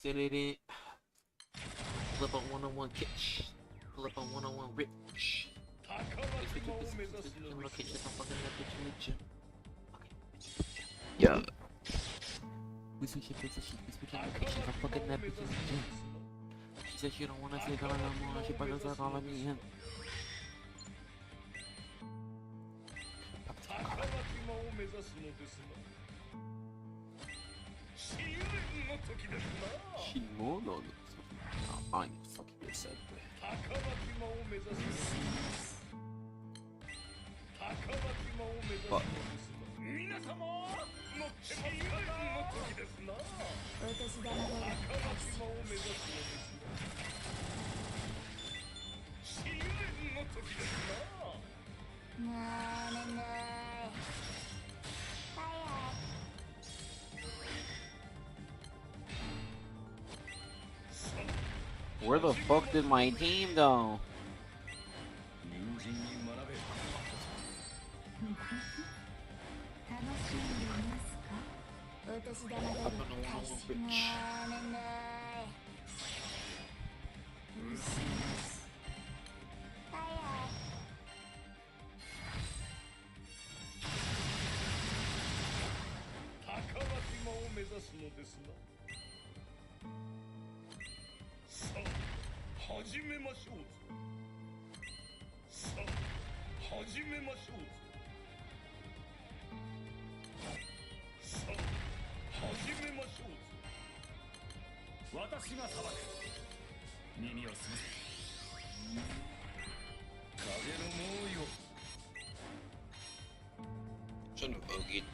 Sit it in. Flip on 101 catch. Flip on 101 rich. Location, I'm fucking that bitch in the gym. Yeah. We switching positions, we switching locations, I'm fucking that bitch in the gym. She said she don't wanna say that no more, she probably start calling me him. Shimono. I'm fucking upset. What? Where the fuck did my team go? Son of Bogey.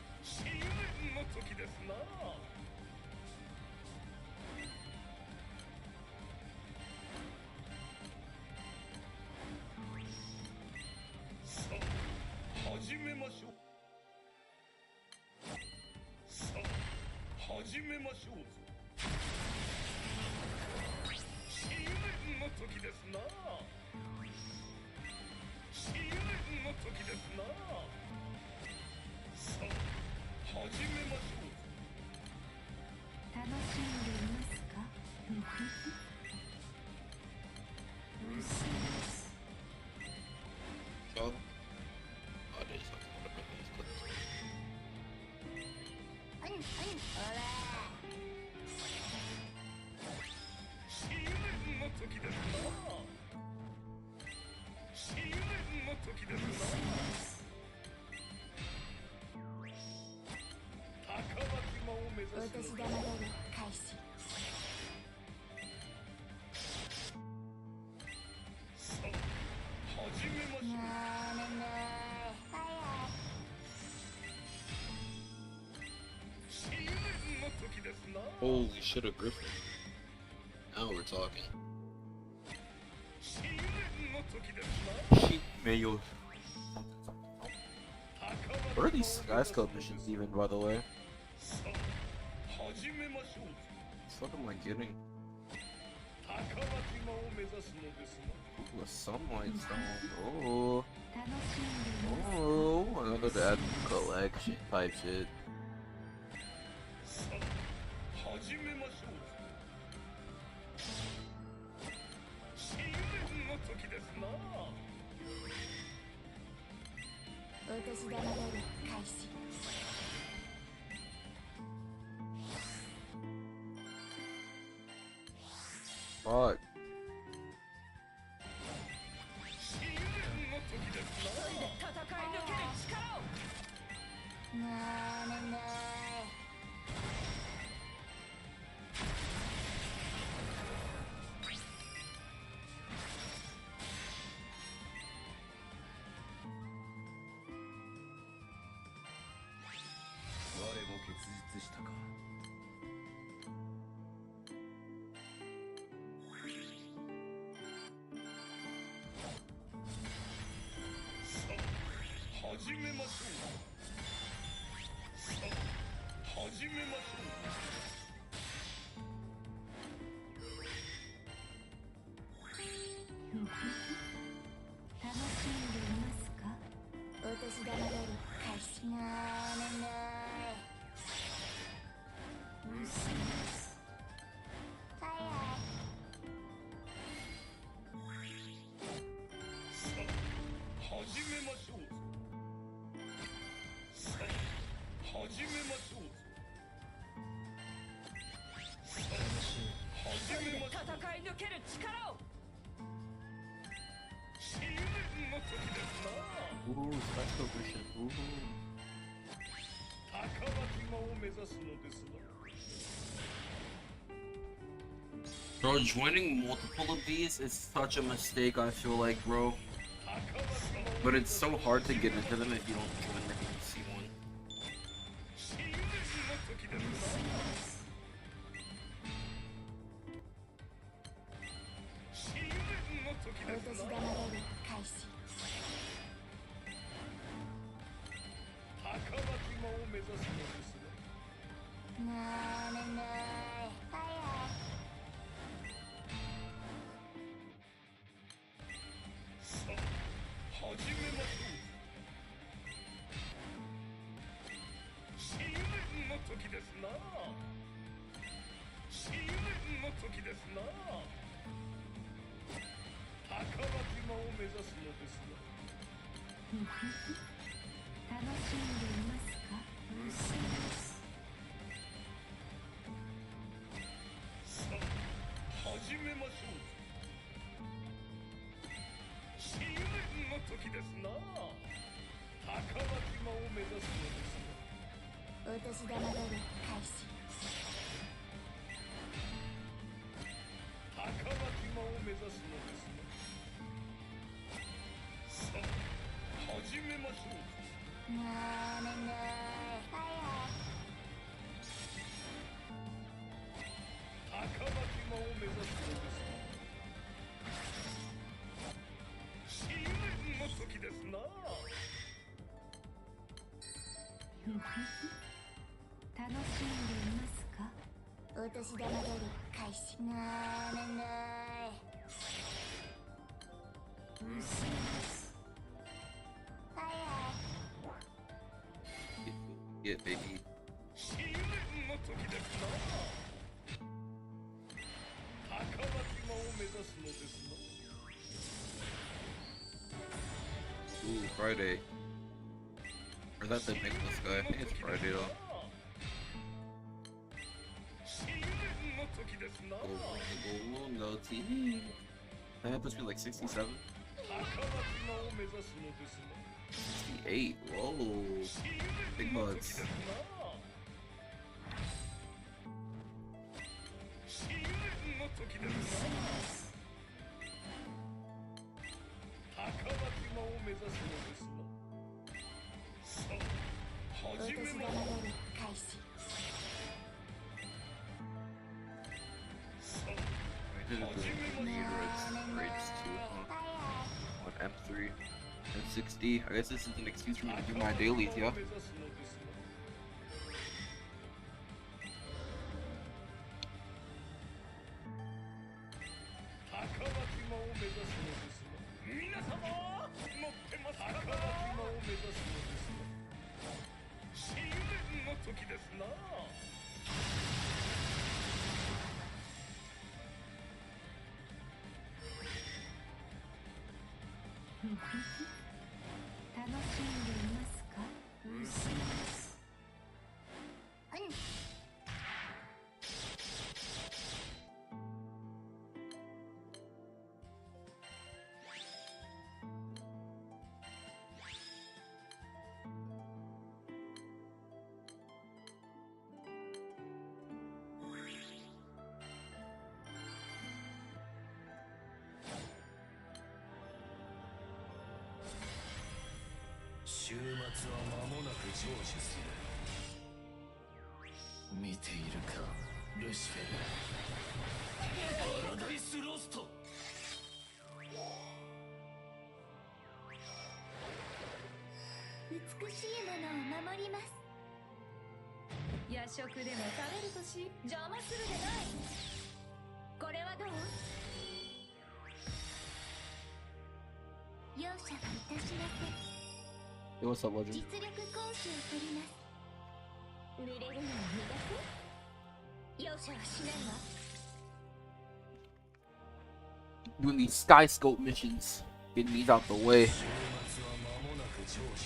Holy shit, a Griffin. Now we're talking. Mayo. What are these Sky Scope missions even, by the way? What am I getting? Ooh, a sunlight stone. Oh. Oh, another ad collection type shit. Fuck. Ooh, special mission. Ooh. Bro, joining multiple of these is such a mistake, I feel like, bro. But it's so hard to get into them if you don't join the DC one. お年玉取り開始。なーなーい。Yeah, baby. Ooh, Friday. Or is that the Nicholas guy? I think it's Friday though. Oh, no TV. That puts me like 67. 68. Whoa. Big bucks. On M3 and 60. I guess this is an excuse for me to do my dailies, yeah? Hey, what's up, Legend? Doing these sky scope missions, getting these out the way.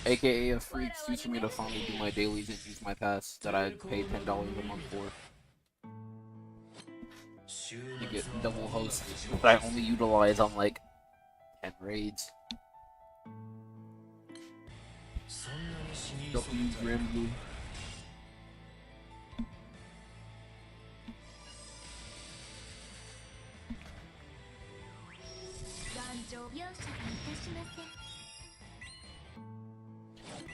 AKA a free excuse for me to finally do my dailies and use my pass that I pay $10 a month for. You get double host that I only utilize on like 10 raids. W Granblue. 容赦いたしません。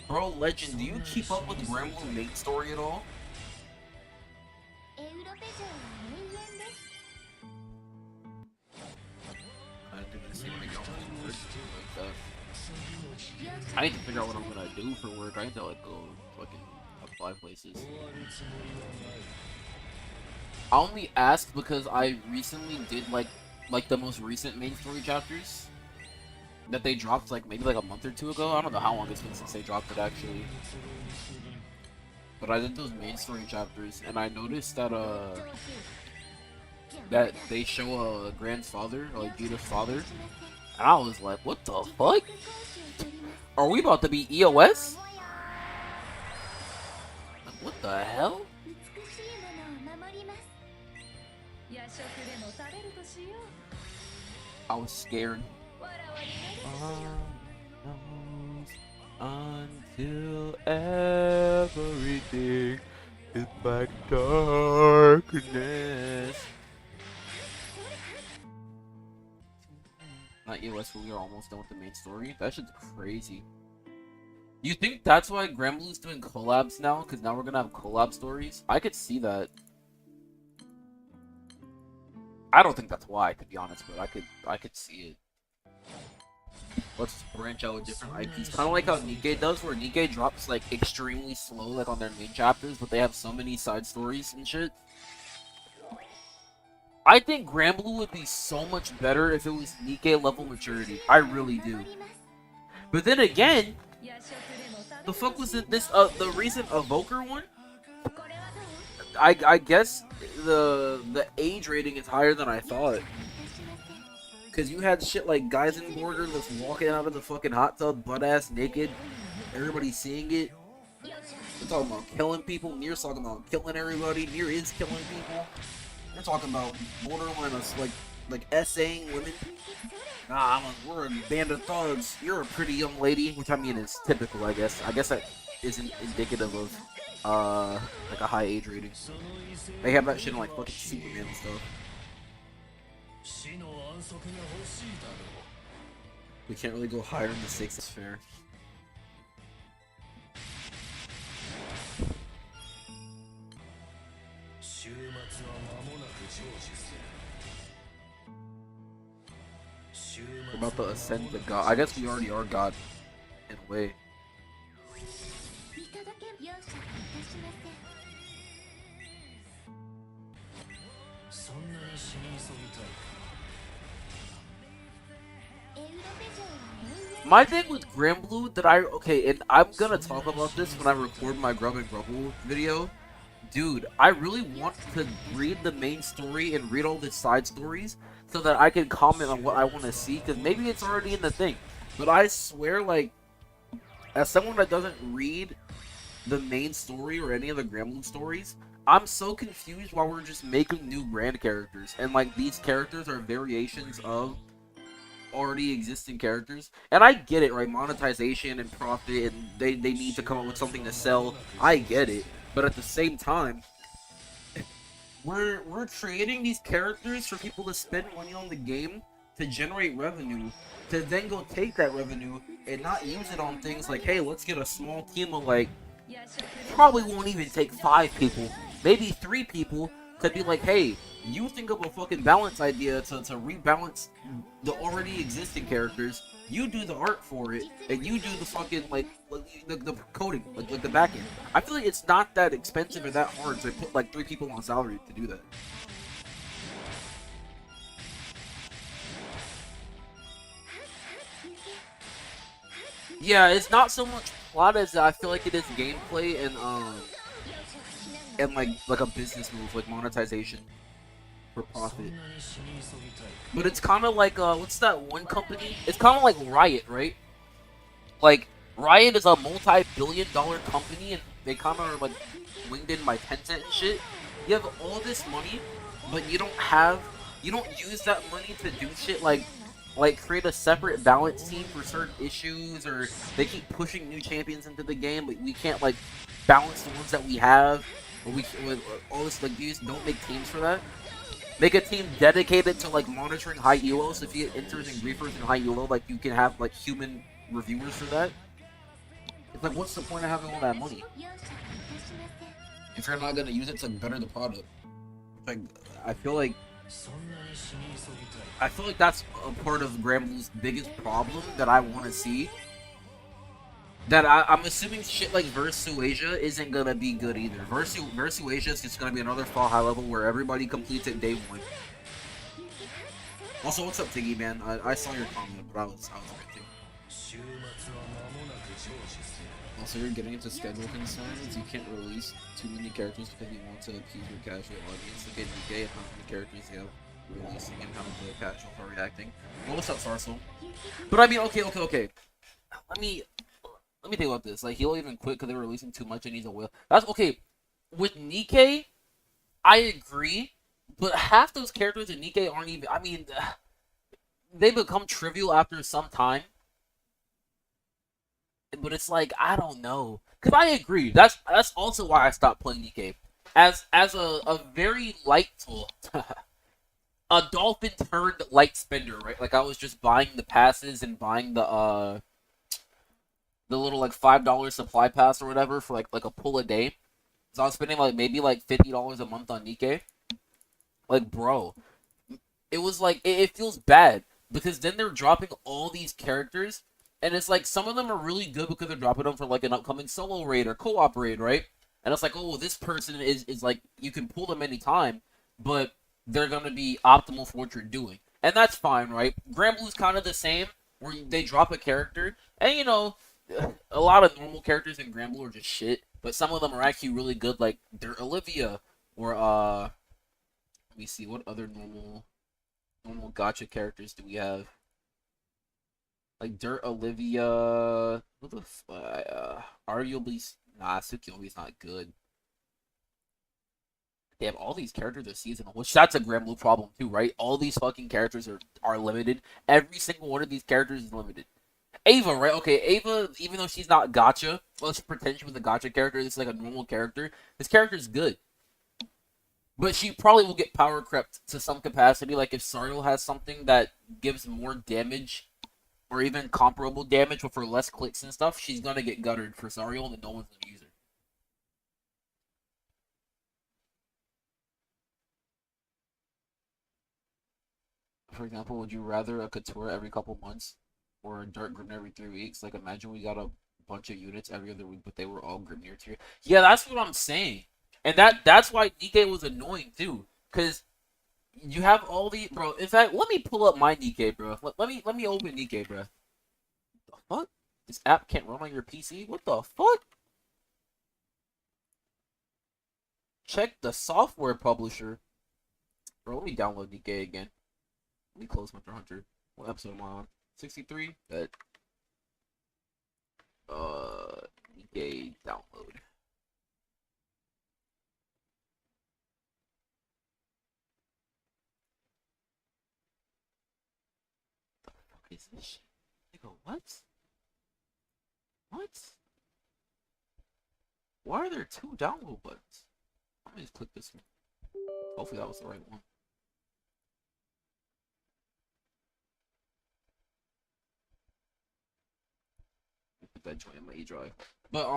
Bro, Legend, do you keep up with Granblue main story at all? エウロペ城は永遠です。 I didn't see my girl like that. I need to figure out what I'm gonna do for work. I need to like go fucking apply places. I only ask because I recently did like the most recent main story chapters that they dropped like maybe like a month or two ago. I don't know how long it's been since they dropped it actually. But I did those main story chapters and I noticed that that they show a grandfather, like Judah's father. And I was like, what the fuck? Are we about to be EOS? Like, what the hell? 美しいものを守ります。夜食でも食べるとしよう。 I was scared. わらわになる Until everything is like darkness. Not EOS, but we are almost done with the main story. That shit's crazy. You think that's why Granblue's doing collabs now? Because now we're gonna have collab stories? I could see that. I don't think that's why, to be honest, but I could see it. Let's branch out with different IPs. Kind of like how Nikkei does, where Nikkei drops like extremely slow, like on their main chapters, but they have so many side stories and shit. I think Granblue would be so much better if it was Nikkei level maturity. I really do. But then again, the fuck was it this the recent Evoker one? I guess the age rating is higher than I thought. Cause you had shit like guys in border that's walking out of the fucking hot tub butt ass naked, everybody seeing it. We're talking about killing people. Nier's talking about killing everybody. Nier is killing people. We're talking about borderline like essaying women. Nah, we're a band of thugs. You're a pretty young lady, which I mean is typical, I guess. I guess that isn't indicative of like a high age rating. They have that shit in like fucking Superman and stuff. We can't really go higher than the 6, it's fair. We're about to ascend to God. I guess we already are God in a way. 見届け容赦いたしません。 My thing with Granblue that okay, and I'm gonna talk about this when I record my Grub and Grubble video. Dude, I really want to read the main story and read all the side stories so that I can comment on what I want to see, because maybe it's already in the thing. But I swear, like, as someone that doesn't read the main story or any of the Granblue stories, I'm so confused why we're just making new brand characters. And, like, these characters are variations of already existing characters. And I get it, right? Monetization and profit, and they need to come up with something to sell. I get it. But at the same time, we're creating these characters for people to spend money on the game to generate revenue, to then go take that revenue and not use it on things like, hey, let's get a small team of like, probably won't even take 5 people, maybe 3 people, to be like, hey, you think of a fucking balance idea to rebalance the already existing characters, you do the art for it, and you do the fucking, like the coding, like the back end. I feel like it's not that expensive or that hard to put like 3 people on salary to do that. Yeah, it's not so much plot as I feel like it is gameplay and like a business move, like monetization for profit. But it's kind of like what's that one company? It's kind of like Riot, right? Like Riot is a multi-billion-dollar company, and they kind of are like winged in by Tencent and shit. You have all this money, but you don't use that money to do shit like create a separate balance team for certain issues, or they keep pushing new champions into the game, but we can't like balance the ones that we have, or we with all this like these don't make teams for that. Make a team dedicated to like monitoring high elos. If you enters and griefers in high elo, like you can have like human reviewers for that. It's like, what's the point of having all that money if you're not gonna use it to better the product? Like, I feel like that's a part of Granblue's biggest problem that I want to see. That I'm assuming shit like Versuasia isn't gonna be good either. Versuasia is just gonna be another fall high level where everybody completes it day one. Also, what's up, Tiggy, man? I saw your comment, but I was ranting. Also, you're getting into schedule concerns. You can't release too many characters because you want to appease your casual audience. Look at UK and how many characters you have releasing and how the casuals are reacting. Well, what's up, Sarsel? But I mean, okay. Let me think about this. Like, he'll even quit because they were releasing too much and he's a whale. That's okay. With Nikke, I agree, but half those characters in Nikke aren't even. I mean, they become trivial after some time. But it's like, I don't know, because I agree. That's also why I stopped playing Nikke. As a very light tool, a dolphin turned light spender, right? Like I was just buying the passes and buying the little like $5 supply pass or whatever for like a pull a day. So I was spending like maybe like $50 a month on Nikke. Like, bro, it was like it feels bad because then they're dropping all these characters. And it's like, some of them are really good because they're dropping them for like an upcoming solo raid or co-op raid, right? And it's like, oh, this person is like, you can pull them anytime, but they're going to be optimal for what you're doing. And that's fine, right? Granblue's kind of the same, where they drop a character, and you know, a lot of normal characters in Granblue are just shit, but some of them are actually really good, like Dirt Olivia, or, let me see, what other normal gacha characters do we have? Like Dirt Olivia, what the arguably, nah, Tsukiyomi's not good. They have all these characters this season, which that's a Granblue problem too, right? All these fucking characters are limited. Every single one of these characters is limited. Ava, right? Okay, Ava, even though she's not gacha, let's pretend she was a gacha character. This is like a normal character. This character is good. But she probably will get power crept to some capacity. Like if Sariel has something that gives more damage, or even comparable damage but for less clicks and stuff, she's gonna get guttered for Sariel and no one's gonna use her. For example, would you rather a Couture every couple months or a Dark Grimnir every 3 weeks? Like, imagine we got a bunch of units every other week, but they were all Grimnir tier. Yeah, that's what I'm saying. And that's why Nikke was annoying too. Cause you have all the bro. In fact, let me pull up my Nikke, bro. Let me open Nikke, bro. The fuck? This app can't run on your PC? What the fuck? Check the software publisher. Bro, let me download Nikke again. Let me close Hunter x Hunter. What episode am I on? 63? That Nikke download. The fuck is this shit? Nigga, what? What? Why are there two download buttons? Let me just click this one. Hopefully that was the right one. Put that joint in my E drive. But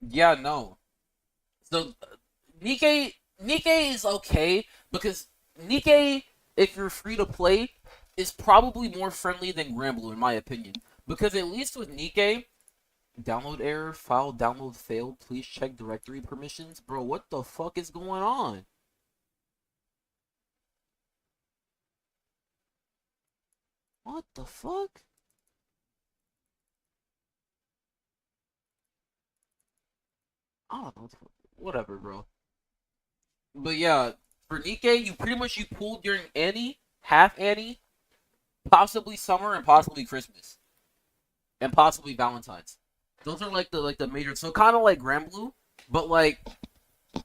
yeah, no. So Nikke is okay because Nikke, if you're free to play, is probably more friendly than Granblue in my opinion. Because at least with Nikke, download error, file download failed, please check directory permissions. Bro, what the fuck is going on? What the fuck? I don't know. Whatever, bro. But yeah, for Nikke, you pretty much you pulled during Annie, half Annie, possibly summer, and possibly Christmas, and possibly Valentine's. Those are like the major. So kind of like Granblue, but like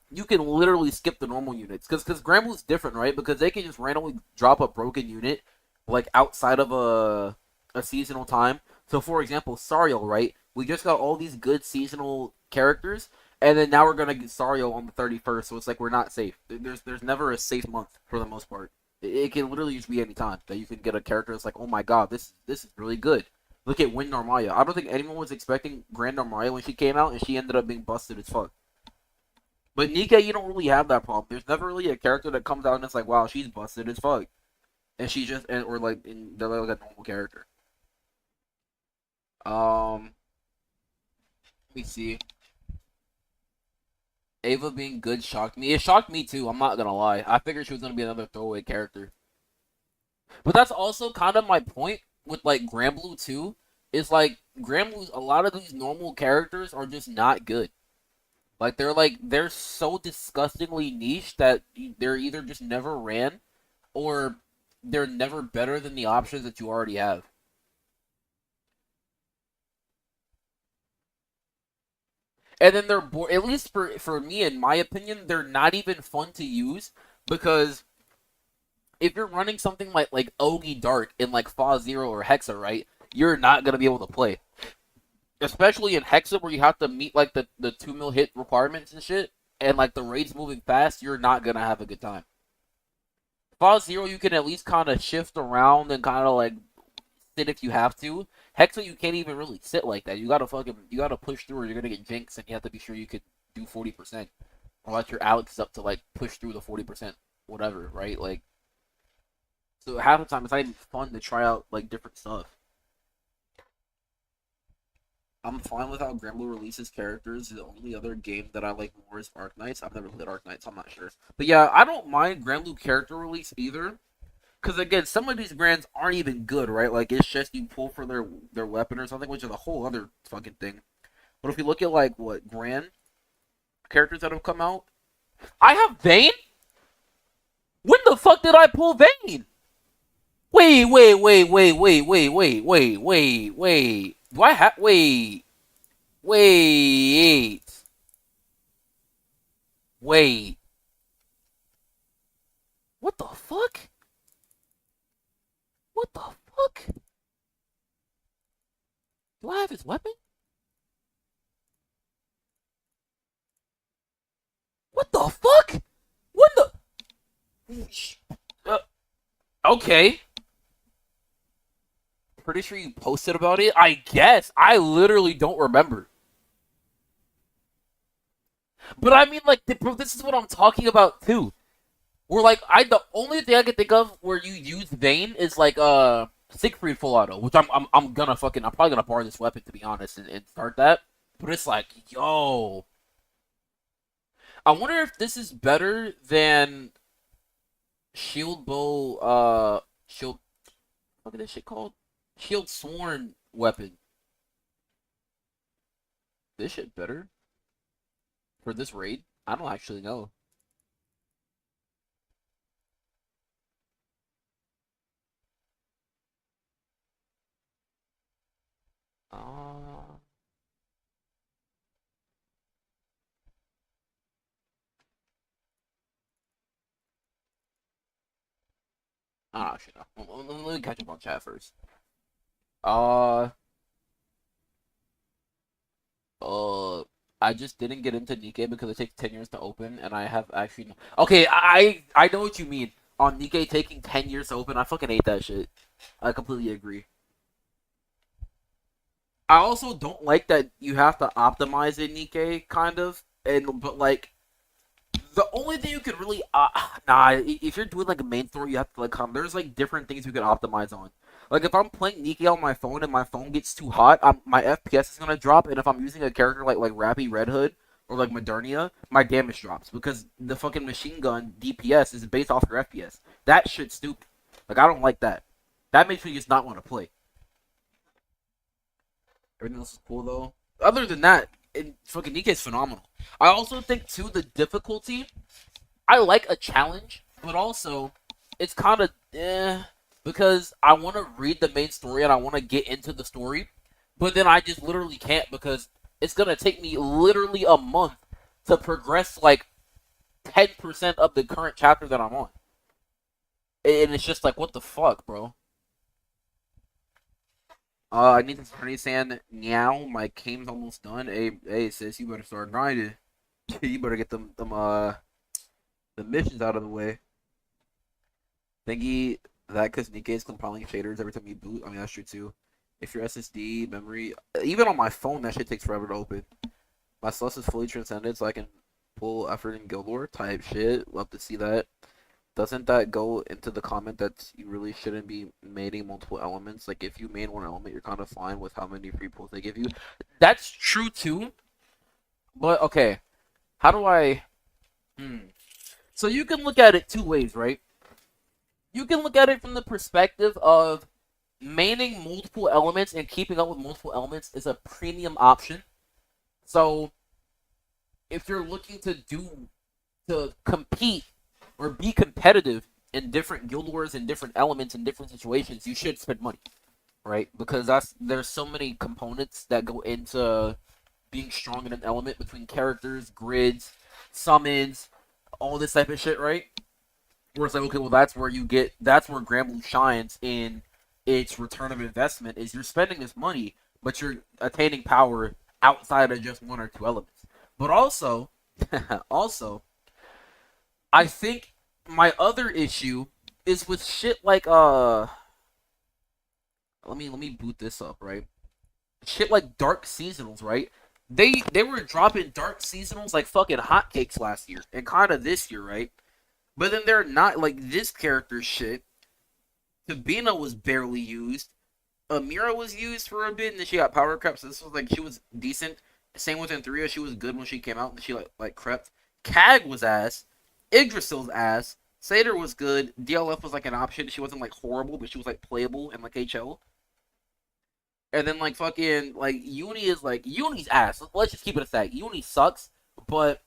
you can literally skip the normal units because Granblue's different, right? Because they can just randomly drop a broken unit like outside of a seasonal time. So for example, Sariel, right? We just got all these good seasonal characters, and then now we're gonna get Sariel on the 31st. So it's like we're not safe. There's never a safe month for the most part. It can literally just be any time that you can get a character that's like, oh my god, this is really good. Look at Wind Narmaya. I don't think anyone was expecting Grand Narmaya when she came out, and she ended up being busted as fuck. But Nikke, you don't really have that problem. There's never really a character that comes out and it's like, wow, she's busted as fuck, and she just or like they're like a normal character. Let me see. Ava being good shocked me. It shocked me too. I'm not gonna lie. I figured she was gonna be another throwaway character. But that's also kind of my point with like Granblue too. Is like Granblue. A lot of these normal characters are just not good. Like they're so disgustingly niche that they're either just never ran, or they're never better than the options that you already have. And then they're at least for me, in my opinion, they're not even fun to use because if you're running something like Ogi Dark in like Fa Zero or Hexa, right, you're not gonna be able to play. Especially in Hexa where you have to meet like the 2 mil hit requirements and shit, and like the raid's moving fast, you're not gonna have a good time. Fa Zero you can at least kind of shift around and kind of like sit if you have to. Hexa you can't even really sit like that. You gotta push through or you're gonna get jinxed, and you have to be sure you could do 40%. Or let your Alex up to like push through the 40% whatever, right? Like so half the time it's not even fun to try out like different stuff. I'm fine with how Granblue releases characters. The only other game that I like more is Arknights. I've never played Arknights, so I'm not sure. But yeah, I don't mind Granblue character release either. Because again, some of these grands aren't even good, right? Like it's just you pull for their weapon or something, which is a whole other fucking thing. But if you look at like what grand characters that have come out, I have Vayne. When the fuck did I pull Vayne? Wait. Do I have wait wait? What the fuck? What the fuck? Do I have his weapon? What the fuck? What the? Uh, okay. Pretty sure you posted about it. I guess. I literally don't remember. But I mean, like, bro, this is what I'm talking about too. Where like, the only thing I can think of where you use Vayne is like Siegfried Full Auto, which I'm gonna fucking I'm probably gonna borrow this weapon to be honest and start that. But it's like, yo, I wonder if this is better than Shield Bow Shield what is this shit called? Shield Sworn weapon. This shit better for this raid? I don't actually know. Uh, I don't actually know. Let me catch up on chat first. Uh, uh, I just didn't get into Nikke because it takes 10 years to open, and I have actually. Okay, I know what you mean. On Nikke taking 10 years to open, I fucking hate that shit. I completely agree. I also don't like that you have to optimize in Nikke, kind of, and but like the only thing you could really if you're doing like a main story, you have to like there's like different things you can optimize on. Like if I'm playing Nikke on my phone and my phone gets too hot, my FPS is gonna drop, and if I'm using a character like Rappy Red Hood or like Modernia, my damage drops because the fucking machine gun DPS is based off your FPS. That shit's stupid. Like I don't like that. That makes me just not want to play. Everything else is cool though. Other than that, fucking Nikke is phenomenal. I also think too the difficulty. I like a challenge, but also it's kind of because I want to read the main story and I want to get into the story, but then I just literally can't because it's gonna take me literally a month to progress like 10% of the current chapter that I'm on. And it's just like, what the fuck, bro? I need this Honey Sand now. My game's almost done. Hey, sis, you better start grinding. You better get the missions out of the way. Thingy that because Nikkei is compiling shaders every time you boot. I mean, that's true too. If your SSD memory, even on my phone, that shit takes forever to open. My Celeste is fully transcended, so I can pull effort in Guild War type shit. Love to see that. Doesn't that go into the comment that you really shouldn't be mating multiple elements? Like, if you main one element, you're kind of fine with how many free pulls they give you. That's true too. But okay, how do I? So you can look at it two ways, right? You can look at it from the perspective of maining multiple elements and keeping up with multiple elements is a premium option. So if you're looking to compete or be competitive in different guild wars and different elements in different situations, you should spend money, right? Because there's so many components that go into being strong in an element between characters, grids, summons, all this type of shit, right? Where it's like, okay, well, that's where Granblue shines in its return of investment, is you're spending this money, but you're attaining power outside of just one or two elements. But also, I think my other issue is with shit like let me boot this up, right? Shit like Dark Seasonals, right? They were dropping Dark Seasonals like fucking hotcakes last year and kind of this year, right? But then they're not, like, this character shit. Sabina was barely used. Amira was used for a bit, and then she got power crept. So this was like, she was decent. Same with Anthria, she was good when she came out, and she like crept. Kag was ass. Yggdrasil's ass. Satyr was good. DLF was like an option. She wasn't like horrible, but she was like playable in like HL. And then like fucking like Uni's ass. Let's just keep it a stack. Uni sucks, but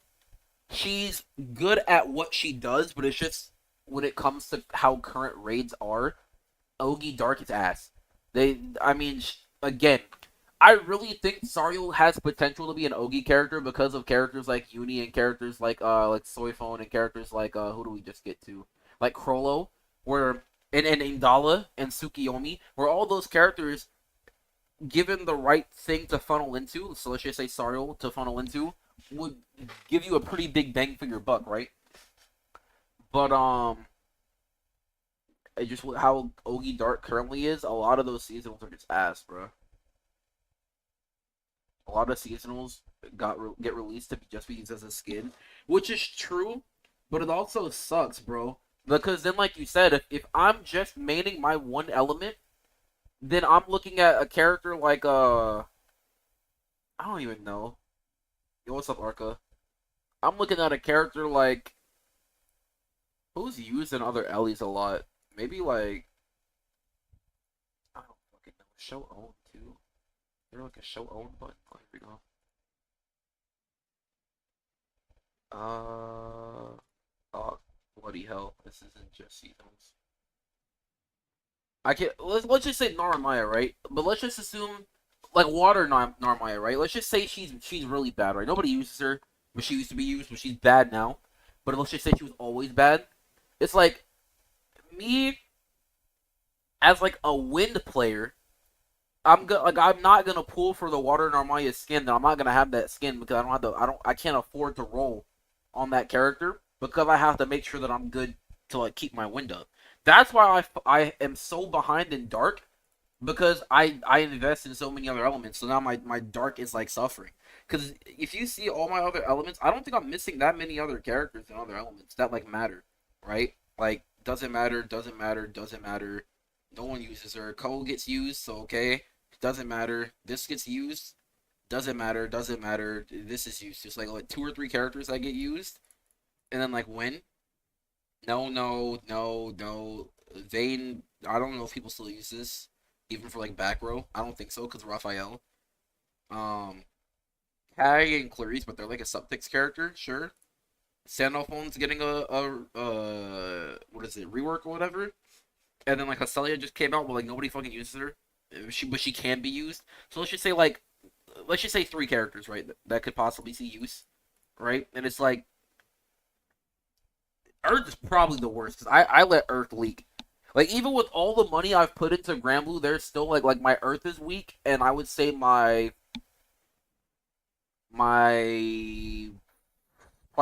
she's good at what she does, but it's just when it comes to how current raids are, Ogi Dark is ass. Again, I really think Sariel has potential to be an Ogi character because of characters like Uni and characters like Soyphone and characters like who do we just get to? Like Krollo, where and Indala and Tsukiyomi, where all those characters, given the right thing to funnel into, so let's just say Sariel to funnel into, would give you a pretty big bang for your buck, right? But it just how Ogi Dark currently is, a lot of those seasonals are just ass, bro. A lot of seasonals get released to just be used as a skin, which is true, but it also sucks, bro. Because then, like you said, if I'm just maining my one element, then I'm looking at a character like I don't even know. Yo, what's up, Arca? I'm looking at a character like who's used in other Ellies a lot. Maybe like I don't fucking know. Show own too. Is there like a show own button? Oh, here we go. Oh, bloody hell! This isn't just seasons. I can't. Let's just say Narmaya, right? But let's just assume like water Narmaya, right? Let's just say she's really bad, right? Nobody uses her, but she used to be used, but she's bad now. But let's just say she was always bad. It's like me as like a wind player. I'm not gonna pull for the water Narmaya skin. Then I'm not gonna have that skin because I can't afford to roll on that character because I have to make sure that I'm good to like keep my wind up. That's why I am so behind in Dark because I invest in so many other elements. So now my Dark is like suffering. Because if you see all my other elements, I don't think I'm missing that many other characters and other elements that like matter, right? Like doesn't matter, doesn't matter, doesn't matter. No one uses her. Cole gets used, so okay. Doesn't matter. This gets used. Doesn't matter. Doesn't matter. This is used. Just like two or three characters that get used, and then like when. No, no, no, no. Vayne. I don't know if people still use this, even for like back row. I don't think so because Raphael. Um, Kag and Clarice, but they're like a subtext character. Sure. Sandalphone's getting a what is it, rework or whatever. And then like Hacelia just came out, but like nobody fucking uses her. But she can be used. So let's just say three characters, right? That could possibly see use, right? And it's like Earth is probably the worst because I let Earth leak. Like even with all the money I've put into Granblue, there's still like my Earth is weak, and I would say my probably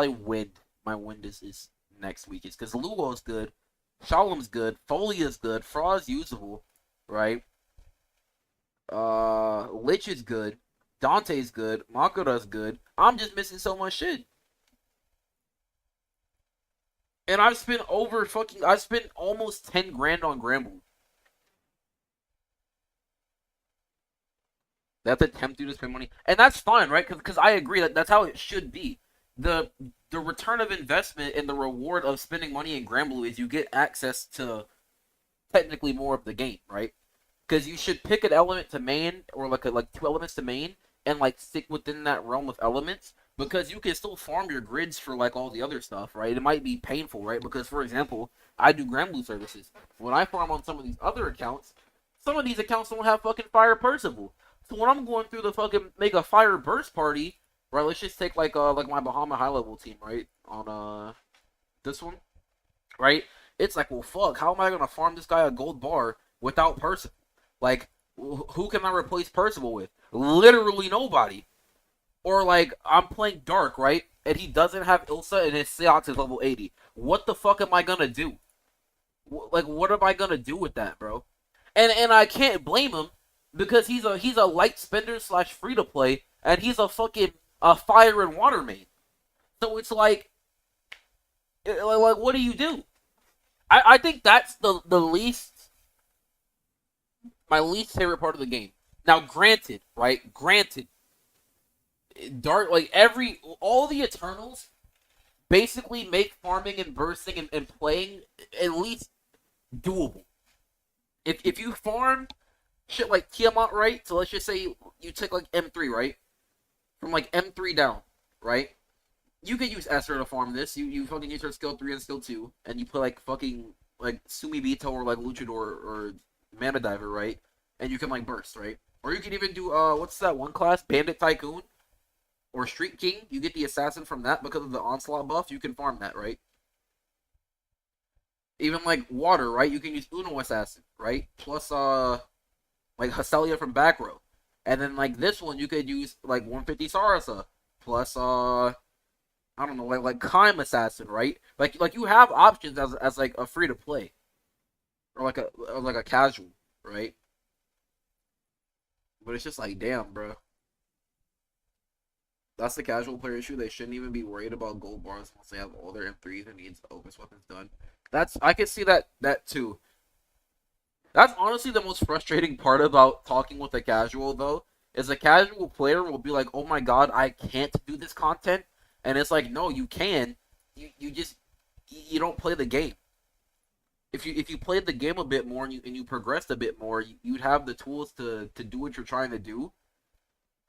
wind. My wind is next weakest because Luo's good, Shalom's good, Folia's good, Fraw's usable, right? Lich is good, Dante's good, Makura's good. I'm just missing so much shit. And I spent almost 10 grand on Granblue. That's a tempt you to spend money, and that's fine, right? Because I agree that that's how it should be. The the return of investment and the reward of spending money in Granblue is you get access to technically more of the game, right? Because you should pick an element to main or like two elements to main and like stick within that realm of elements because you can still farm your grids for like all the other stuff, right? It might be painful, right? Because for example, I do Granblue services. When I farm on some of these other accounts, some of these accounts don't have fucking Fire Percival. So when I'm going through the fucking make a Fire Burst party, right? Let's just take like my Bahama high level team, right? On this one, right? It's like, well, fuck. How am I gonna farm this guy a gold bar without Percival? Like, who can I replace Percival with? Literally nobody. Or like, I'm playing Dark, right? And he doesn't have Ilsa, and his Seox is level 80. What the fuck am I gonna do? Like, what am I gonna do with that, bro? And I can't blame him because he's a light spender slash free to play, and he's a fucking fire and water main. So it's like what do you do? I think that's the least my least favorite part of the game. Now, granted, right? Granted, Dark like all the Eternals basically make farming and bursting and playing at least doable. If you farm shit like Tiamat, right? So let's just say you take like M3, right? From like M3 down, right? You could use Esther to farm this. You fucking use her skill 3 and skill 2, and you play like fucking like Sumibito or like Luchador or Mana Diver, right? And you can like burst, right? Or you can even do what's that one class? Bandit Tycoon or Street King. You get the assassin from that because of the onslaught buff. You can farm that, right? Even like water, right? You can use Uno Assassin, right? Plus like Hastelia from back row. And then like this one you could use like 150 Sarasa plus I don't know, like Kaim Assassin, right? Like you have options as like a free to play. Or like a casual, right? But it's just like damn, bro. That's the casual player issue. They shouldn't even be worried about gold bars once they have all their M3s and needs Opus weapons done. I can see that too. That's honestly the most frustrating part about talking with a casual though, is a casual player will be like, "Oh my god, I can't do this content." And it's like, "No, you can. You just you don't play the game. If you played the game a bit more and you progressed a bit more, you'd have the tools to do what you're trying to do."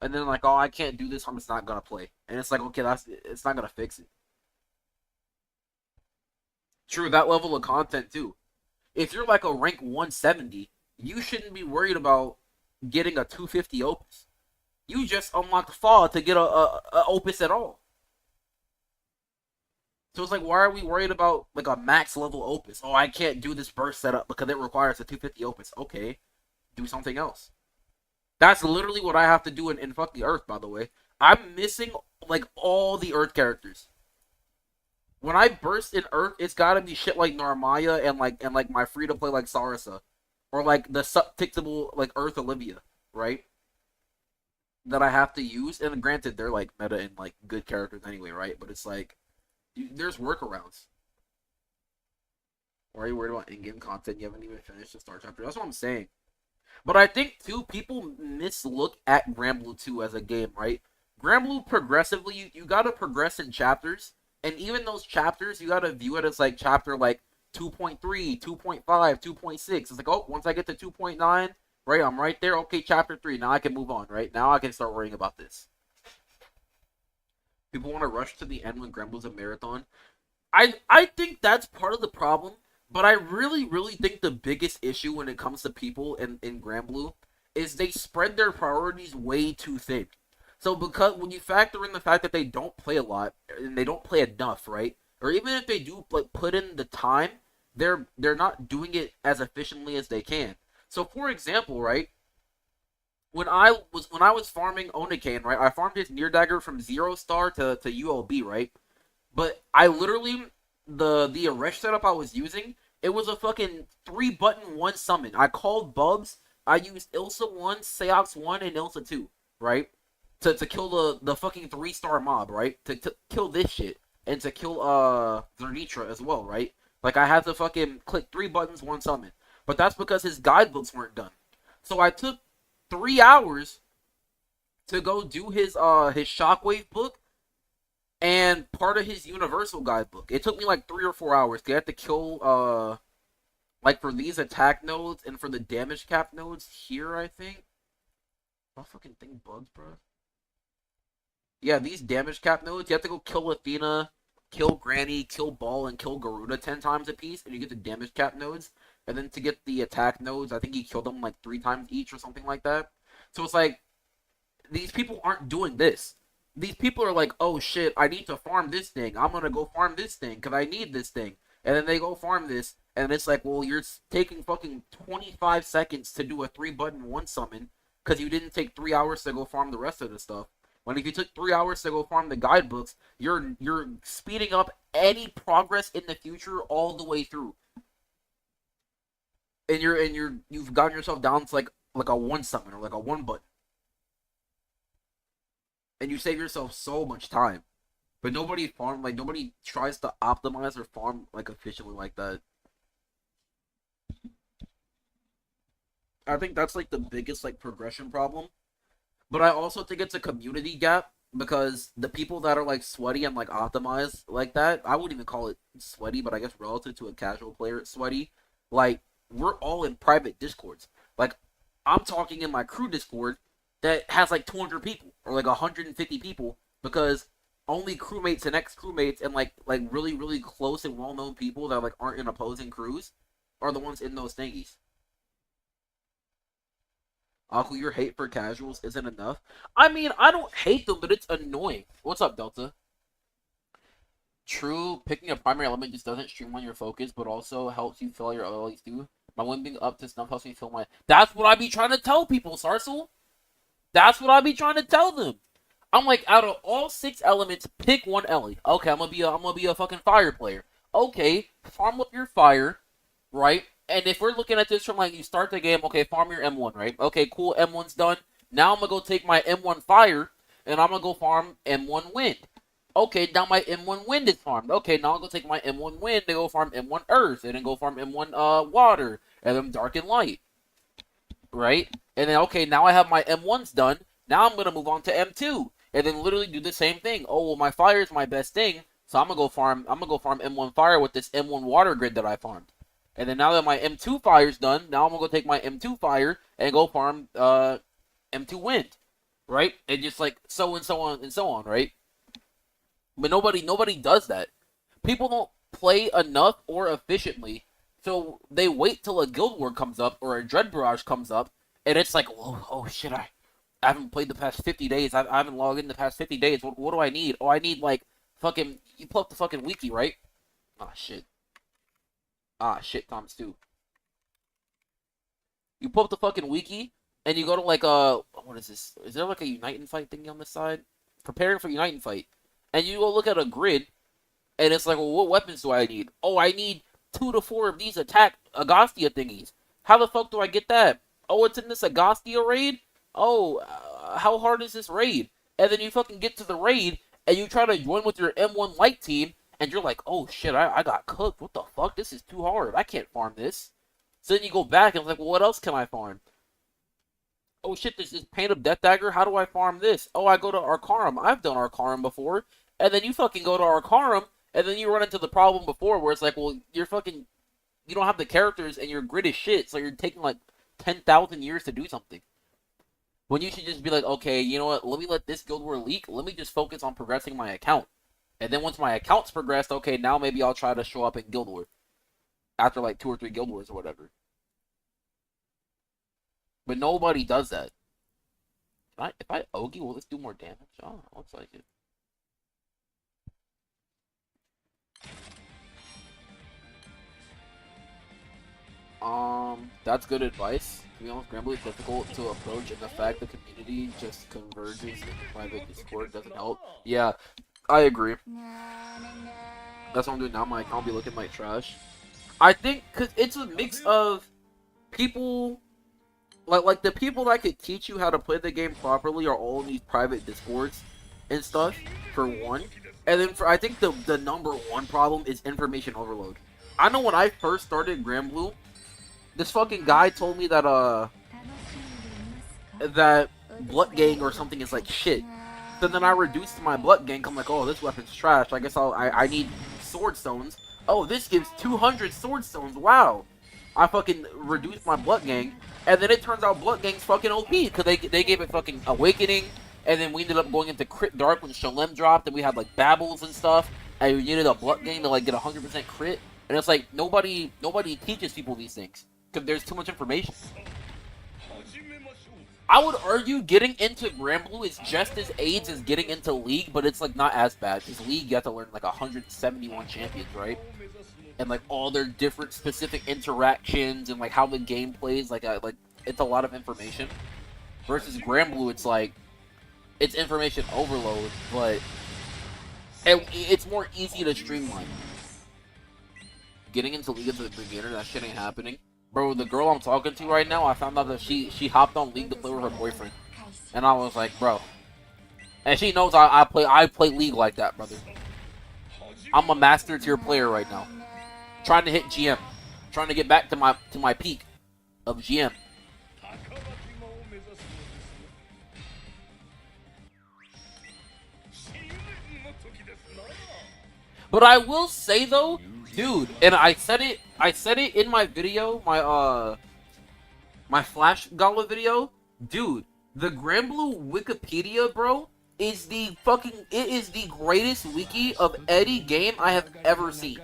And then like, "Oh, I can't do this. I'm just not gonna play." And it's like, okay, it's not gonna fix it. True, that level of content too. If you're like a rank 170, you shouldn't be worried about getting a 250 opus. You just unlocked Fall to get a opus at all. So it's like, why are we worried about like a max level opus? Oh, I can't do this burst setup because it requires a 250 opus. Okay, do something else. That's literally what I have to do in fuck the Earth, by the way. I'm missing like all the Earth characters. When I burst in Earth, it's gotta be shit like Narmaya and my free to play like Sarasa, or like the subtictable like Earth Olivia, right? That I have to use. And granted, they're like meta and like good characters anyway, right? But it's like there's workarounds. Or are you worried about in-game content? You haven't even finished the Star chapter. That's what I'm saying. But I think too, people mislook at Granblue 2 as a game, right? Granblue progressively, you gotta progress in chapters. And even those chapters, you gotta view it as like chapter like 2.3, 2.5, 2.6. It's like, oh, once I get to 2.9, right, I'm right there. Okay, chapter 3. Now I can move on, right? Now I can start worrying about this. People want to rush to the end when Granblue's a marathon. I think that's part of the problem, but I really, really think the biggest issue when it comes to people in Granblue is they spread their priorities way too thin. So because when you factor in the fact that they don't play a lot and they don't play enough, right? or even if they do like put in the time, they're not doing it as efficiently as they can. So for example, right, when I was farming Onikain, right, I farmed his Near Dagger from 0 star to ULB, right? But I literally the Aresh setup I was using, it was a fucking 3 button 1 summon. I called Bubs, I used Ilsa 1, Seox 1, and Ilsa 2, right? To kill the fucking 3 star mob, right? To kill this shit. And to kill Zernitra as well, right? Like I had to fucking click 3 buttons, 1 summon. But that's because his guidebooks weren't done. So I took 3 hours to go do his Shockwave book and part of his Universal guidebook. It took me like 3 or 4 hours. They had to kill like for these attack nodes and for the damage cap nodes here, I think. My fucking thing bugs, bro. Yeah, these damage cap nodes, you have to go kill Athena, kill Granny, kill Ball, and kill Garuda 10 times a piece, and you get the damage cap nodes. And then to get the attack nodes, I think you kill them like 3 times each or something like that. So it's like, these people aren't doing this. These people are like, oh shit, I need to farm this thing. I'm gonna go farm this thing because I need this thing. And then they go farm this, and it's like, well, you're taking fucking 25 seconds to do a 3 button 1 summon because you didn't take 3 hours to go farm the rest of the stuff. When if you took 3 hours to go farm the guidebooks, you're speeding up any progress in the future all the way through. And you've gotten yourself down to like a 1 summon or like a 1 button. And you save yourself so much time. But nobody tries to optimize or farm like efficiently like that. I think that's like the biggest like progression problem. But I also think it's a community gap because the people that are like sweaty and like optimized like that, I wouldn't even call it sweaty, but I guess relative to a casual player, it's sweaty. Like we're all in private discords. Like I'm talking in my crew Discord that has like 200 people or like 150 people because only crewmates and ex-crewmates and like really really close and well-known people that like aren't in opposing crews are the ones in those thingies. Aku, your hate for casuals isn't enough. I mean, I don't hate them, but it's annoying. What's up, Delta? True, picking a primary element just doesn't streamline your focus, but also helps you fill your other elements too. My one being up to snuff helps me fill my. That's what I be trying to tell people, Sarcel. That's what I be trying to tell them. I'm like, out of all 6 elements, pick one Ellie. Okay, I'm gonna be a fucking fire player. Okay, farm up your fire, right? And if we're looking at this from like you start the game, okay, farm your M1, right? Okay, cool, M1's done. Now I'm gonna go take my M1 fire and I'm gonna go farm M1 wind. Okay, now my M1 wind is farmed. Okay, now I'll go take my M1 wind and go farm M1 earth and then go farm M1 water and then dark and light. Right? And then okay, now I have my M1s done. Now I'm gonna move on to M2 and then literally do the same thing. Oh well, my fire is my best thing, so I'm gonna go farm M1 fire with this M1 water grid that I farmed. And then now that my M2 fire's done, now I'm gonna go take my M2 fire and go farm M2 wind. Right? And just like so and so on and so on, right? But nobody does that. People don't play enough or efficiently, so they wait till a Guild War comes up or a Dread Barrage comes up, and it's like, oh shit, I haven't played the past 50 days. I haven't logged in the past 50 days. What do I need? Oh, I need like fucking. You pull up the fucking wiki, right? Ah shit. Times 2. You pull up the fucking wiki, and you go to like what is this? Is there like a Unite and Fight thingy on this side? Preparing for Unite and Fight. And you go look at a grid, and it's like, well, what weapons do I need? Oh, I need 2 to 4 of these attack Agostia thingies. How the fuck do I get that? Oh, it's in this Agostia raid? Oh, how hard is this raid? And then you fucking get to the raid, and you try to join with your M1 light team, and you're like, oh shit, I got cooked. What the fuck? This is too hard. I can't farm this. So then you go back, and it's like, well, what else can I farm? Oh shit, this is Pain of Death Dagger. How do I farm this? Oh, I go to Arcarum. I've done Arcarum before. And then you fucking go to Arcarum, and then you run into the problem before where it's like, well, you don't have the characters, and your grid is shit, so you're taking like 10,000 years to do something. When you should just be like, okay, you know what, let me let this Guild War leak, let me just focus on progressing my account. And then once my account's progressed, okay, now maybe I'll try to show up in Guild War. After like 2 or 3 Guild Wars or whatever. But nobody does that. If I Ogi, will this do more damage? Oh, looks like it. That's good advice. To be honest, Granblue is difficult to approach, and the fact the community just converges in private Discord doesn't help. Yeah, I agree. That's what I'm doing now. My account be looking like trash. I think because it's a mix of people, like the people that could teach you how to play the game properly are all in these private Discords and stuff, for one. And then I think the number one problem is information overload. I know when I first started Granblue, this fucking guy told me that that Blood Gang or something is like shit. So then I reduced my Blood Gang. I'm like, oh, this weapon's trash. I guess I need sword stones. Oh, this gives 200 sword stones. Wow. I fucking reduced my Blood Gang, and then it turns out Blood Gang's fucking OP because they gave it fucking Awakening, and then we ended up going into Crit Dark when Shalem dropped, and we had like Babbles and stuff, and we needed a Blood Gang to like get 100% crit, and it's like nobody teaches people these things because there's too much information. I would argue getting into Granblue is just as AIDS as getting into League, but it's like not as bad because League you have to learn like 171 champions, right? And like all their different specific interactions and like how the game plays, like it's a lot of information. Versus Granblue, it's like it's information overload, but it's more easy to streamline. Getting into League as a beginner, that shit ain't happening. Bro, the girl I'm talking to right now, I found out that she hopped on League to play with her boyfriend, and I was like, bro. And she knows I play League like that, brother. I'm a master tier player right now, trying to hit GM, trying to get back to my peak of GM. But I will say though, dude, and I said it in my video, my Flash Gala video, dude, the Granblue Wikipedia, bro, is the greatest wiki of any game I have ever seen.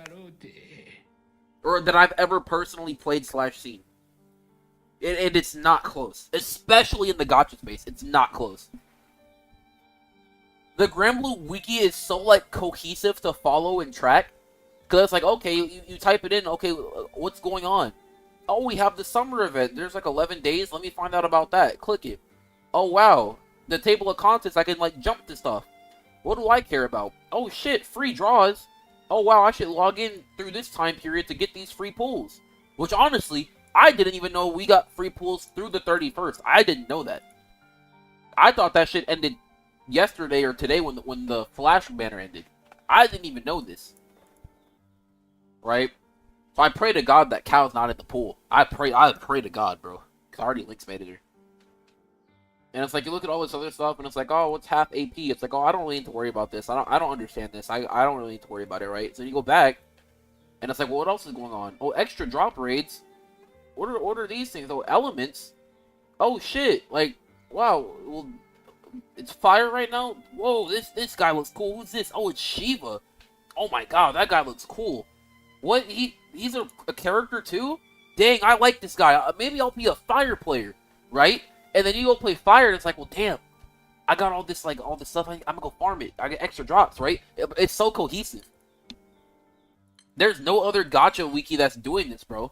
Or that I've ever personally played / seen. And it's not close. Especially in the gacha space, it's not close. The Granblue wiki is so, like, cohesive to follow and track. Because it's like, okay, you type it in, okay, what's going on? Oh, we have the summer event. There's, like, 11 days. Let me find out about that. Click it. Oh, wow. The table of contents, I can, like, jump to stuff. What do I care about? Oh, shit, free draws. Oh, wow, I should log in through this time period to get these free pulls. Which, honestly, I didn't even know we got free pulls through the 31st. I didn't know that. I thought that shit ended yesterday or today when the Flash banner ended. I didn't even know this. Right? So I pray to God that Cal's not in the pool. I pray to God, bro. Cause I already links made her. And it's like, you look at all this other stuff, and it's like, oh, what's half AP? It's like, oh, I don't really need to worry about this. I don't understand this. I don't really need to worry about it, right? So you go back, and it's like, well, what else is going on? Oh, extra drop raids. What are these things? Oh, elements. Oh, shit. Like, wow. Well, it's fire right now? Whoa, this guy looks cool. Who's this? Oh, it's Shiva. Oh my god, that guy looks cool. What? He's a character too? Dang, I like this guy. Maybe I'll be a fire player, right? And then you go play fire, and it's like, well, damn. I got all this stuff. I'm gonna go farm it. I get extra drops, right? It's so cohesive. There's no other gacha wiki that's doing this, bro.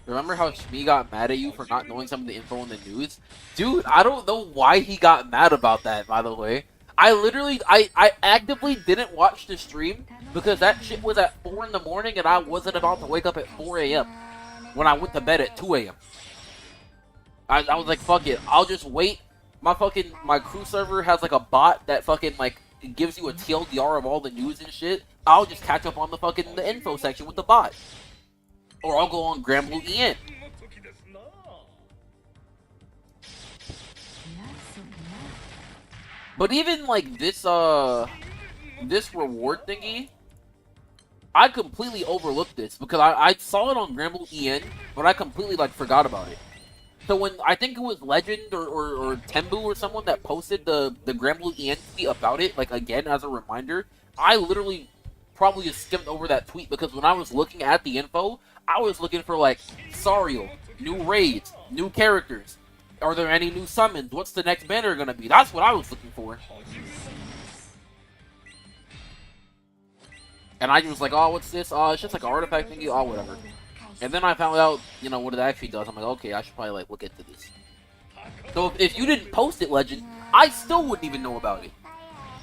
Remember how Shmi got mad at you for not knowing some of the info in the news? Dude, I don't know why he got mad about that, by the way. I actively didn't watch the stream because that shit was at 4 in the morning and I wasn't about to wake up at 4 a.m. when I went to bed at 2 a.m. I was like, fuck it. I'll just wait. My crew server has like a bot that fucking like gives you a TLDR of all the news and shit. I'll just catch up on the info section with the bot. Or I'll go on Granblue EN. But even like this reward thingy, I completely overlooked this because I saw it on Granblue EN, but I completely like forgot about it. So when I think it was Legend or Tembu or someone that posted the Granblue EN tweet about it, like again as a reminder, I literally probably just skimmed over that tweet because when I was looking at the info, I was looking for like Sariel, new raids, new characters. Are there any new summons? What's the next banner gonna be? That's what I was looking for. And I was like, oh, what's this? Oh, it's just like an artifact thingy. Oh, whatever. And then I found out, you know, what it actually does. I'm like, okay, I should probably like look into this. So if you didn't post it, Legend, I still wouldn't even know about it.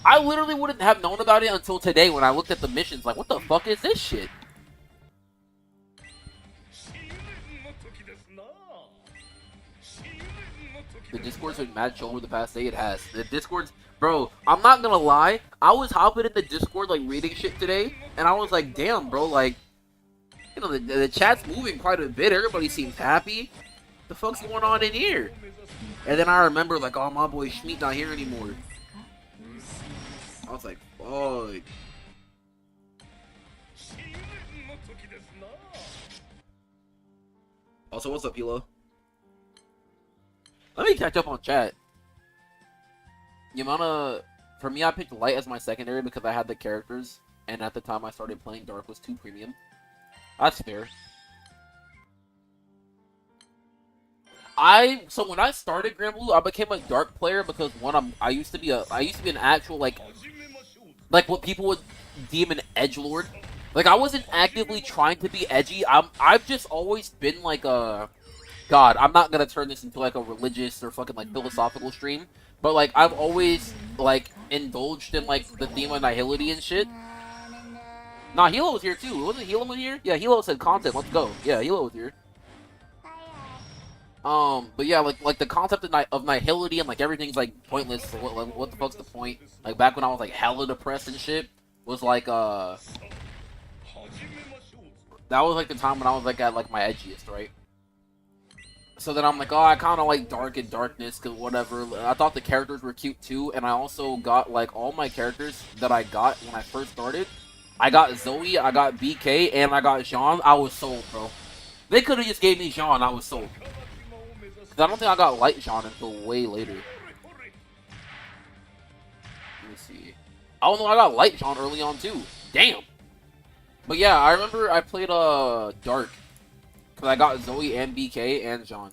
I literally wouldn't have known about it until today when I looked at the missions. Like, what the fuck is this shit? The Discord's been mad chill over the past day. It has. The Discord's... Bro, I'm not gonna lie. I was hopping in the Discord, like, reading shit today. And I was like, damn, bro, like... You know, the chat's moving quite a bit. Everybody seems happy. The fuck's going on in here? And then I remember, like, oh, my boy Schmeat not here anymore. I was like, fuck. Also, what's up, Hilo? Let me catch up on chat. Yamana, for me, I picked Light as my secondary because I had the characters, and at the time I started playing, Dark was too premium. That's fair. So when I started Granblue, I became a Dark player because one, I used to be an actual like what people would deem an edgelord. Like, I wasn't actively trying to be edgy. I've just always been like a... God, I'm not gonna turn this into like a religious or fucking like philosophical stream. But like, I've always like indulged in like the theme of nihility and shit. Nah, Hilo was here too. Wasn't Hilo in here? Yeah, Hilo said content, let's go. Yeah, Hilo was here. But yeah, like the concept of nihility and like everything's like pointless. So what the fuck's the point? Like back when I was like hella depressed and shit, was like that was like the time when I was like at like my edgiest, right? So then I'm like, oh, I kind of like Dark and Darkness, cause whatever. I thought the characters were cute too, and I also got like all my characters that I got when I first started. I got Zoe, I got BK, and I got Jean. I was sold, bro. They could have just gave me Jean, I was sold. Cause I don't think I got Light Jean until way later. Let me see. Oh no, I got Light Jean early on too. Damn. But yeah, I remember I played Dark. Cause I got Zoe and BK and Jean.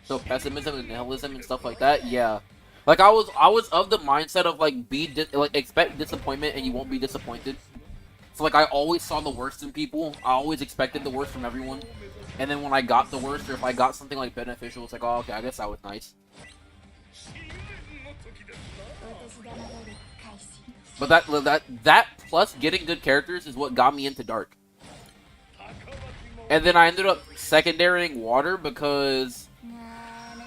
So pessimism and nihilism and stuff like that, yeah. Like I was of the mindset of like expect disappointment and you won't be disappointed. So like I always saw the worst in people. I always expected the worst from everyone. And then when I got the worst, or if I got something like beneficial, it's like, oh, okay, I guess that was nice. But that plus getting good characters is what got me into Dark. And then I ended up secondarying Water because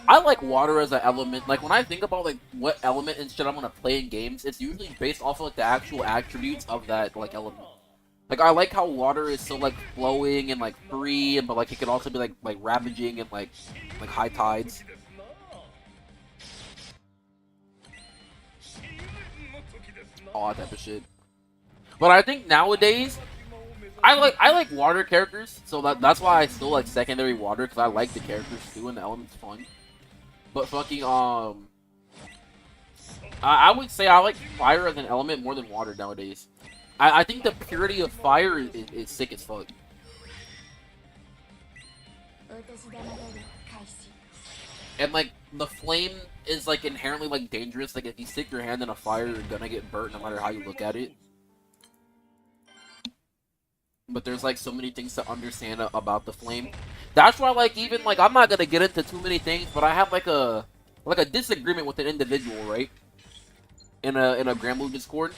I like Water as an element. Like when I think about like what element and shit I'm gonna play in games, it's usually based off of like the actual attributes of that like element. Like I like how Water is so like flowing and like free, and but like it can also be like ravaging and like high tides. All that type of shit. But I think nowadays I like Water characters, so that's why I still like secondary Water, because I like the characters too and the element's fun. But fucking I would say I like Fire as an element more than Water nowadays. I think the purity of Fire is sick as fuck. And like the flame is like inherently like dangerous. Like if you stick your hand in a fire, you're gonna get burnt no matter how you look at it. But there's like so many things to understand about the flame. That's why like even like I'm not gonna get into too many things, but I have like a disagreement with an individual, right? In a Granblue Discord,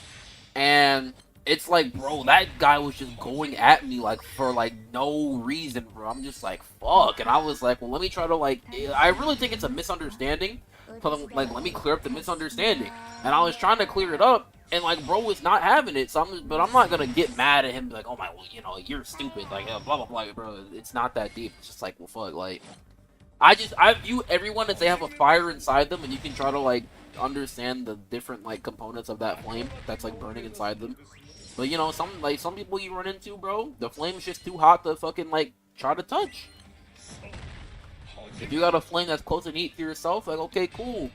and it's like, bro, that guy was just going at me like for like no reason, bro. I'm just like, fuck. And I was like, well, let me try to like, I really think it's a misunderstanding. So like, let me clear up the misunderstanding. And I was trying to clear it up, and like, bro was not having it. So but I'm not gonna get mad at him like, oh my, well, you know, you're stupid, like blah blah blah, bro. It's not that deep. It's just like, well, fuck, like, I view everyone as they have a fire inside them, and you can try to like understand the different like components of that flame that's like burning inside them. But you know, some people you run into, bro, the flame's just too hot to fucking like try to touch. If you got a flame that's close and heat to yourself, like, okay, cool.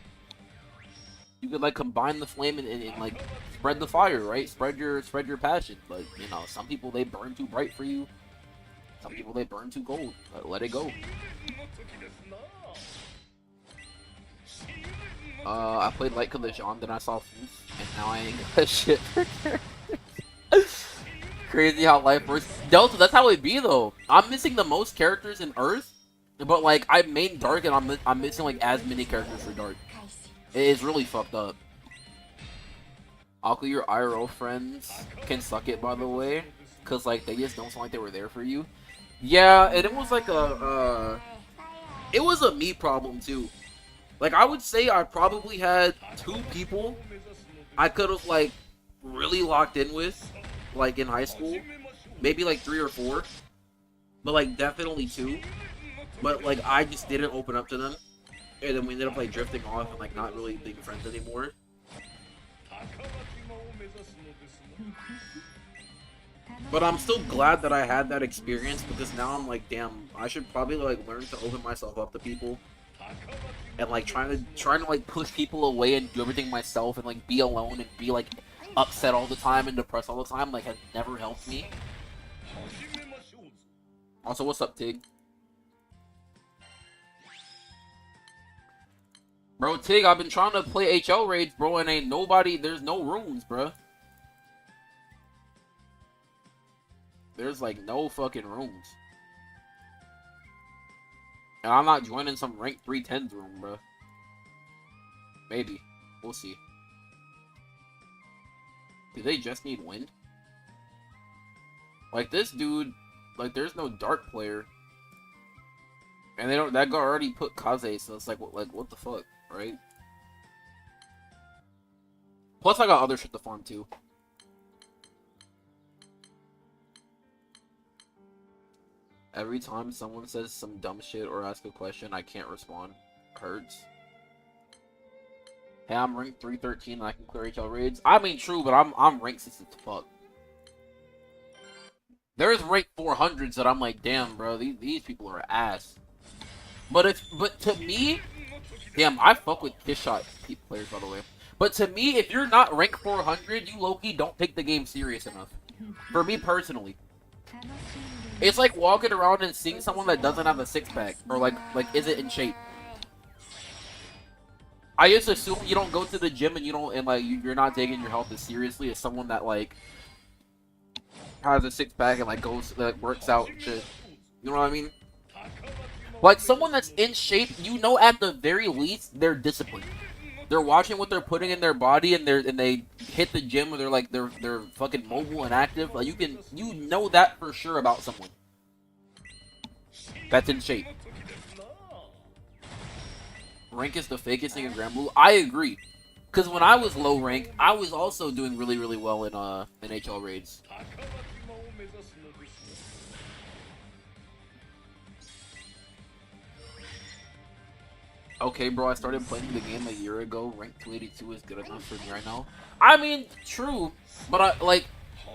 You could like combine the flame and like spread the fire, right? Spread your passion. But you know, some people they burn too bright for you. Some people they burn too cold. Let it go. I played Light Collision, then I saw Foof, and now I ain't got shit for characters. Crazy how life works. Delta, that's how it be though. I'm missing the most characters in Earth, but like I main Dark and I'm missing like as many characters for Dark. It's really fucked up. Aku, your IRL friends can suck it, by the way, cause like they just don't sound like they were there for you. Yeah, and it was like it was a me problem too. Like I would say I probably had 2 people I could have like really locked in with, like in high school, maybe like 3 or 4, but like definitely 2. But like I just didn't open up to them, and then we ended up like drifting off and like not really being friends anymore. But I'm still glad that I had that experience, because now I'm like, damn, I should probably like learn to open myself up to people, and like trying to like push people away and do everything myself and like be alone and be like upset all the time and depressed all the time like has never helped me. Also, what's up, Tig? Bro, Tig, I've been trying to play HL raids, bro, and ain't nobody, there's no rooms, bro. There's like no fucking rooms. And I'm not joining some rank 310s room, bro. Maybe. We'll see. Do they just need wind? Like this dude, like there's no dark player. And they don't, that guy already put Kaze, so it's like what the fuck, right? Plus I got other shit to farm too. Every time someone says some dumb shit or asks a question, I can't respond. Hurts. Hey, I'm ranked 313 and I can clear HL raids. I mean, true, but I'm ranked 6 as fuck. There's rank 400s that I'm like, damn, bro, these people are ass. But to me, damn, I fuck with Kiss Shot players, by the way. But to me, if you're not rank 400, you low-key don't take the game serious enough. For me personally. It's like walking around and seeing someone that doesn't have a 6-pack, or like isn't in shape. I just assume you don't go to the gym and you're not taking your health as seriously as someone that like has a 6-pack and like goes works out and shit. You know what I mean? Like someone that's in shape, you know, at the very least they're disciplined. They're watching what they're putting in their body, and they hit the gym, or they're fucking mobile and active. Like you know that for sure about someone that's in shape. Rank is the fakest thing in Granblue. I agree, because when I was low rank, I was also doing really well in HL raids. Okay, bro, I started playing the game a year ago. Rank 282 is good enough for me right now. I mean, true, but I like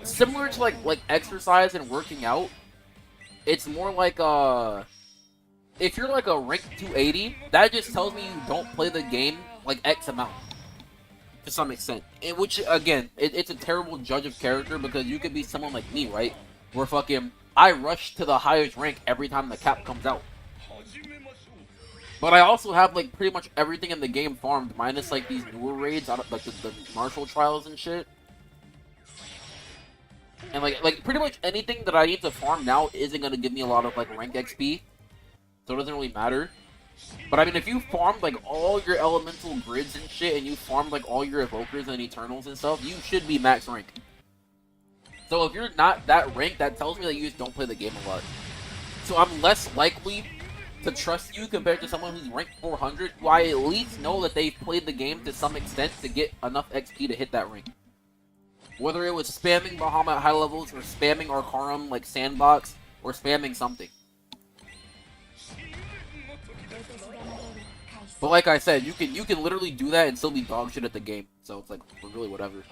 similar to like exercise and working out. It's more like if you're like a rank 280, that just tells me you don't play the game like X amount to some extent. In which again, it's a terrible judge of character, because you could be someone like me, right? Where fucking I rush to the highest rank every time the cap comes out. But I also have like pretty much everything in the game farmed, minus like these newer raids, like the martial trials and shit. And like pretty much anything that I need to farm now isn't gonna give me a lot of like rank XP, so it doesn't really matter. But I mean, if you farmed like all your elemental grids and shit, and you farmed like all your evokers and eternals and stuff, you should be max rank. So if you're not that rank, that tells me that you just don't play the game a lot. So I'm less likely to trust you compared to someone who's ranked 400, who I at least know that they've played the game to some extent to get enough XP to hit that rank. Whether it was spamming Bahamut at high levels, or spamming Arcarum like Sandbox, or spamming something. But like I said, you can literally do that and still be dog shit at the game. So it's like really whatever.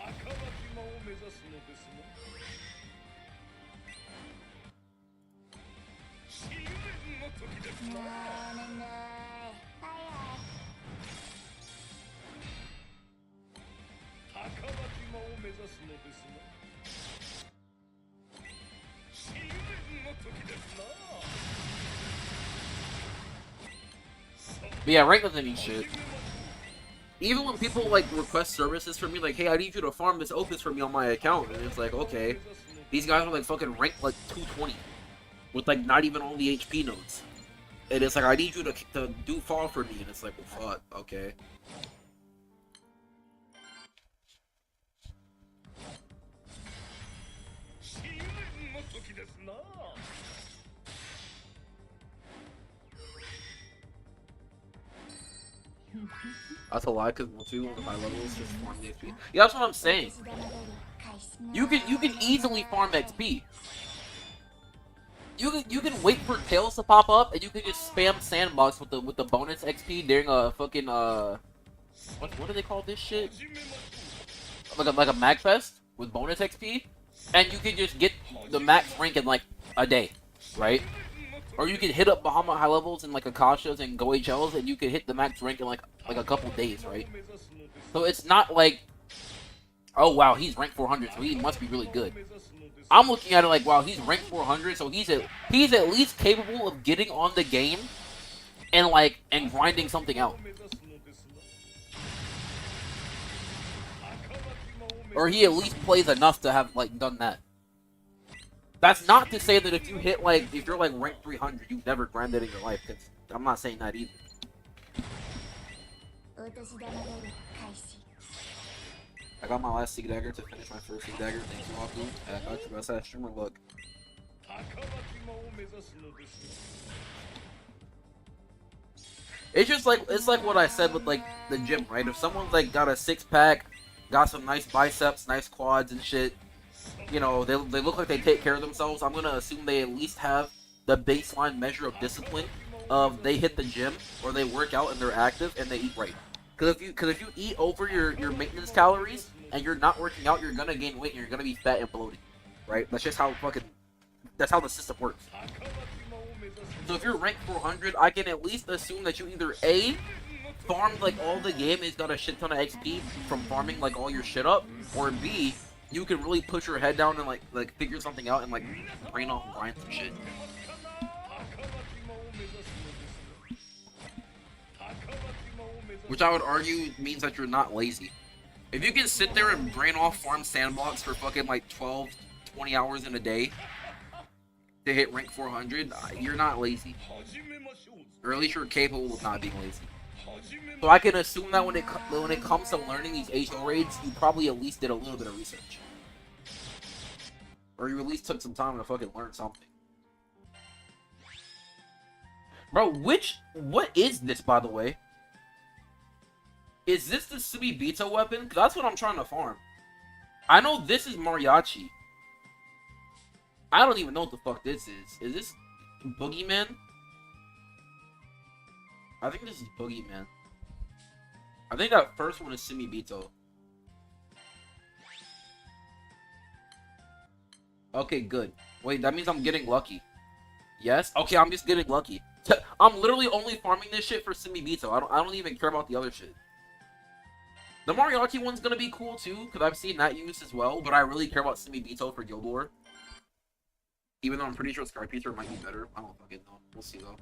But yeah, rank doesn't mean shit. Even when people like request services from me, like, hey, I need you to farm this opus for me on my account, and it's like, okay, These guys are like fucking ranked like 220 with like not even all the HP nodes. And it's like, I need you to do fall for me. And it's like, well, fuck, okay. That's a lie, because Motu on my levels just farm the XP. Yeah, that's what I'm saying. You can easily farm XP. You can wait for tails to pop up, and you can just spam sandbox with the bonus XP during a fucking what do they call this shit? Like a Magfest with bonus XP, and you can just get the max rank in like a day, right? Or you can hit up Bahamut high levels and like Akashas and Go HLs, and you can hit the max rank in like a couple days, right? So it's not like, oh wow, he's ranked 400, so he must be really good. I'm looking at it like, wow, he's ranked 400, so he's at least capable of getting on the game and grinding something out. Or he at least plays enough to have like done that. That's not to say that if you hit if you're like ranked 300, you've never grinded in your life. Cause I'm not saying that either. I got my last Seek Dagger to finish my first Seek Dagger. Thank you, Aku. I got you. That's that streamer luck. It's just like, it's like what I said with like the gym, right? If someone's like got a 6-pack, got some nice biceps, nice quads and shit, you know, they look like they take care of themselves, I'm gonna assume they at least have the baseline measure of discipline of they hit the gym or they work out and they're active and they eat right. Because if you eat over your maintenance calories and you're not working out, you're gonna gain weight and you're gonna be fat and bloated, right? That's just how that's how the system works. So if you're ranked 400, I can at least assume that you either A, farmed like all the game, it's got a shit ton of XP from farming like all your shit up, or B, you can really push your head down and like figure something out and like brain off and grind some shit. Which I would argue means that you're not lazy. If you can sit there and brain off farm sandbox for fucking like 12, 20 hours in a day to hit rank 400, you're not lazy. Or at least you're capable of not being lazy. So I can assume that when it comes to learning these HO raids, you probably at least did a little bit of research. Or you at least took some time to fucking learn something. Bro, what is this, by the way? Is this the Subibito weapon? Because that's what I'm trying to farm. I know this is Mariachi. I don't even know what the fuck this is. Is this Boogeyman? I think this is Boogeyman. I think that first one is Subibito. Okay, good. Wait, that means I'm getting lucky. Yes? Okay, I'm just getting lucky. I'm literally only farming this shit for Subibito. I don't even care about the other shit. The Mariachi one's gonna be cool too, because I've seen that used as well, but I really care about Subibito for Guild War. Even though I'm pretty sure Scarpeter might be better. I don't fucking know. We'll see though.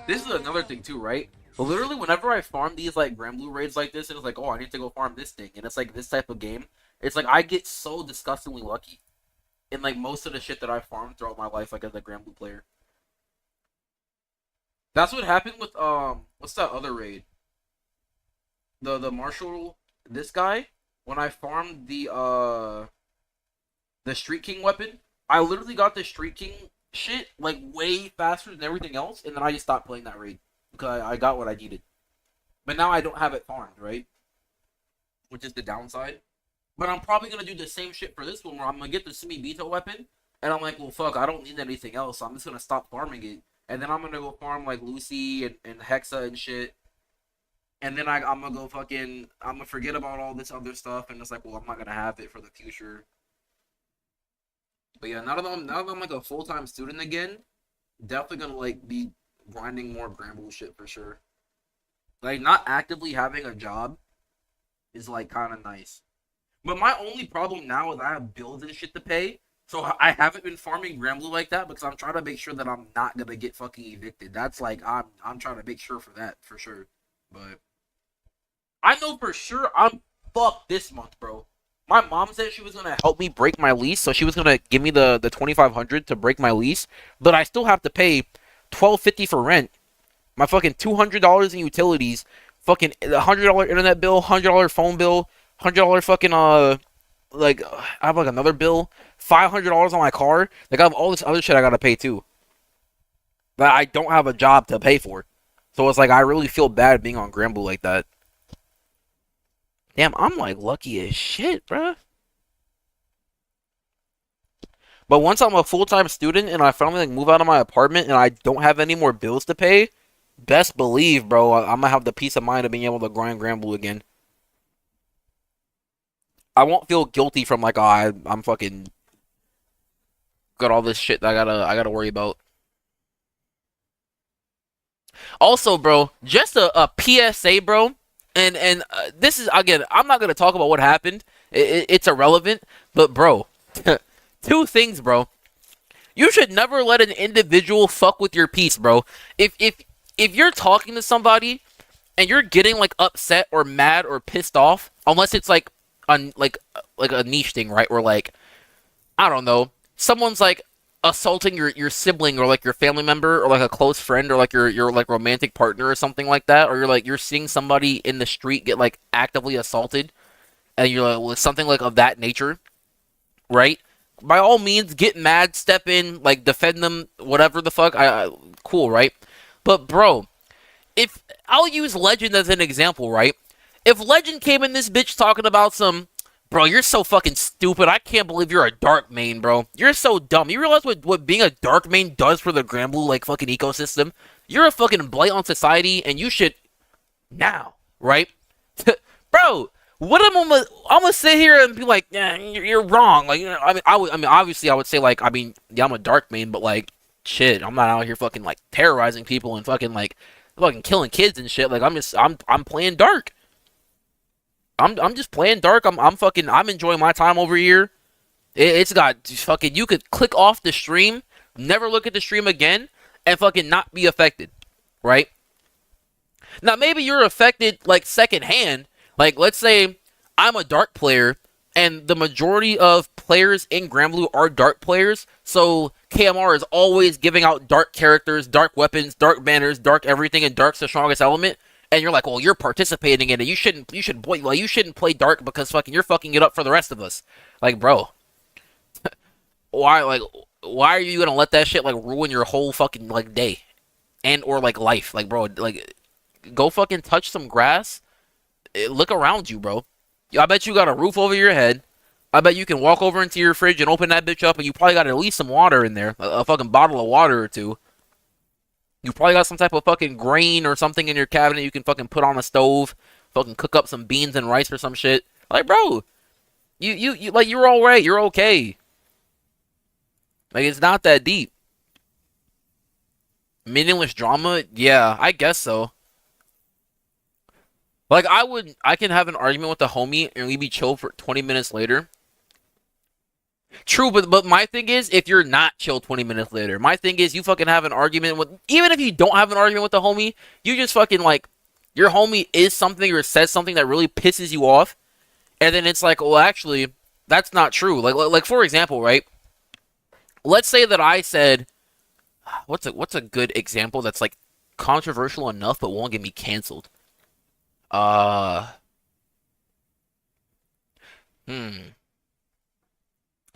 This is another thing too, right? Literally, whenever I farm these like Granblue raids like this, and it's like, oh, I need to go farm this thing, and it's like this type of game, it's like I get so disgustingly lucky in like most of the shit that I farmed throughout my life, like as a Granblue player. That's what happened with what's that other raid? The Marshall, this guy. When I farmed the Street King weapon, I literally got the Street King shit like way faster than everything else, and then I just stopped playing that raid because I got what I needed. But now I don't have it farmed, right? Which is the downside. But I'm probably gonna do the same shit for this one, where I'm gonna get the Subibito weapon, and I'm like, well, fuck, I don't need anything else, so I'm just gonna stop farming it, and then I'm gonna go farm like Lucy and Hexa and shit. And then I'm gonna go fucking, I'm gonna forget about all this other stuff, and it's like, well, I'm not gonna have it for the future. But yeah, now that I'm like a full-time student again, definitely gonna like be grinding more Granblue shit for sure. Like, not actively having a job is like kind of nice. But my only problem now is I have bills and shit to pay. So I haven't been farming Granblue like that because I'm trying to make sure that I'm not gonna get fucking evicted. That's like I'm trying to make sure for that for sure. But I know for sure I'm fucked this month, bro. My mom said she was gonna help me break my lease, so she was gonna give me the 2,500 to break my lease, but I still have to pay 1,250 for rent, my fucking $200 in utilities, fucking $100 internet bill, $100 phone bill, $100 fucking like I have like another bill, $500 on my car. Like I have all this other shit I gotta pay too that I don't have a job to pay for. So it's like I really feel bad being on Granblue like that. Damn, I'm like lucky as shit, bruh. But once I'm a full-time student and I finally like move out of my apartment and I don't have any more bills to pay, best believe, bro, I'm gonna have the peace of mind of being able to grind Granblue again. I won't feel guilty from like, oh, I'm fucking got all this shit that I gotta worry about. Also, bro, just a PSA, bro. And this is again, I'm not gonna talk about what happened. It's irrelevant. But bro, two things, bro. You should never let an individual fuck with your peace, bro. If you're talking to somebody and you're getting like upset or mad or pissed off, unless it's like like a niche thing, right? Or like I don't know, someone's like assaulting your sibling or like your family member or like a close friend or like your like romantic partner or something like that, or you're seeing somebody in the street get like actively assaulted and you're like well, something like of that nature, right? By all means, get mad, step in, like defend them, whatever the fuck. I cool, right? But bro, if I'll use Legend as an example, right? If Legend came in this bitch talking about some, bro, you're so fucking stupid. I can't believe you're a dark main, bro. You're so dumb. You realize what being a dark main does for the Granblue like fucking ecosystem? You're a fucking blight on society, and you should now, right? Bro, what am I'm gonna sit here and be like, yeah, you're wrong. Like, you know, I mean, obviously, I would say like, I mean, yeah, I'm a dark main, but like, shit, I'm not out here fucking like terrorizing people and fucking killing kids and shit. Like, I'm playing dark. I'm just playing dark. I'm enjoying my time over here. It's got fucking you could click off the stream, never look at the stream again, and fucking not be affected, right? Now maybe you're affected like secondhand. Like let's say I'm a dark player and the majority of players in Granblue are dark players, so KMR is always giving out dark characters, dark weapons, dark banners, dark everything, and dark's the strongest element. And you're like, well, you're participating in it. You shouldn't play dark because fucking you're fucking it up for the rest of us. Like, bro, why, like, why are you gonna let that shit like ruin your whole fucking like day and or like life? Like, bro, like, go fucking touch some grass. Look around you, bro. I bet you got a roof over your head. I bet you can walk over into your fridge and open that bitch up, and you probably got at least some water in there, a fucking bottle of water or two. You probably got some type of fucking grain or something in your cabinet you can fucking put on a stove, fucking cook up some beans and rice or some shit. Like, bro, you like you're all right, you're okay. Like, it's not that deep. Meaningless drama, yeah, I guess so. Like, I can have an argument with a homie and we be chill for 20 minutes later. True, but my thing is, if you're not chill 20 minutes later, my thing is you fucking have an argument with, even if you don't have an argument with the homie, you just fucking like, your homie is something or says something that really pisses you off, and then it's like, well, actually, that's not true. Like for example, right? Let's say that I said, what's a good example that's like controversial enough but won't get me canceled? Uh, hmm.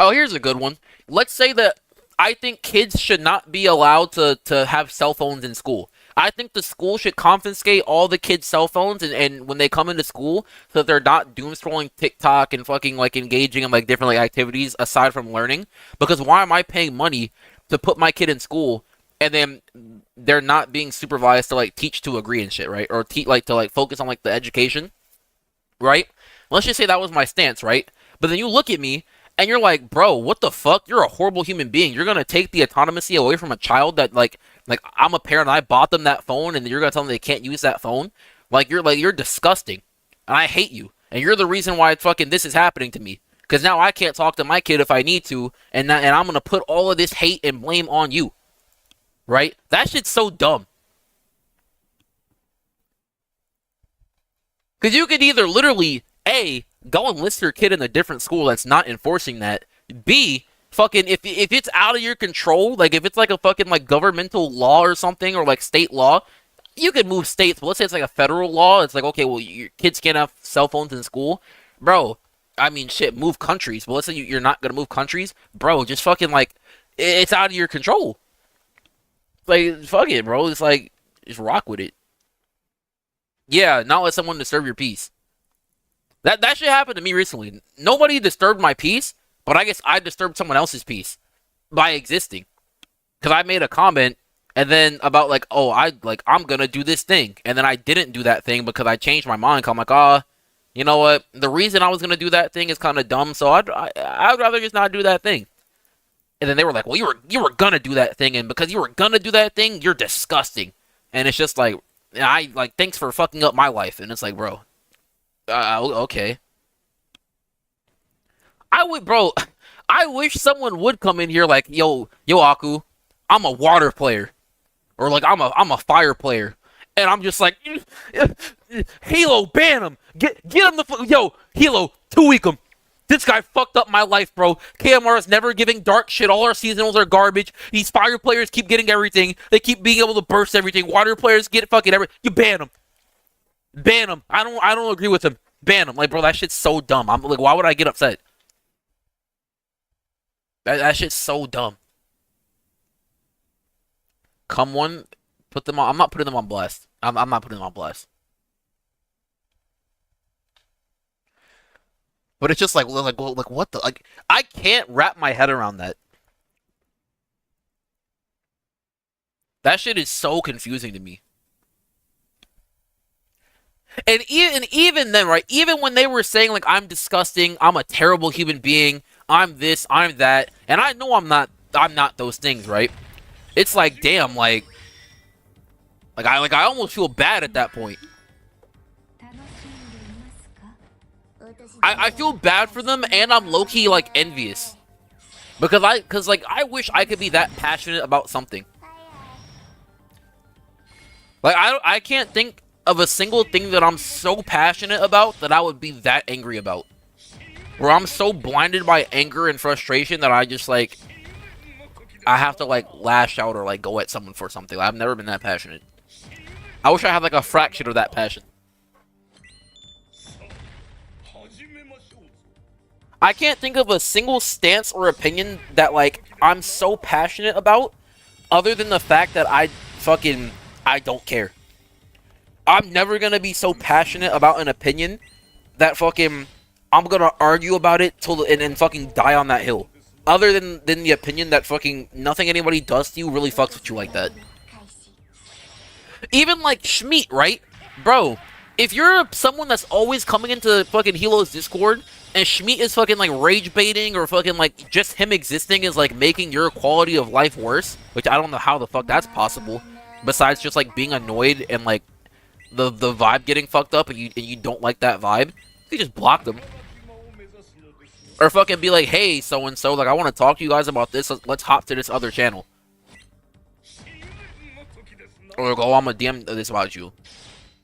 Oh, here's a good one. Let's say that I think kids should not be allowed to have cell phones in school. I think the school should confiscate all the kids' cell phones and when they come into school so that they're not doom scrolling TikTok and fucking like engaging in like different like activities aside from learning. Because why am I paying money to put my kid in school and then they're not being supervised to like teach to agree and shit, right? Or like to like focus on like the education, right? Let's just say that was my stance, right? But then you look at me and you're like, bro, what the fuck? You're a horrible human being. You're gonna take the autonomy away from a child that like I'm a parent. I bought them that phone, and you're gonna tell them they can't use that phone. Like you're disgusting, and I hate you. and you're the reason why fucking this is happening to me. Because now I can't talk to my kid if I need to, and I'm gonna put all of this hate and blame on you, right? That shit's so dumb. Because you could either literally A, go and list your kid in a different school that's not enforcing that. B, fucking if it's out of your control, like if it's like a fucking like governmental law or something, or like state law, you could move states. But let's say it's like a federal law. It's like, okay, well, your kids can't have cell phones in school, bro. I mean, shit, move countries. But let's say you're not gonna move countries, bro. Just fucking like, it's out of your control. Like, fuck it, bro. It's like, just rock with it. Yeah, not let someone disturb your peace. That shit happened to me recently. Nobody disturbed my peace, but I guess I disturbed someone else's peace by existing. Because I made a comment, and then about like, oh, I'm gonna do this thing, and then I didn't do that thing because I changed my mind. Cause I'm like, you know what? The reason I was gonna do that thing is kind of dumb, so I'd rather just not do that thing. And then they were like, well, you were gonna do that thing, and because you were gonna do that thing, you're disgusting. And it's just like, thanks for fucking up my life. And it's like, bro, okay. I wish someone would come in here like, yo, Aku, I'm a water player, or like I'm a fire player, and I'm just like, Halo, ban him, get him yo, Halo, 2-week him. This guy fucked up my life, bro. KMR is never giving dark shit. All our seasonals are garbage. These fire players keep getting everything. They keep being able to burst everything. Water players get fucking everything. You ban him. Ban him. I don't agree with him. Ban him. Like, bro, that shit's so dumb. I'm like, why would I get upset? That shit's so dumb. Come one, put them on. I'm not putting them on blast. I'm not putting them on blast. But it's just like what the, like, I can't wrap my head around that. That shit is so confusing to me. And even then, right? Even when they were saying like, I'm disgusting, I'm a terrible human being, I'm this, I'm that, and I know I'm not those things, right? It's like, damn, like I almost feel bad at that point. I feel bad for them, and I'm low-key like envious. Because I wish I could be that passionate about something. Like, I can't think of a single thing that I'm so passionate about that I would be that angry about. Where I'm so blinded by anger and frustration that I just like, I have to like lash out or like go at someone for something. I've never been that passionate. I wish I had like a fraction of that passion. I can't think of a single stance or opinion that like I'm so passionate about, other than the fact that I don't care. I'm never gonna be so passionate about an opinion that fucking I'm gonna argue about it till and fucking die on that hill. Other than the opinion that fucking nothing anybody does to you really fucks with you like that. Even like Schmeat, right? Bro, if you're someone that's always coming into fucking Hilo's Discord and Schmeat is fucking like rage baiting, or fucking like just him existing is like making your quality of life worse, which I don't know how the fuck that's possible, besides just like being annoyed and like the vibe getting fucked up, and you don't like that vibe, you just block them. Or fucking be like, hey, so-and-so, like, I want to talk to you guys about this, let's hop to this other channel. Or go, oh, I'm gonna DM this about you.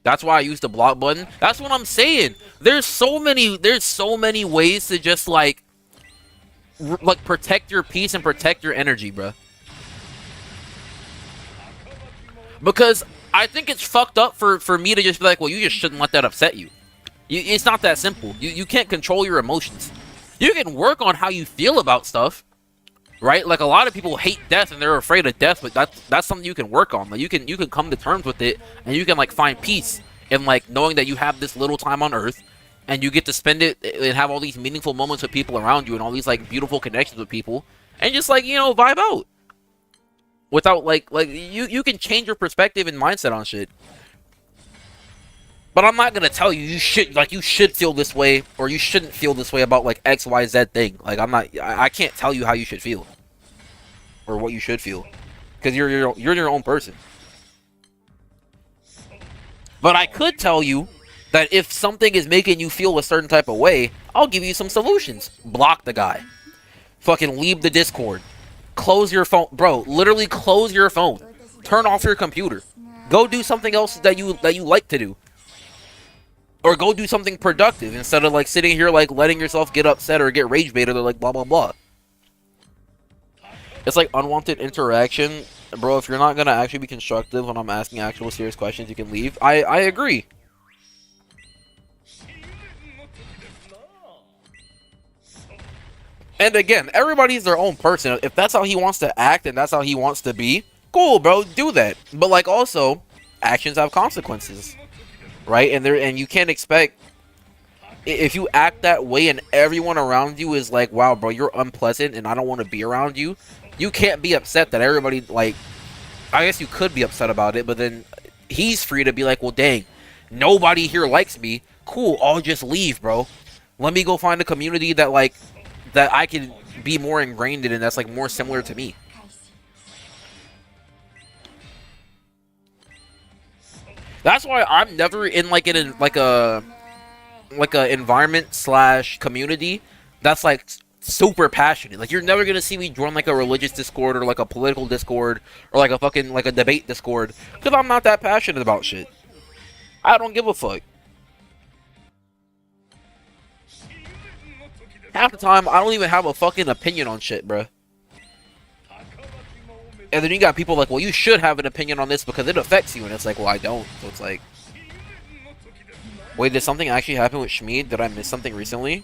That's why I use the block button. That's what I'm saying. There's so many ways to just like protect your peace and protect your energy, bro. Because I think it's fucked up for me to just be like, well, you just shouldn't let that upset you. It's not that simple. You can't control your emotions. You can work on how you feel about stuff, right? Like, a lot of people hate death and they're afraid of death, but that's something you can work on. Like, you can come to terms with it, and you can like find peace in like knowing that you have this little time on Earth, and you get to spend it and have all these meaningful moments with people around you, and all these like beautiful connections with people, and just like, you know, vibe out. Without like you can change your perspective and mindset on shit. But I'm not gonna tell you you should feel this way, or you shouldn't feel this way about like XYZ thing. Like, I can't tell you how you should feel or what you should feel, because you're your own person. But I could tell you that if something is making you feel a certain type of way, I'll give you some solutions. Block the guy. Fucking leave the Discord. Close your phone. Bro, literally close your phone. Turn off your computer. Go do something else that you like to do. Or go do something productive instead of like sitting here like letting yourself get upset or get rage baited or like blah blah blah. It's like unwanted interaction. Bro, if you're not gonna actually be constructive when I'm asking actual serious questions, you can leave. I agree. And again, everybody's their own person. If that's how he wants to act and that's how he wants to be, cool, bro, do that. But like also, actions have consequences. Right? And you can't expect, if you act that way and everyone around you is like, wow, bro, you're unpleasant and I don't want to be around you, you can't be upset that everybody, like, I guess you could be upset about it, but then he's free to be like, well, dang, nobody here likes me. Cool, I'll just leave, bro. Let me go find a community that, like, that I can be more ingrained in and that's, like, more similar to me. That's why I'm never in like a environment / community that's like super passionate. Like you're never gonna see me join like a religious Discord or like a political Discord or like a fucking like a debate Discord because I'm not that passionate about shit. I don't give a fuck. Half the time I don't even have a fucking opinion on shit, bruh. And then you got people like, well, you should have an opinion on this because it affects you. And it's like, well, I don't. So it's like, wait, did something actually happen with Schmid? Did I miss something recently?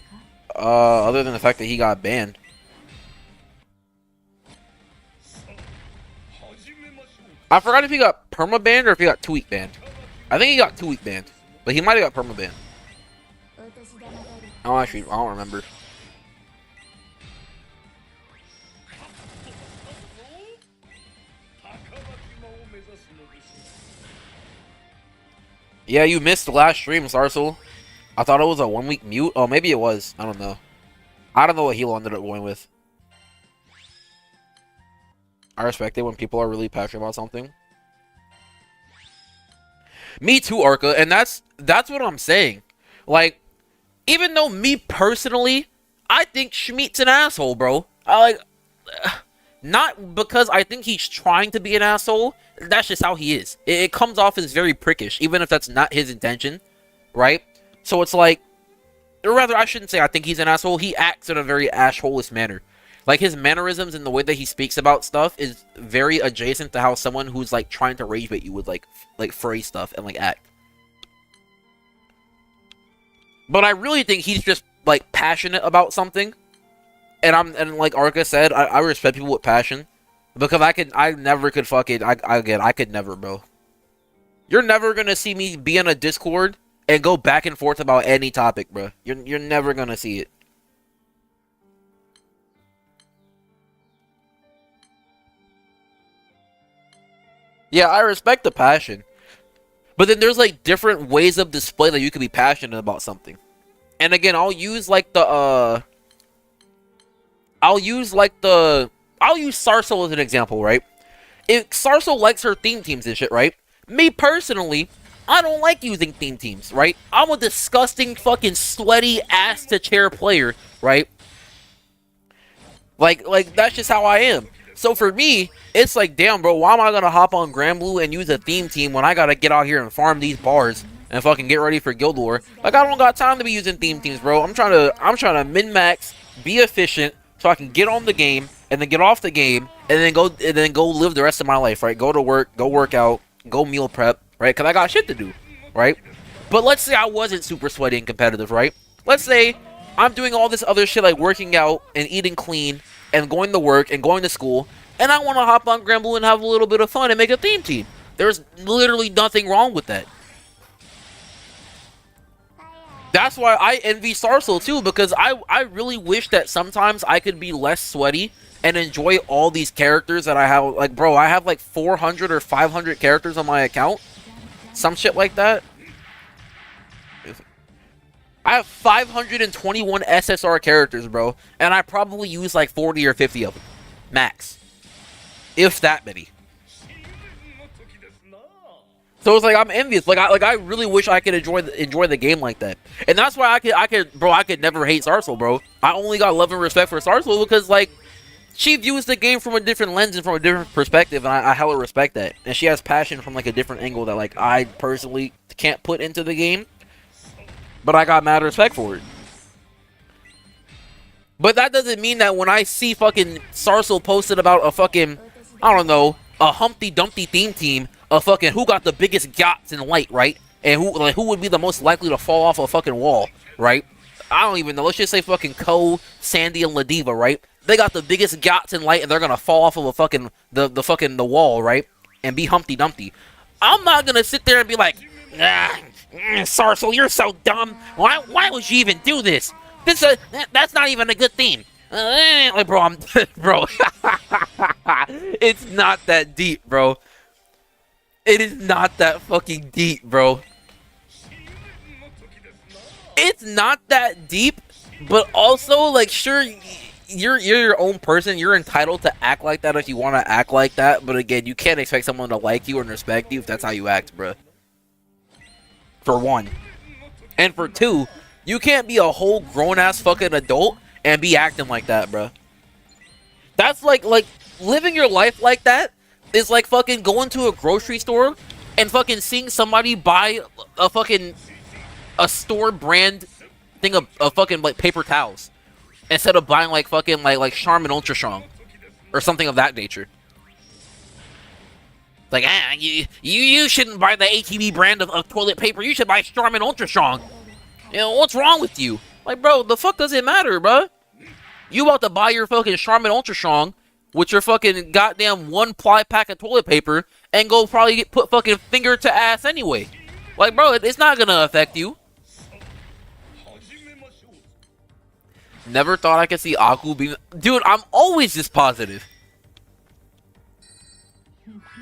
Other than the fact that he got banned. I forgot if he got perma-banned or if he got 2-week banned. I think he got 2-week banned. But he might have got perma-banned. I don't remember. Yeah, you missed the last stream, Sarsel. I thought it was a 1-week mute. Oh, maybe it was. I don't know. I don't know what Hilo ended up going with. I respect it when people are really passionate about something. Me too, Arca, and that's what I'm saying. Like, even though me personally, I think Schmidt's an asshole, bro. Not because I think he's trying to be an asshole. That's just how he is. It comes off as very prickish, even if that's not his intention, right? So it's like, or rather, I shouldn't say I think he's an asshole. He acts in a very asshole-ish manner. Like, his mannerisms and the way that he speaks about stuff is very adjacent to how someone who's, like, trying to rage bait you would, like phrase stuff and, like, act. But I really think he's just, like, passionate about something. And like Arca said, I respect people with passion. Because I never could fucking, I could never, bro. You're never gonna see me be in a Discord and go back and forth about any topic, bro. You're never gonna see it. Yeah, I respect the passion. But then there's like different ways of display that you could be passionate about something. And again, I'll use Sarsel as an example, right? If Sarsel likes her theme teams and shit, right? Me personally, I don't like using theme teams, right? I'm a disgusting fucking sweaty ass to chair player, right? Like that's just how I am. So for me, it's like, damn, bro, why am I gonna hop on Granblue and use a theme team when I gotta get out here and farm these bars and fucking get ready for Guild War? Like, I don't got time to be using theme teams, bro. I'm trying to min-max, be efficient, so I can get on the game and then get off the game and then go live the rest of my life, right? Go to work, go work out, go meal prep, right? Because I got shit to do, right? But let's say I wasn't super sweaty and competitive, right? Let's say I'm doing all this other shit like working out and eating clean and going to work and going to school, and I want to hop on Granblue and have a little bit of fun and make a theme team. There's literally nothing wrong with that. That's why I envy Sarsel too, because I really wish that sometimes I could be less sweaty and enjoy all these characters that I have. Like, bro, I have like 400 or 500 characters on my account. Some shit like that. I have 521 SSR characters, bro, and I probably use like 40 or 50 of them. Max. If that many. So it's like I'm envious. I really wish I could enjoy the game like that. And that's why I could never hate Sarcel, bro. I only got love and respect for Sarcel because like she views the game from a different lens and from a different perspective, and I hella respect that. And she has passion from like a different angle that like I personally can't put into the game. But I got mad respect for it. But that doesn't mean that when I see fucking Sarcel posted about a fucking, I don't know, a Humpty Dumpty theme team, a fucking who got the biggest yachts in light, right? And who would be the most likely to fall off a fucking wall, right? I don't even know. Let's just say fucking Ko, Sandy, and Ladiva, right? They got the biggest yachts in light, and they're gonna fall off of a fucking the wall, right? And be Humpty Dumpty. I'm not gonna sit there and be like, Sarcel, you're so dumb. Why would you even do this? That's not even a good theme. Like, bro, bro. It's not that deep, bro. It is not that fucking deep, bro. It's not that deep, but also, like, sure, you're your own person. You're entitled to act like that if you want to act like that. But again, you can't expect someone to like you and respect you if that's how you act, bro. For one. And for two, you can't be a whole grown-ass fucking adult and be acting like that, bro. That's like living your life like that is like fucking going to a grocery store and fucking seeing somebody buy a store brand thing of fucking like paper towels instead of buying like fucking like Charmin Ultra Strong or something of that nature. Like, you shouldn't buy the ATV brand of toilet paper. You should buy Charmin Ultra Strong. You know, what's wrong with you? Like, bro, the fuck does it matter, bro? You about to buy your fucking Charmin Ultra Strong with your fucking goddamn one-ply pack of toilet paper and go probably put fucking finger to ass anyway. Like, bro, it's not gonna affect you. Never thought I could see Aku being... Dude, I'm always this positive.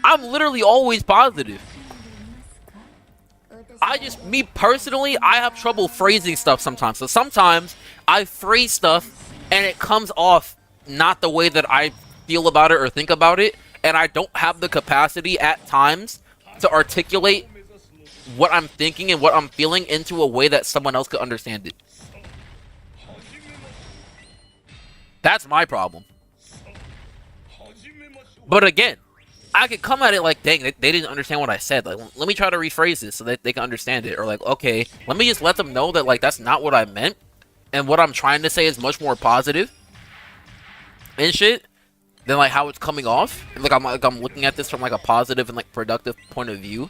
I'm literally always positive. Me personally, I have trouble phrasing stuff sometimes. So sometimes I phrase stuff and it comes off not the way that I feel about it or think about it. And I don't have the capacity at times to articulate what I'm thinking and what I'm feeling into a way that someone else could understand it. That's my problem. But again, I could come at it like, dang, they didn't understand what I said. Like, let me try to rephrase this so that they can understand it. Or like, okay, let me just let them know that like that's not what I meant, and what I'm trying to say is much more positive and shit than like how it's coming off. And like I'm looking at this from like a positive and like productive point of view.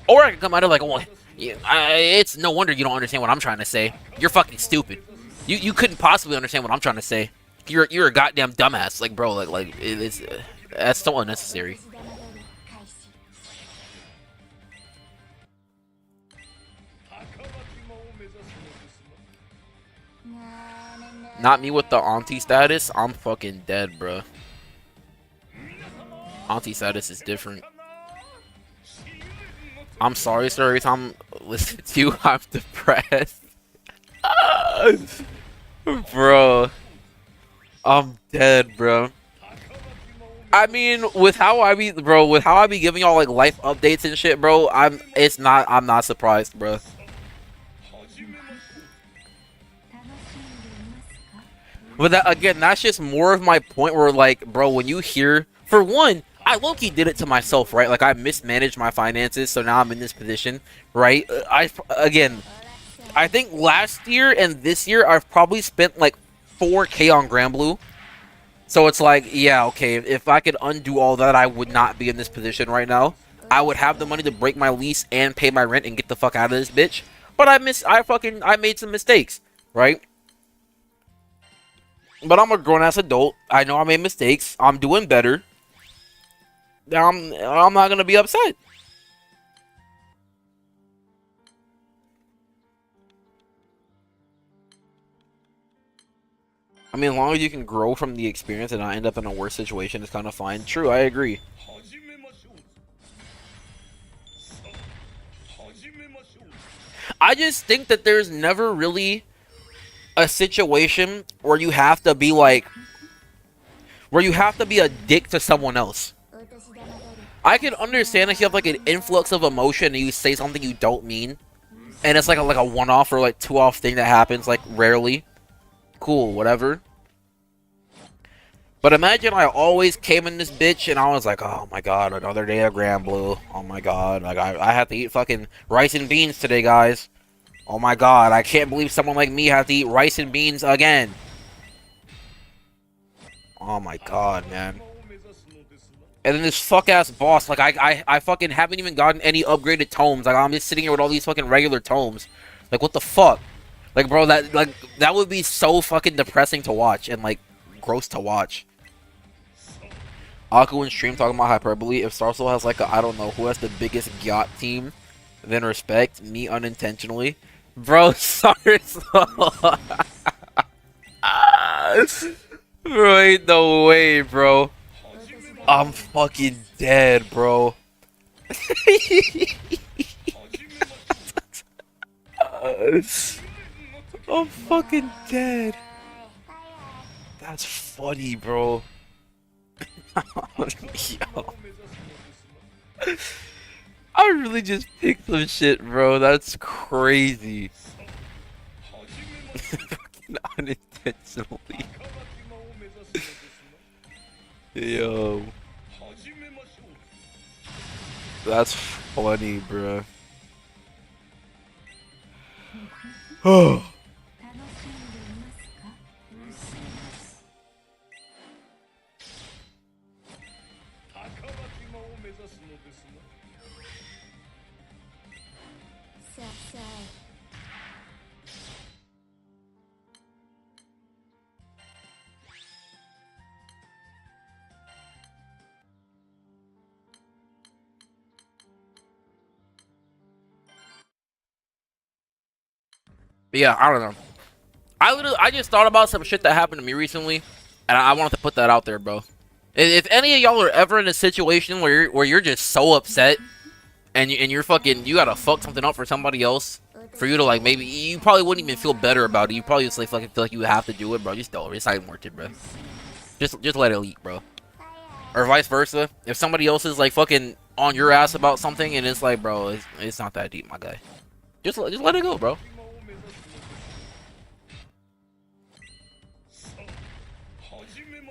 Or I can come at it like, well, it's no wonder you don't understand what I'm trying to say. You're fucking stupid. You couldn't possibly understand what I'm trying to say. You're a goddamn dumbass, like, bro, like it's that's so unnecessary. Not me with the auntie status. I'm fucking dead, bro. Auntie status is different. I'm sorry, sir. Every time I listen to you, I'm depressed, bro. I'm dead, bro. I mean, with how I be giving y'all like life updates and shit, bro, I'm not surprised, bro. But that, again, that's just more of my point where like, bro, when you hear, for one, I low-key did it to myself, right? Like, I mismanaged my finances, so now I'm in this position, right? I think last year and this year, I've probably spent like 4K on Granblue. So it's like, yeah, okay, if I could undo all that, I would not be in this position right now. I would have the money to break my lease and pay my rent and get the fuck out of this bitch. But I made some mistakes, right? But I'm a grown-ass adult. I know I made mistakes. I'm doing better. I'm not gonna be upset. I mean, as long as you can grow from the experience and not end up in a worse situation, it's kind of fine. True, I agree. I just think that there's never really a situation where you have to be like, where you have to be a dick to someone else. I can understand if you have like an influx of emotion and you say something you don't mean, and it's like a one-off or like two-off thing that happens like rarely. Cool, whatever. But imagine I always came in this bitch and I was like, oh my god, another day of Granblue. Oh my god, like I have to eat fucking rice and beans today, guys. Oh my god, I can't believe someone like me has to eat rice and beans again. Oh my god, man. And then this fuck-ass boss, like, I fucking haven't even gotten any upgraded tomes. Like, I'm just sitting here with all these fucking regular tomes. Like, what the fuck? Like, bro, that would be so fucking depressing to watch and, like, gross to watch. Aku in stream talking about hyperbole. If Starsoul has, like, I don't know, who has the biggest yacht team, then respect me unintentionally. Bro, Starsoul. Bro, ain't no way, bro. I'm fucking dead, bro. I'm fucking dead. That's funny, bro. Yo. I really just picked some shit, bro. That's crazy. Fucking unintentionally. Yo. That's funny, bro. Oh. But yeah, I don't know. I just thought about some shit that happened to me recently, and I wanted to put that out there, bro. If any of y'all are ever in a situation where you're just so upset, and you're fucking, you gotta fuck something up for somebody else, for you to like, maybe you probably wouldn't even feel better about it. You probably just like fucking feel like you have to do it, bro. Just don't. It's not even worth it, bro. Just let it leak, bro. Or vice versa. If somebody else is like fucking on your ass about something, and it's like, bro, it's not that deep, my guy. Just let it go, bro.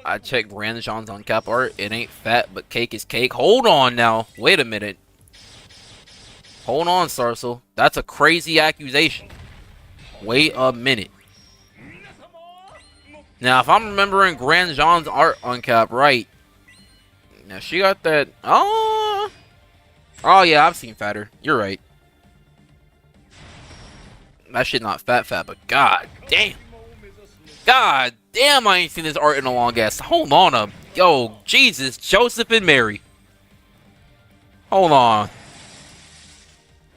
I checked Ranjan's on cap art. It ain't fat, but cake is cake. Hold on now. Wait a minute. Hold on, Starsoul. That's a crazy accusation. Wait a minute. Now, if I'm remembering Grandjean's art on cap right, now she got that. Oh yeah, I've seen fatter. You're right. That shit not fat, but god damn. God damn, I ain't seen this art in a long ass. Hold on up. Yo, Jesus, Joseph and Mary. Hold on.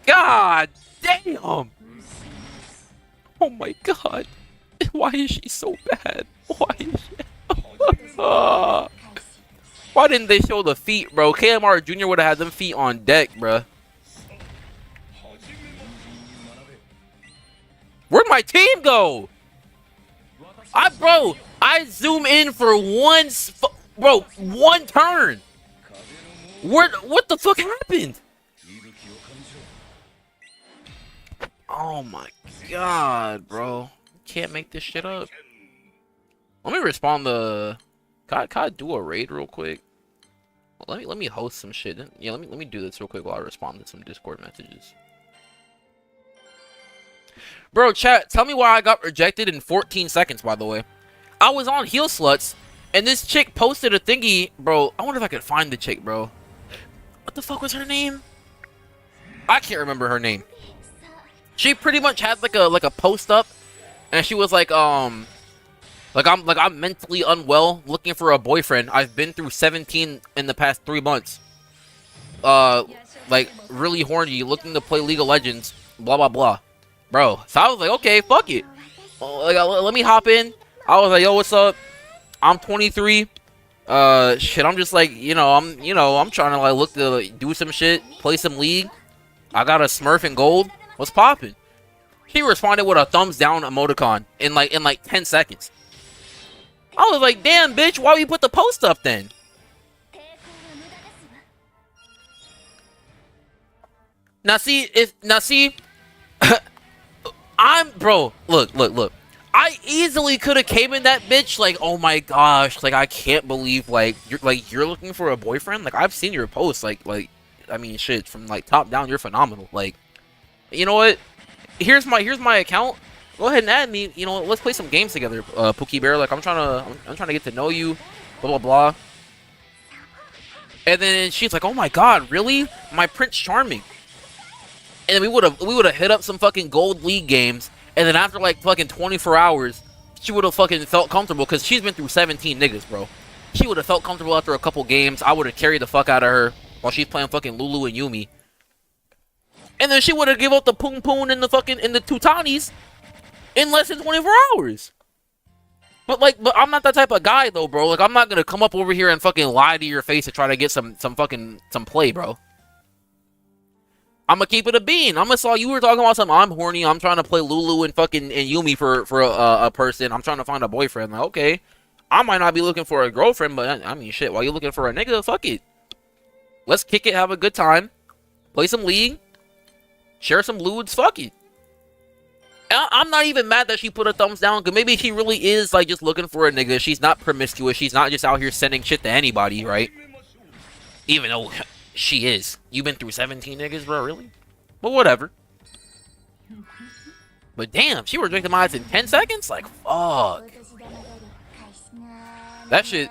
God damn. Oh my god. Why is she so bad? Why is she... Why didn't they show the feet, bro? KMR Jr. would have had them feet on deck, bro. Where'd my team go? I zoom in for one turn. What the fuck happened? Oh my god, bro. Can't make this shit up. Let me respond to... Can I do a raid real quick? Let me host some shit. Yeah, let me do this real quick while I respond to some Discord messages. Bro, chat, tell me why I got rejected in 14 seconds, by the way. I was on Heel Sluts, and this chick posted a thingy. Bro, I wonder if I could find the chick, bro. What the fuck was her name? I can't remember her name. She pretty much had like a post up, and she was like, I'm mentally unwell, looking for a boyfriend. I've been through 17 in the past 3 months. Like, really horny, looking to play League of Legends, blah, blah, blah. Bro, so I was like, okay, fuck it. Like, let me hop in. I was like, yo, what's up? I'm 23. Shit, I'm just like, I'm trying to like look to do some shit, play some League. I got a Smurf in gold. What's poppin'? She responded with a thumbs down emoticon in like 10 seconds. I was like, damn, bitch, why you put the post up then? Now see, I'm bro. Look. I easily could have came in that bitch like, oh my gosh, like I can't believe you're looking for a boyfriend. Like I've seen your posts. Like I mean shit from like top down, you're phenomenal. Like, you know what? Here's my account. Go ahead and add me. You know, let's play some games together, Pookie Bear. Like I'm trying to get to know you. Blah blah blah. And then she's like, oh my god, really? My Prince Charming. And we would have hit up some fucking Gold League games. And then after like fucking 24 hours, she would have fucking felt comfortable because she's been through 17 niggas, bro. She would have felt comfortable after a couple games. I would have carried the fuck out of her while she's playing fucking Lulu and Yumi. And then she would have give up the Poon Poon and the fucking and the Tutanis in less than 24 hours. But I'm not that type of guy though, bro. Like I'm not gonna come up over here and fucking lie to your face to try to get some play, bro. I'm gonna keep it a bean. I'm gonna saw you were talking about something. I'm horny. I'm trying to play Lulu and fucking and Yumi for a person. I'm trying to find a boyfriend. Like, okay, I might not be looking for a girlfriend, but I mean, shit. While you're looking for a nigga, fuck it. Let's kick it, have a good time, play some League, share some lewds. Fuck it. I'm not even mad that she put a thumbs down, because maybe she really is like just looking for a nigga. She's not promiscuous. She's not just out here sending shit to anybody, right? Even though she is. You've been through 17 niggas, bro, really? But whatever. But damn, she was drinking my eyes in 10 seconds? Like, fuck. That shit,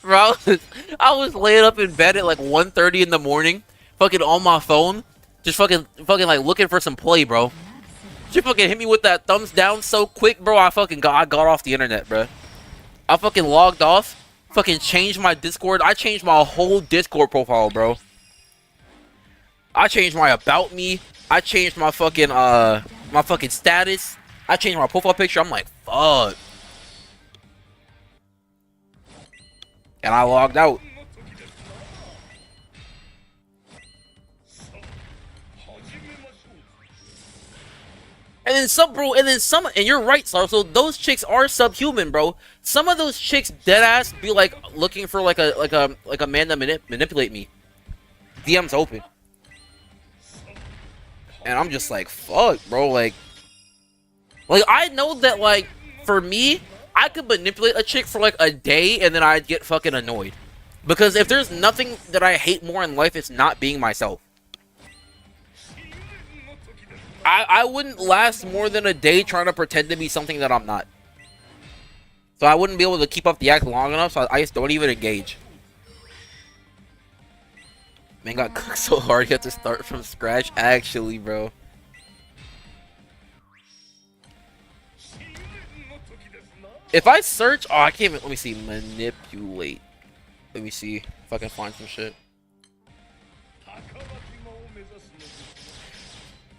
bro, I was laying up in bed at like 1:30 in the morning, fucking on my phone, just fucking like looking for some play, bro. She fucking hit me with that thumbs down so quick, bro, I got off the internet, bro. I fucking logged off. Fucking changed my Discord. I changed my whole Discord profile, bro. I changed my about me. I changed my fucking status. I changed my profile picture. I'm like, fuck. And I logged out. And then and you're right, Sar. So those chicks are subhuman, bro. Some of those chicks deadass be like looking for like a man to manipulate me. DM's open. And I'm just like, fuck, bro. Like I know that like for me, I could manipulate a chick for like a day and then I'd get fucking annoyed. Because if there's nothing that I hate more in life, it's not being myself. I wouldn't last more than a day trying to pretend to be something that I'm not. So I wouldn't be able to keep up the act long enough, so I just don't even engage. Man got cooked so hard you have to start from scratch. Actually, bro. If I search... Oh, I can't even... Let me see. Manipulate. Let me see if I can find some shit.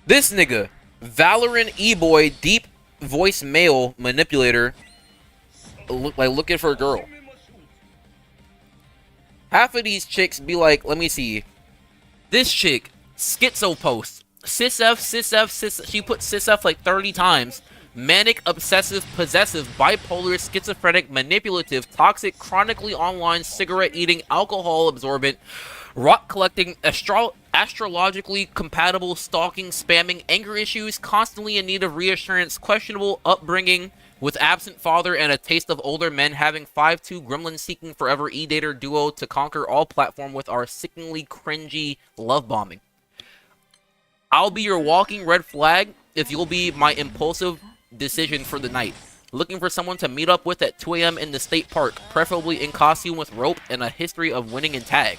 This nigga, Valorant E-boy, deep voice male manipulator, looking for a girl. Half of these chicks be like, let me see. This chick, schizo post, cis. She put cis like 30 times. Manic, obsessive, possessive, bipolar, schizophrenic, manipulative, toxic, chronically online, cigarette eating, alcohol absorbent, rock collecting, astrologically compatible, stalking, spamming, anger issues, constantly in need of reassurance, questionable upbringing, with absent father and a taste of older men, having 5'2", gremlin seeking forever e-dater duo to conquer all platform with our sickeningly cringy love bombing. I'll be your walking red flag if you'll be my impulsive decision for the night. Looking for someone to meet up with at 2 a.m. in the state park, preferably in costume with rope and a history of winning in tag.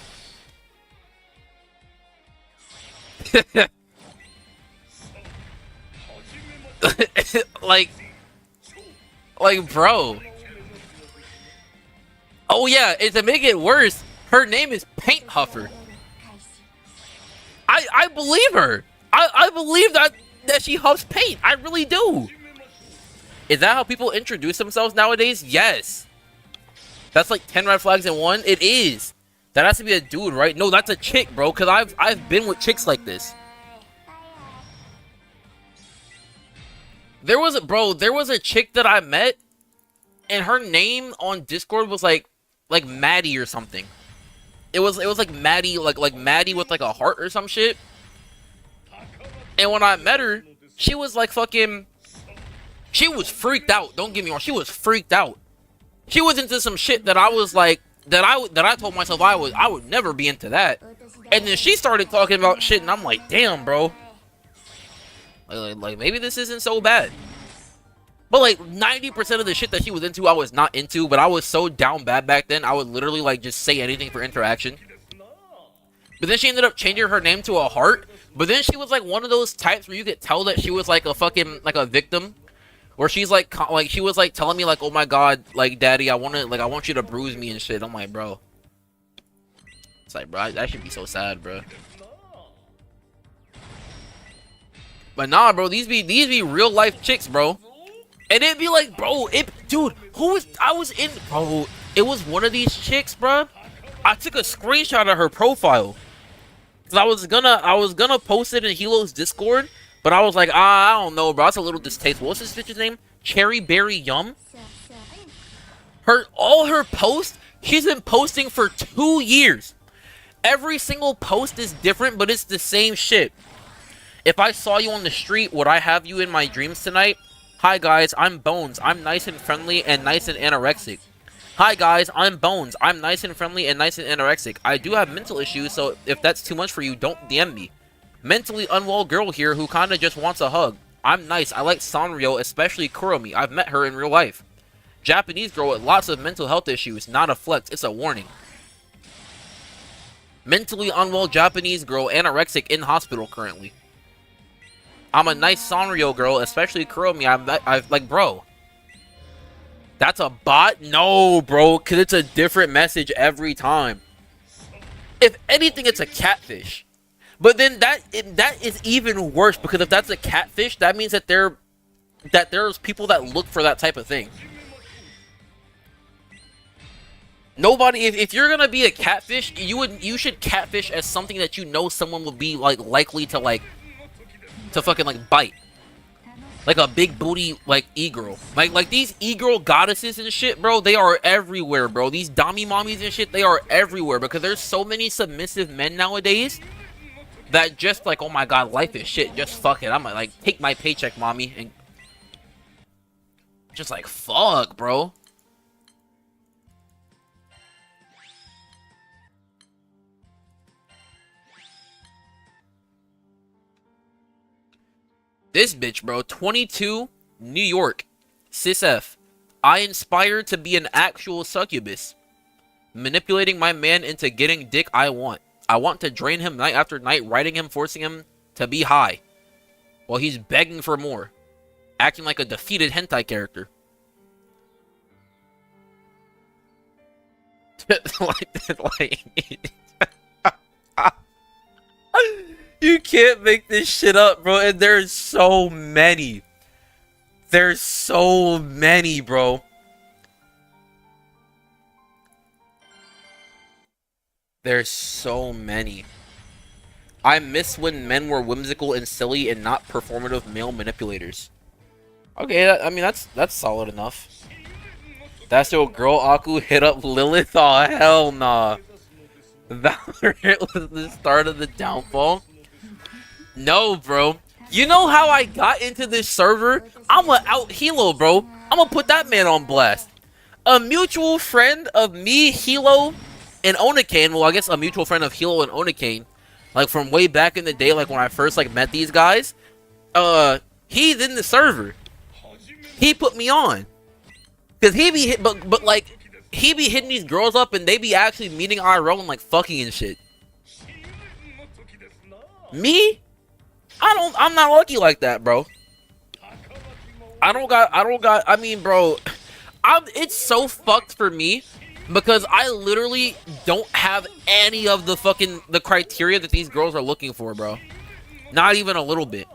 like bro. Oh yeah, and to make it worse, her name is Paint Huffer. I believe her. I believe that she huffs paint. I really do. Is that how people introduce themselves nowadays? Yes. That's like 10 red flags in one. It is. That has to be a dude, right? No, that's a chick, bro. Because I've been with chicks like this. There was a chick that I met, and her name on Discord was like Maddie or something. It was like Maddie, like Maddie with like a heart or some shit. And when I met her, she was like fucking... She was freaked out. Don't get me wrong. She was freaked out. She was into some shit that I was like... That I told myself I would never be into that. And then she started talking about shit, and I'm like, damn, bro. Like maybe this isn't so bad. But like 90% of the shit that she was into, I was not into. But I was so down bad back then, I would literally like just say anything for interaction. But then she ended up changing her name to a heart. But then she was like one of those types where you could tell that she was like a fucking like a victim. Where she's like she was like telling me like, oh my god, like daddy, I want you to bruise me and shit. I'm like, bro. It's like, bro, that should be so sad, bro. But nah, bro, these be real life chicks, bro. And it'd be like, bro, dude, bro, it was one of these chicks, bro. I took a screenshot of her profile. Cause I was gonna post it in Hilo's Discord, but I was like, I don't know, bro. That's a little distasteful. What's this bitch's name? Cherry Berry Yum. All her posts, she's been posting for 2 years. Every single post is different, but it's the same shit. If I saw you on the street, would I have you in my dreams tonight? Hi guys, I'm Bones. I'm nice and friendly and nice and anorexic. Hi guys, I'm Bones. I'm nice and friendly and nice and anorexic. I do have mental issues, so if that's too much for you, don't DM me. Mentally unwell girl here who kinda just wants a hug. I'm nice. I like Sanrio, especially Kuromi. I've met her in real life. Japanese girl with lots of mental health issues. Not a flex, it's a warning. Mentally unwell Japanese girl, anorexic, in hospital currently. I'm a nice Sanrio girl, especially Kuromi. I've like, bro. That's a bot? No, bro, because it's a different message every time. If anything, it's a catfish. But then that is even worse, because if that's a catfish, that means that there's people that look for that type of thing. Nobody, if you're gonna be a catfish, you should catfish as something that you know someone would be like likely to fucking like bite. Like a big booty, like, e-girl. Like these e-girl goddesses and shit, bro, they are everywhere, bro. These dami mommies and shit, they are everywhere. Because there's so many submissive men nowadays that just like, oh my god, life is shit. Just fuck it. I'm gonna, like, take my paycheck, mommy. And just like, fuck, bro. This bitch, bro. 22, New York. Cis F. I inspired to be an actual succubus. Manipulating my man into getting dick I want. I want to drain him night after night, writing him, forcing him to be high. While he's begging for more. Acting like a defeated hentai character. You can't make this shit up, bro. And there's so many. There's so many, bro. There's so many. I miss when men were whimsical and silly and not performative male manipulators. Okay, I mean, that's solid enough. That's your girl Aku hit up Lilith? Oh, hell nah. Valorant was the start of the downfall. No, bro. You know how I got into this server? I'ma out Hilo, bro. I'ma put that man on blast. A mutual friend of me, Hilo, and Onokane. Well, I guess a mutual friend of Hilo and Onokane. Like, from way back in the day, like, when I first, like, met these guys. He's in the server. He put me on. Because he be hit, but, like, he be hitting these girls up, and they be actually meeting IRL and, like, fucking and shit. Me? I'm not lucky like that, bro. I mean, bro, it's so fucked for me because I literally don't have any of the criteria that these girls are looking for, bro. Not even a little bit.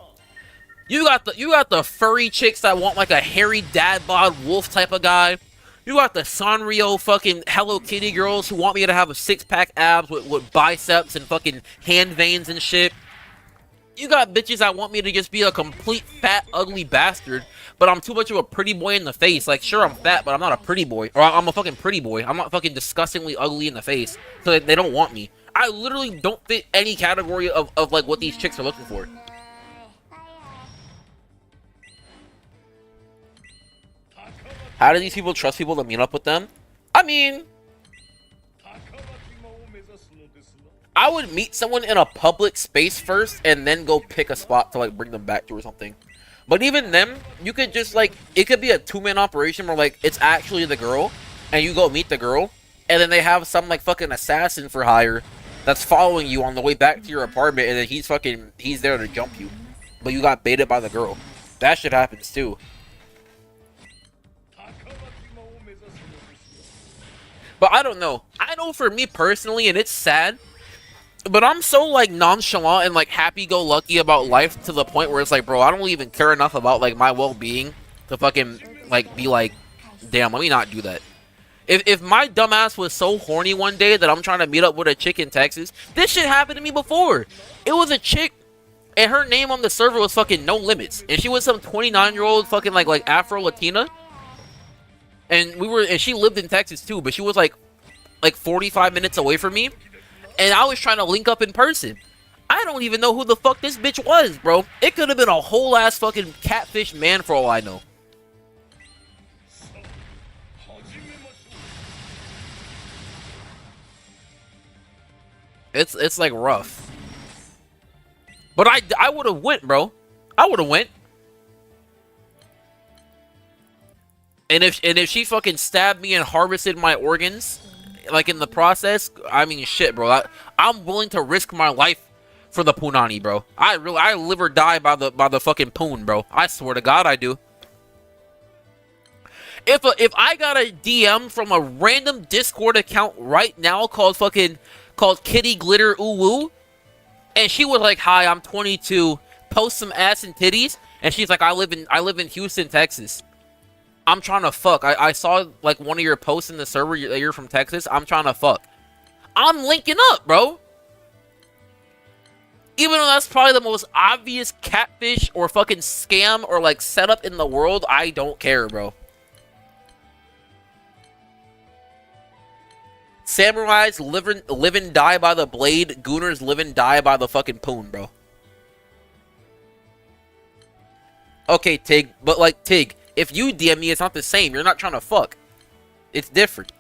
You got the furry chicks that want like a hairy dad bod wolf type of guy. You got the Sanrio fucking Hello Kitty girls who want me to have a 6-pack abs with biceps and fucking hand veins and shit. You got bitches that want me to just be a complete fat, ugly bastard, but I'm too much of a pretty boy in the face. Like, sure, I'm fat, but I'm not a pretty boy. Or I'm a fucking pretty boy. I'm not fucking disgustingly ugly in the face, so they don't want me. I literally don't fit any category of like, what these chicks are looking for. How do these people trust people to meet up with them? I mean, I would meet someone in a public space first and then go pick a spot to like bring them back to or something. But even then, you could just like, it could be a two-man operation where like it's actually the girl and you go meet the girl and then they have some like fucking assassin for hire that's following you on the way back to your apartment and then he's there to jump you. But you got baited by the girl. That shit happens too. But I don't know. I know for me personally, and it's sad, but I'm so like nonchalant and like happy-go-lucky about life to the point where it's like, bro, I don't even care enough about like my well-being to fucking like be like, damn, let me not do that. If my dumbass was so horny one day that I'm trying to meet up with a chick in Texas, this shit happened to me before. It was a chick, and her name on the server was fucking No Limits, and she was some 29-year-old fucking like Afro-Latina. And she lived in Texas too, but she was like 45 minutes away from me. And I was trying to link up in person. I don't even know who the fuck this bitch was, bro. It could have been a whole ass fucking catfish man for all I know. It's like rough. But I would have went, bro. I would have went. And if she fucking stabbed me and harvested my organs, like in the process, I mean, shit, bro. I'm willing to risk my life for the punani, bro. I live or die by the fucking poon, bro. I swear to God, I do. If I got a DM from a random Discord account right now called Kitty Glitter Ooh Woo, and she was like, "Hi, I'm 22. Post some ass and titties," and she's like, "I live in Houston, Texas. I'm trying to fuck. I saw like one of your posts in the server that you're from Texas. I'm trying to fuck." I'm linking up, bro. Even though that's probably the most obvious catfish or fucking scam or like setup in the world, I don't care, bro. Samurais live and die by the blade. Gooners live and die by the fucking poon, bro. Okay, Tig, but like Tig, if you DM me, it's not the same. You're not trying to fuck. It's different.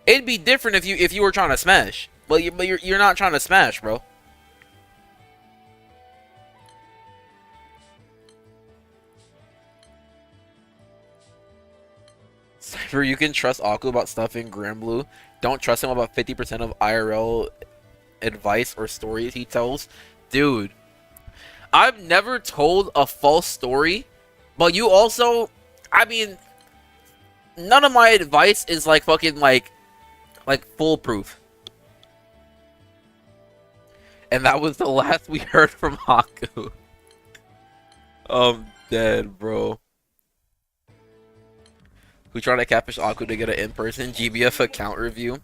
It'd be different if you were trying to smash, but you're not trying to smash, bro. Cypher, you can trust Aku about stuff in Granblue. Don't trust him about 50% of IRL advice or stories he tells. Dude, I've never told a false story, but you also, I mean, none of my advice is like fucking like foolproof. And that was the last we heard from Haku. I'm dead, bro. Who tried to catfish Aku to get an in-person GBF account review?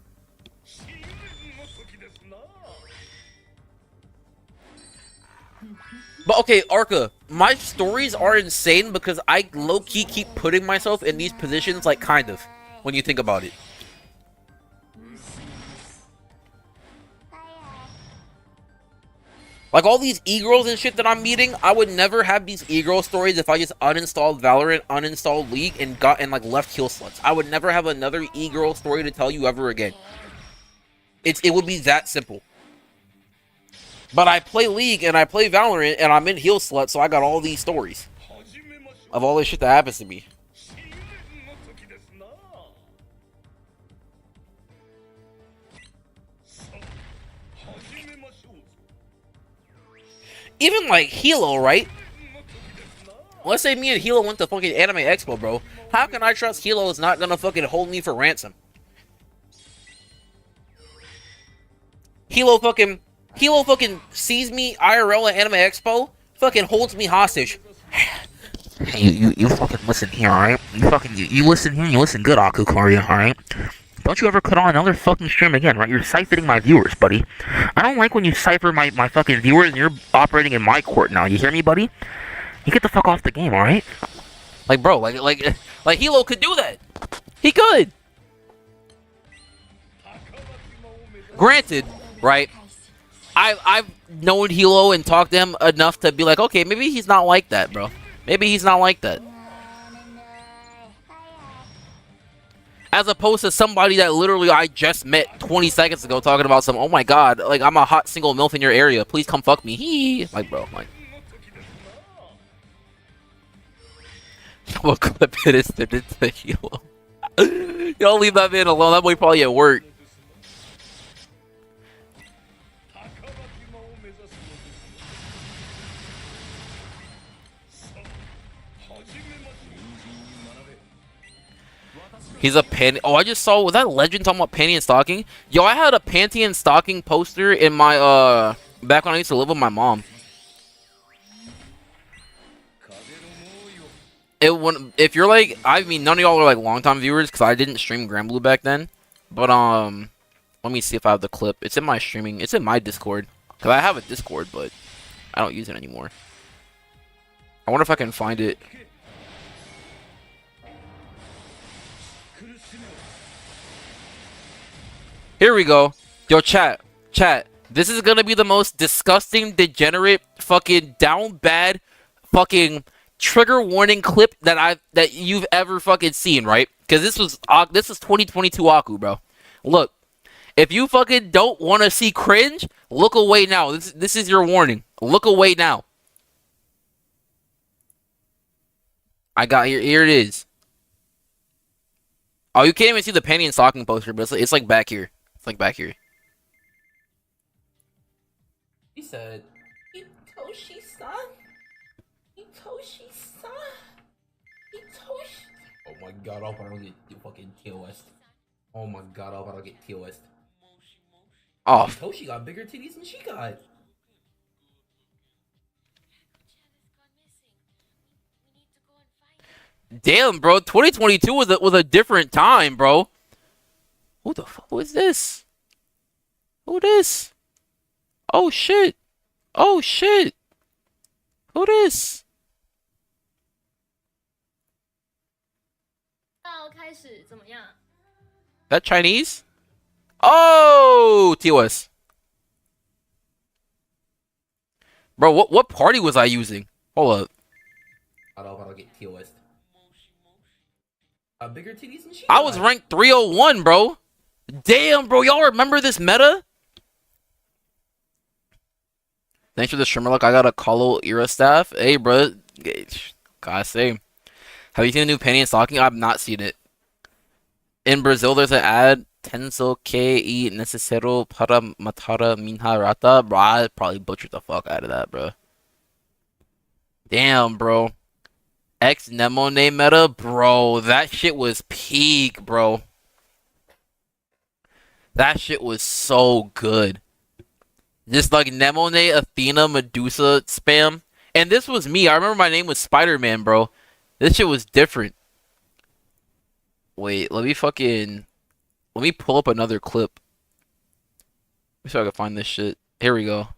But okay, Arca, my stories are insane because I low-key keep putting myself in these positions, like, kind of, when you think about it. Like, all these e-girls and shit that I'm meeting, I would never have these e-girl stories if I just uninstalled Valorant, uninstalled League, and like, left Heal Sluts. I would never have another e-girl story to tell you ever again. It would be that simple. But I play League, and I play Valorant, and I'm in Heal Slut, so I got all these stories of all this shit that happens to me. Even like Hilo, right? Let's say me and Hilo went to fucking Anime Expo, bro. How can I trust Hilo is not gonna fucking hold me for ransom? Hilo fucking sees me IRL at Anime Expo, fucking holds me hostage. Hey, you fucking listen here, alright? You listen here and you listen good, Akukaria, alright? Don't you ever cut on another fucking stream again, right? You're siphoning my viewers, buddy. I don't like when you cipher my fucking viewers and you're operating in my court now. You hear me, buddy? You get the fuck off the game, alright? Like, bro, like Hilo could do that. He could. Granted, right? I've known Hilo and talked to him enough to be like, okay, maybe he's not like that, bro. Maybe he's not like that. As opposed to somebody that literally I just met 20 seconds ago talking about some, oh my god, like I'm a hot single MILF in your area. Please come fuck me. Hee. Like, bro, like. What clip it is to the helo? Y'all leave that man alone. That boy probably at work. He's a pan. Oh, I just saw. Was that Legend talking about panty and stocking? Yo, I had a panty and stocking poster in my back when I used to live with my mom. If you're like, I mean, none of y'all are like longtime viewers because I didn't stream Granblue back then. But let me see if I have the clip. It's in my streaming. It's in my Discord because I have a Discord, but I don't use it anymore. I wonder if I can find it. Here we go. Yo, chat. This is gonna be the most disgusting, degenerate, fucking down bad, fucking trigger warning clip that you've ever fucking seen, right? Because this was 2022 Aku, bro. Look, if you fucking don't want to see cringe, look away now. This is your warning. Look away now. I got here. Here it is. Oh, you can't even see the panty and stocking poster, but it's like back here. It's like back here. He said, "Itoshi-san, Itoshi-san, Itoshi." Oh my god! I hope I don't get fucking TOS. Oh my god! I hope I don't get TOS. Oh, Itoshi got bigger titties than she got. Damn, bro. 2022 was a different time, bro. Who the fuck was this? Who this? Oh shit. Oh shit. Who this? That Chinese? Oh, TOS. Bro, what party was I using? Hold up. I don't know if I'll get TOS. Bigger titties than she. I was ranked 301, bro. Damn, bro. Y'all remember this meta? Thanks for the streamer. Look, I got a Colo era staff. Hey, bro. Gotta say. Have you seen the new panty and stocking? I've not seen it. In Brazil, there's an ad. Tenso que y necesero para matar a minha rata. Bro, I probably butchered the fuck out of that, bro. Damn, bro. X Nemone meta, bro. That shit was peak, bro. That shit was so good. Just like Nemone, Athena, Medusa spam. And this was me. I remember my name was Spider-Man, bro. This shit was different. Wait, let me pull up another clip. Let me see if I can find this shit. Here we go.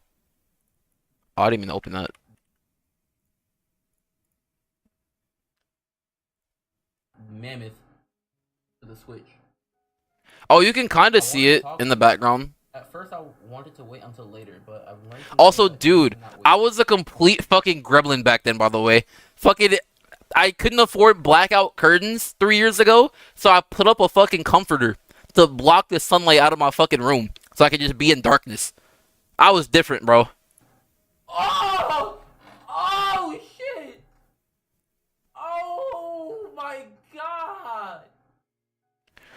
Oh, I didn't even open that. Mammoth to the Switch. Oh, you can kind of see it in the background. At first, I wanted to wait until later, but I've learned. Also, dude, I was a complete fucking gremlin back then, by the way. Fucking, I couldn't afford blackout curtains 3 years ago, so I put up a fucking comforter to block the sunlight out of my fucking room, so I could just be in darkness. I was different, bro. Oh! Oh, shit! Oh, my God!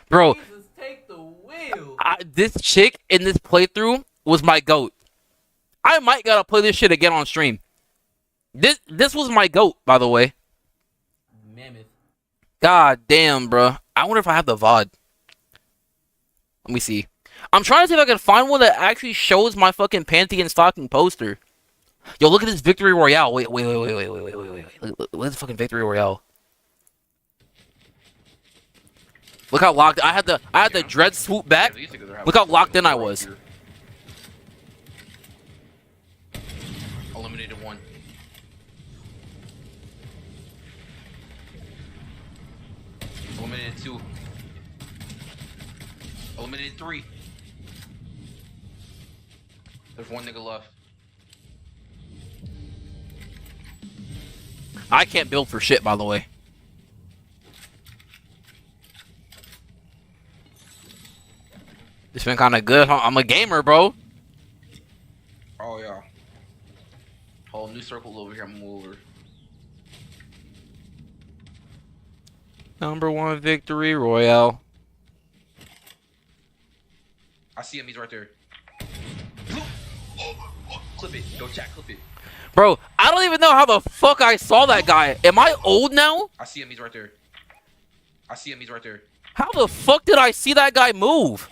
Bro, Jesus, take the wheel. This chick in this playthrough was my GOAT. I might gotta play this shit again on stream. This was my GOAT, by the way. Mammoth. God damn, bro. I wonder if I have the VOD. Let me see. I'm trying to see if I can find one that actually shows my fucking panty and stocking poster. Yo, look at this Victory Royale. Wait. Look at this fucking Victory Royale. Look how locked I had the dread swoop back. Look how locked in I was. Eliminated one. Eliminated two. Eliminated three. There's one nigga left. I can't build for shit, by the way. It's been kind of good, huh? I'm a gamer, bro. Oh yeah. Whole new circle over here. I'm gonna move over. #1 victory royale. I see him. He's right there. Clip it. Go chat. Clip it. Bro, I don't even know how the fuck I saw that guy. Am I old now? I see him. He's right there. I see him. He's right there. How the fuck did I see that guy move?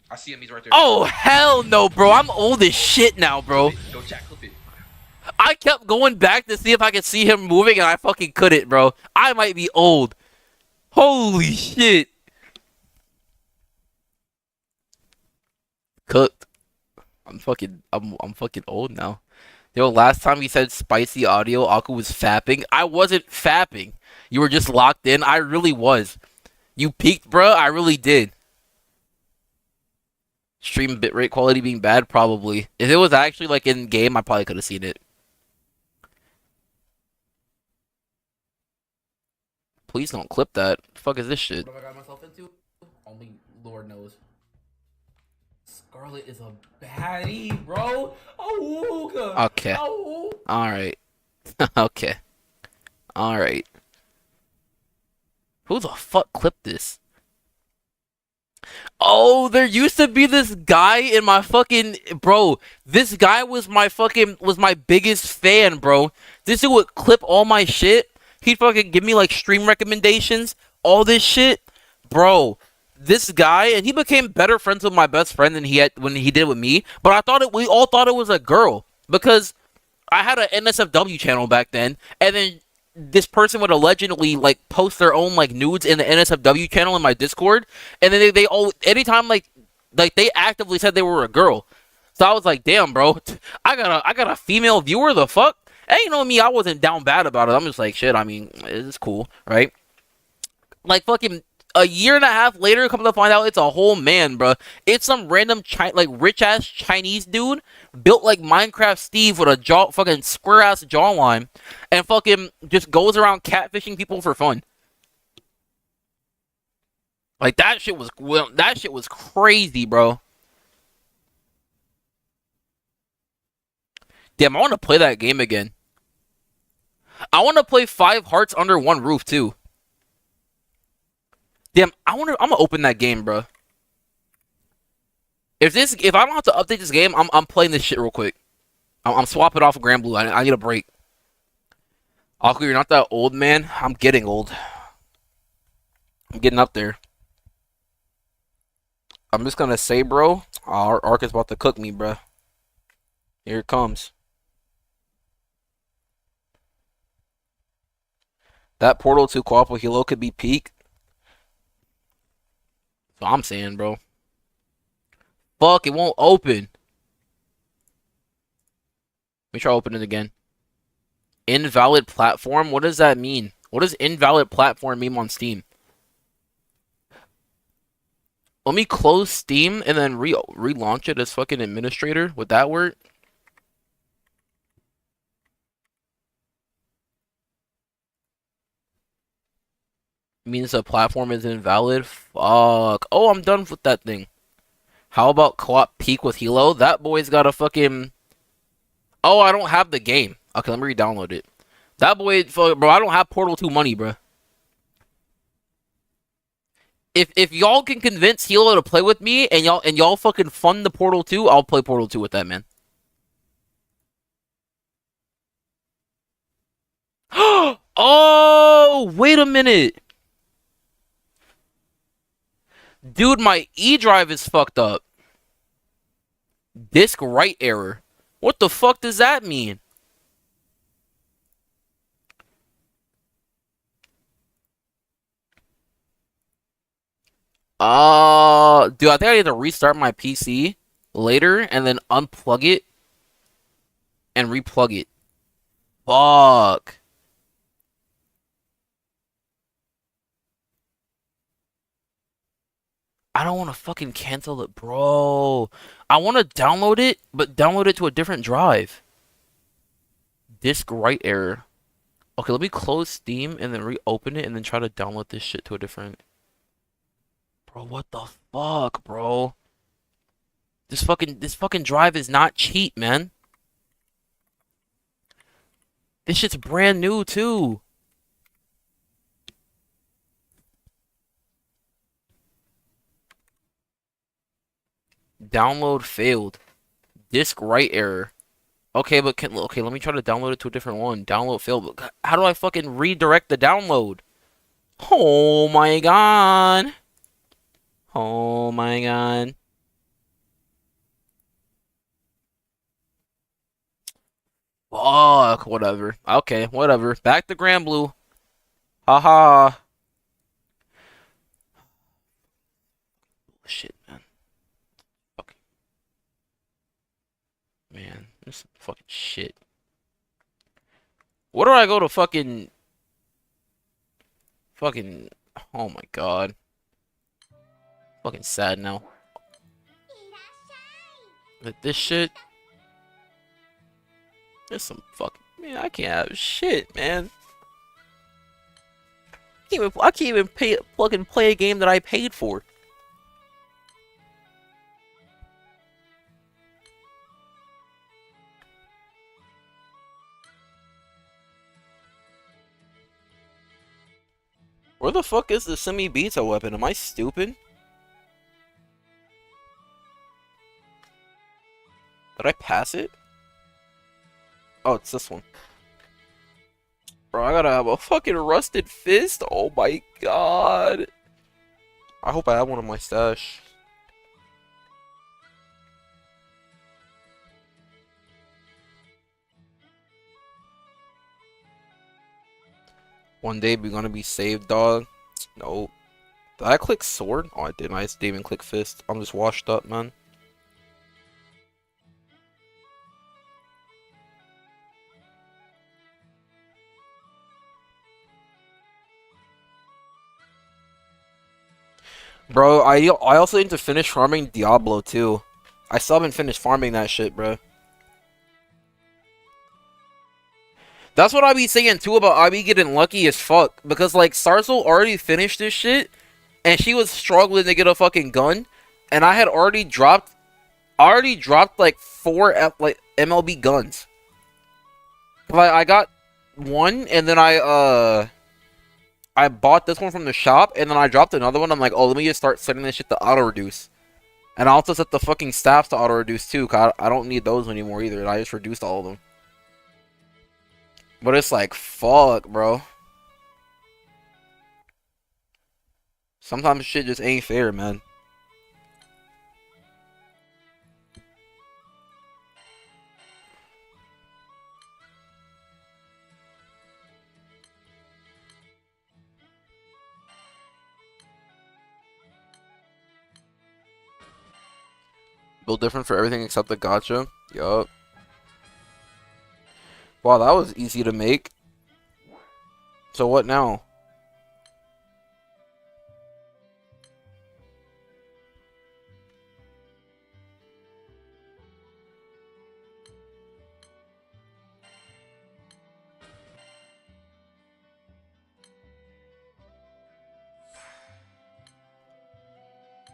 I see him. He's right there. Oh, hell no, bro. I'm old as shit now, bro. Go chat. Clip it. I kept going back to see if I could see him moving, and I fucking couldn't, bro. I might be old. Holy shit. Cooked. I'm fucking old now. Yo, last time you said spicy audio, Aku was fapping. I wasn't fapping. You were just locked in. I really was. You peaked, bro. I really did. Stream bitrate quality being bad, probably. If it was actually like in game, I probably could have seen it. Please don't clip that. The fuck is this shit? What have I got myself into? Only Lord knows. Scarlet is a baddie, bro. Oh, okay. Oh. All right. Okay. All right. Who the fuck clipped this? Oh, there used to be this guy in my fucking bro. This guy was my biggest fan, bro. This dude would clip all my shit. He'd fucking give me like stream recommendations, all this shit, bro. This guy, and he became better friends with my best friend than he had when he did with me. But we all thought it was a girl because I had an NSFW channel back then, and then this person would allegedly like post their own like nudes in the NSFW channel in my Discord, and then they all anytime like they actively said they were a girl. So I was like, damn, bro, I got a female viewer. The fuck? And you know me, I wasn't down bad about it. I'm just like, shit. I mean, it's cool, right? Like fucking a year and a half later, come to find out it's a whole man, bro. It's some random rich ass Chinese dude built like Minecraft Steve with a fucking square ass jawline, and fucking just goes around catfishing people for fun. Like that shit was crazy, bro. Damn, I want to play that game again. I want to play 5 Hearts Under One Roof too. Damn, I'm gonna open that game, bro. If I don't have to update this game, I'm playing this shit real quick. I'm swapping off of Granblue. I need a break. Aku, you're not that old, man. I'm getting old. I'm getting up there. I'm just gonna say, bro, our Ark is about to cook me, bro. Here it comes. That Portal 2 co-op with Hilo could be peak. That's what I'm saying, bro. Fuck, it won't open. Let me try opening it again. Invalid platform? What does that mean? What does invalid platform mean on Steam? Let me close Steam and then relaunch it as fucking administrator. Would that work? Means the platform is invalid? Fuck. Oh, I'm done with that thing. How about co-op peak with Hilo? That boy's got a fucking... Oh, I don't have the game. Okay, let me re-download it. That boy... Bro, I don't have Portal 2 money, bro. If y'all can convince Hilo to play with me and y'all fucking fund the Portal 2, I'll play Portal 2 with that, man. Oh, wait a minute. Dude, my E drive is fucked up. Disk write error. What the fuck does that mean? Dude, I think I need to restart my PC later and then unplug it and replug it. Fuck. I don't want to fucking cancel it, bro. I want to download it, but download it to a different drive. Disk write error. Okay, let me close Steam and then reopen it and then try to download this shit to a different... Bro, what the fuck, bro? This fucking drive is not cheap, man. This shit's brand new too. Download failed. Disk write error. Okay, but okay, let me try to download it to a different one. Download failed. But how do I fucking redirect the download? Oh my god. Oh my god. Fuck, whatever. Okay, whatever. Back to Granblue. Haha. Shit, man. Okay. Man, this is fucking shit. What do I go to fucking... Fucking... Oh my god. Fucking sad now. But this shit... There's some fucking... Man, I can't have shit, man. I can't even fucking play a game that I paid for. Where the fuck is the semi-beta weapon? Am I stupid? Did I pass it? Oh, it's this one. Bro, I gotta have a fucking rusted fist? Oh my god. I hope I have one in my stash. One day we're gonna be saved, dog. Nope. Did I click sword? Oh, I didn't. I just didn't even click fist. I'm just washed up, man. Bro, I also need to finish farming Diablo too. I still haven't finished farming that shit, bro. That's what I be saying too about I be getting lucky as fuck. Because like Sarzel already finished this shit and she was struggling to get a fucking gun. And I had already dropped like 4 MLB guns. Like I got one and then I bought this one from the shop, and then I dropped another one. I'm like, oh, let me just start setting this shit to auto-reduce. And I also set the fucking staffs to auto-reduce, too, because I don't need those anymore, either. I just reduced all of them. But it's like, fuck, bro. Sometimes shit just ain't fair, man. Build different for everything except the gacha. Yup. Wow, that was easy to make. So what now?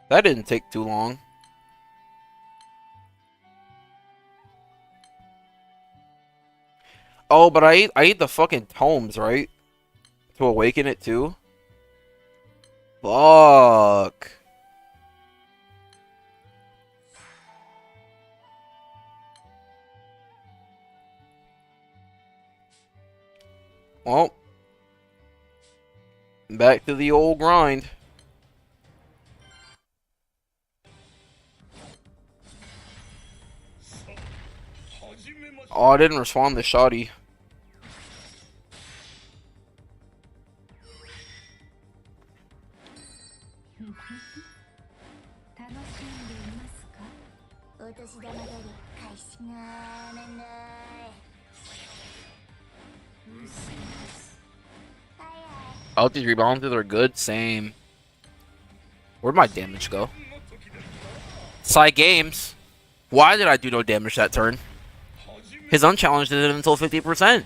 That didn't take too long. Oh, but I ate the fucking tomes, right? To awaken it too? Fuck. Well. Back to the old grind. Oh, I didn't respond to Shoddy. Oh, these rebalances are good. Same. Where'd my damage go? Cygames. Why did I do no damage that turn? His unchallenged did it until 50%.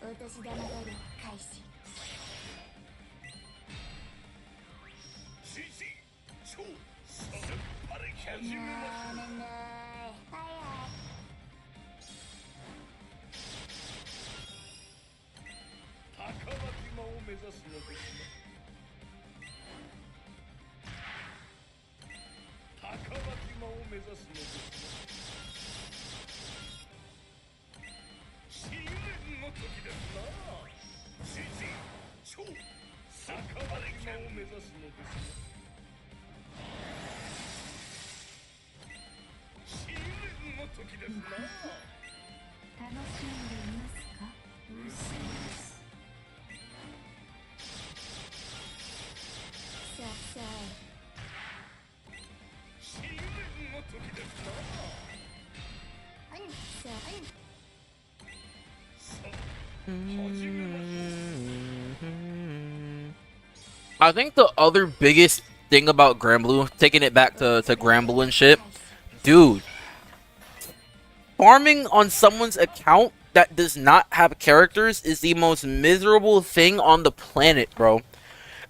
お年玉努力開始。なーめんなーい。はいはい。楽しんでいますか？さあさあ。さあ。I think the other biggest thing about Granblue, taking it back to Granblue and shit, dude, farming on someone's account that does not have characters is the most miserable thing on the planet, bro.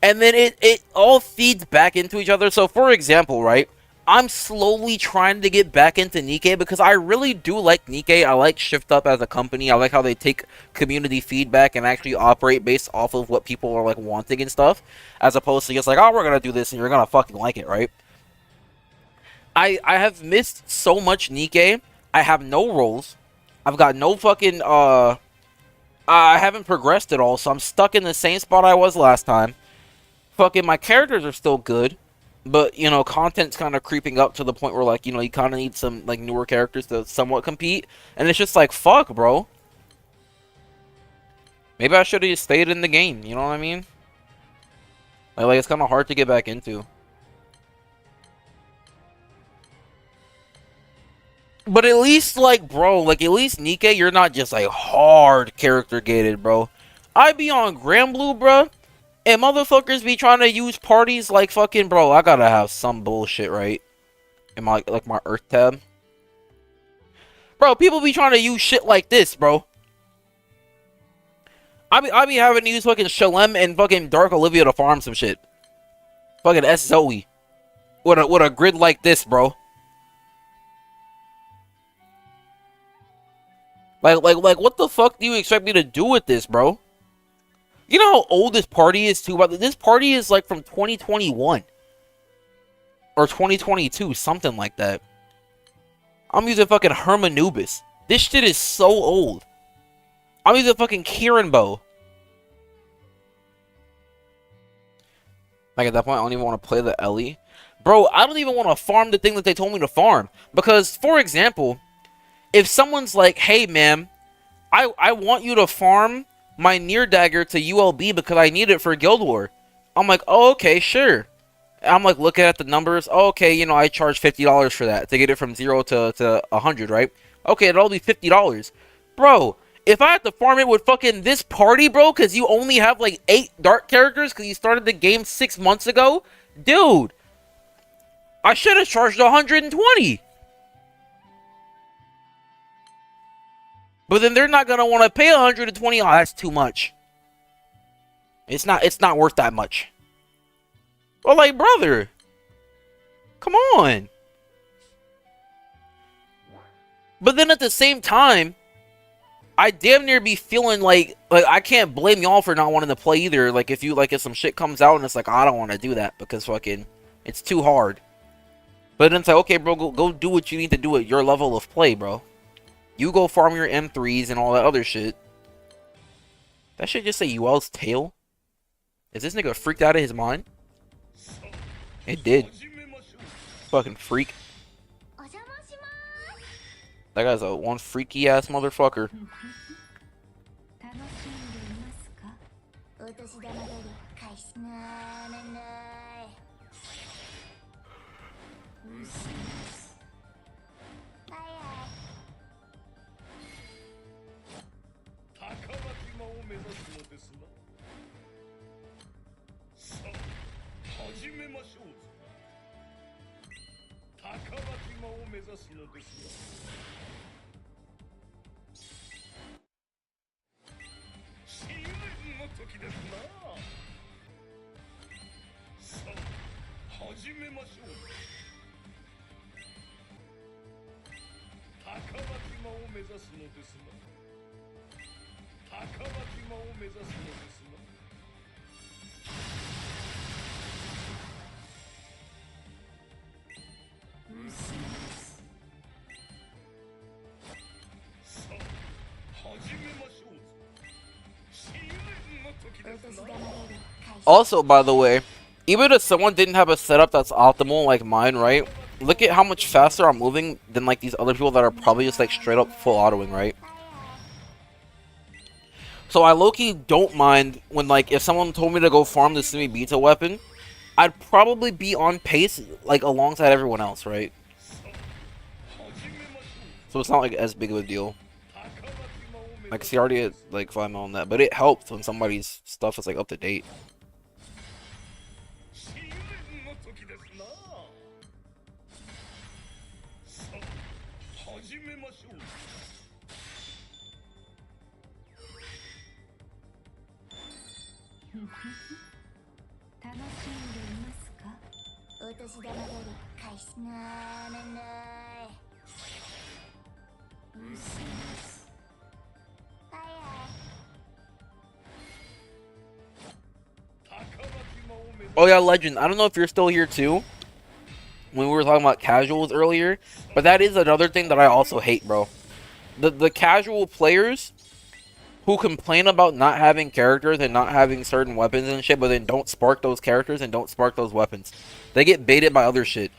And then it all feeds back into each other. So, for example, right, I'm slowly trying to get back into Nikke because I really do like Nikke. I like Shift Up as a company. I like how they take community feedback and actually operate based off of what people are like wanting and stuff, as opposed to just like, oh, we're gonna do this and you're gonna fucking like it, right? I have missed so much Nikke. I have no roles. I've got no fucking I haven't progressed at all, so I'm stuck in the same spot I was last time. Fucking my characters are still good, but you know, content's kind of creeping up to the point where like, you know, you kind of need some like newer characters to somewhat compete, and it's just like, fuck, bro. Maybe I should have just stayed in the game, you know what I mean? Like it's kind of hard to get back into. But at least, like, bro, like, at least Nikke, you're not just, like, hard character gated, bro. I be on Granblue, bro, and motherfuckers be trying to use parties like fucking, bro, I gotta have some bullshit, right? In my, like, my Earth tab. Bro, people be trying to use shit like this, bro. I be having to use fucking Shalem and fucking Dark Olivia to farm some shit. Fucking S Zoe. With a grid like this, bro. Like, what the fuck do you expect me to do with this, bro? You know how old this party is, too? This party is, like, from 2021. Or 2022, something like that. I'm using fucking Hermanubis. This shit is so old. I'm using fucking Kieran Bow. Like, at that point, I don't even want to play the Ellie. Bro, I don't even want to farm the thing that they told me to farm. Because, for example, if someone's like, hey, man, I want you to farm my Near Dagger to ULB because I need it for Guild War. I'm like, oh, okay, sure. I'm like looking at the numbers. Oh, okay, you know, I charge $50 for that to get it from 0 to 100, right? Okay, it'll be $50. Bro, if I had to farm it with fucking this party, bro, because you only have like 8 dark characters because you started the game 6 months ago, dude, I should have charged 120. But then they're not gonna want to pay 120. Oh, that's too much. It's not worth that much. Well, like, brother, come on. But then at the same time, I damn near be feeling like I can't blame y'all for not wanting to play either. Like, if some shit comes out and it's like, oh, I don't want to do that because fucking it's too hard. But then it's like, okay, bro, go do what you need to do at your level of play, bro. You go farm your M3s and all that other shit. That should just say UL's tail. Is this nigga freaked out of his mind? It did. Fucking freak. That guy's a one freaky ass motherfucker. Also, by the way, even if someone didn't have a setup that's optimal like mine, right? Look at how much faster I'm moving than like these other people that are probably just like straight up full autoing, right? So I low-key don't mind when like if someone told me to go farm the Simi Beta weapon, I'd probably be on pace like alongside everyone else, right? So it's not like as big of a deal. Like, see, already at like 5 mil on that, but it helps when somebody's stuff is like up to date. Oh yeah, Legend, I don't know if you're still here too, when we were talking about casuals earlier, but that is another thing that I also hate, bro. The casual players who complain about not having characters and not having certain weapons and shit, but then don't spark those characters and don't spark those weapons. They get baited by other shit.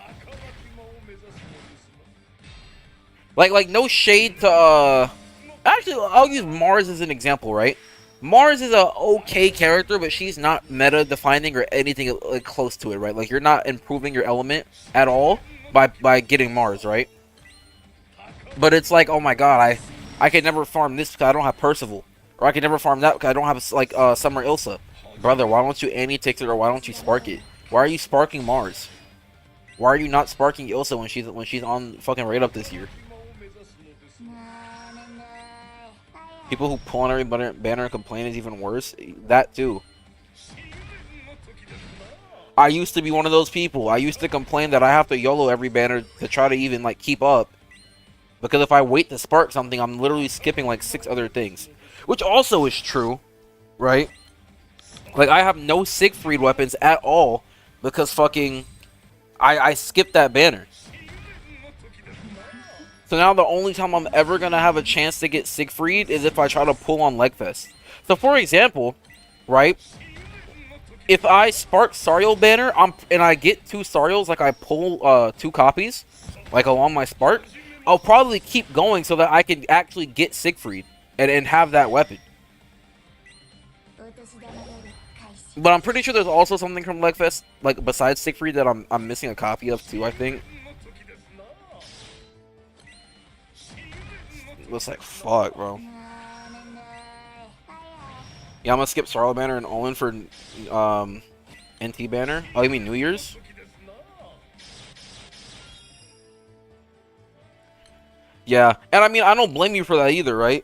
Like no shade to, actually, I'll use Mars as an example, right? Mars is a okay character, but she's not meta-defining or anything like close to it, right? Like, you're not improving your element at all by getting Mars, right? But it's like, oh my god, I can never farm this because I don't have Percival. Or I can never farm that because I don't have, like, Summer Ilsa. Brother, why don't you anti-tick it or why don't you spark it? Why are you sparking Mars? Why are you not sparking Ilsa when she's on fucking Raid Up this year? People who pull on every banner and complain is even worse. That too. I used to be one of those people. I used to complain that I have to YOLO every banner to try to even like keep up. Because if I wait to spark something, I'm literally skipping like 6 other things. Which also is true, right? Like, I have no Siegfried weapons at all because fucking I skipped that banner. So now the only time I'm ever going to have a chance to get Siegfried is if I try to pull on Legfest. So for example, right, if I spark Sariel banner and I get 2 Sariels, like I pull 2 copies, like along my spark, I'll probably keep going so that I can actually get Siegfried and have that weapon. But I'm pretty sure there's also something from Legfest, like besides Siegfried, that I'm missing a copy of too, I think. Looks like fuck, bro. Yeah, I'm gonna skip Sariel banner and Olin for NT banner. Oh, you mean New Year's? Yeah, and I mean, I don't blame you for that either, right?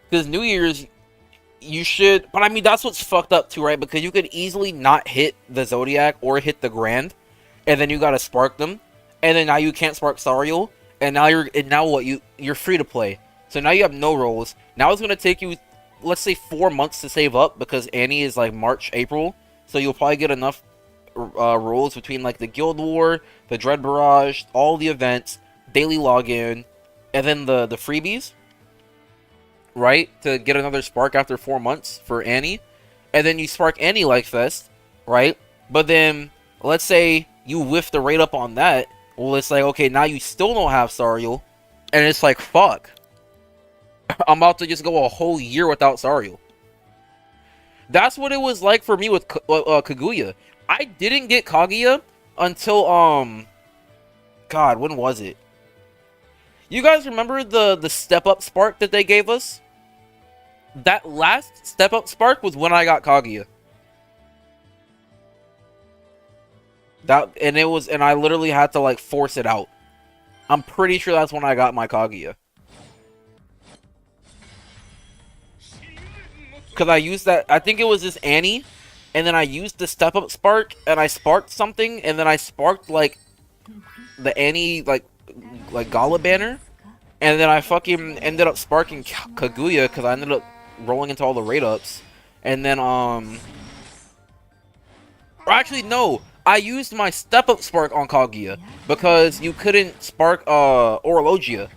Because New Year's, you should... But I mean, that's what's fucked up too, right? Because you could easily not hit the Zodiac or hit the Grand, and then you gotta spark them, and then now you can't spark Sariel, and now what? You're free to play. So now you have no rolls. Now it's gonna take you, let's say, 4 months to save up because Annie is like March, April. So you'll probably get enough rolls between like the Guild War, the Dread Barrage, all the events, daily login, and then the freebies, right? To get another spark after 4 months for Annie. And then you spark Annie Legfest, right? But then, let's say you whiff the rate up on that. Well, it's like, okay, now you still don't have Sariel. And it's like, fuck. I'm about to just go a whole year without Sariel. That's what it was like for me with Kaguya. I didn't get Kaguya until God, when was it? You guys remember the step up spark that they gave us? That last step up spark was when I got Kaguya. And I literally had to like force it out. I'm pretty sure that's when I got my Kaguya. Because I used that, I think it was this Annie, and then I used the step up spark, and I sparked something, and then I sparked like the Annie like Gala banner, and then I fucking ended up sparking Kaguya because I ended up rolling into all the raid ups, and then or actually no, I used my step up spark on Kaguya because you couldn't spark Orologia.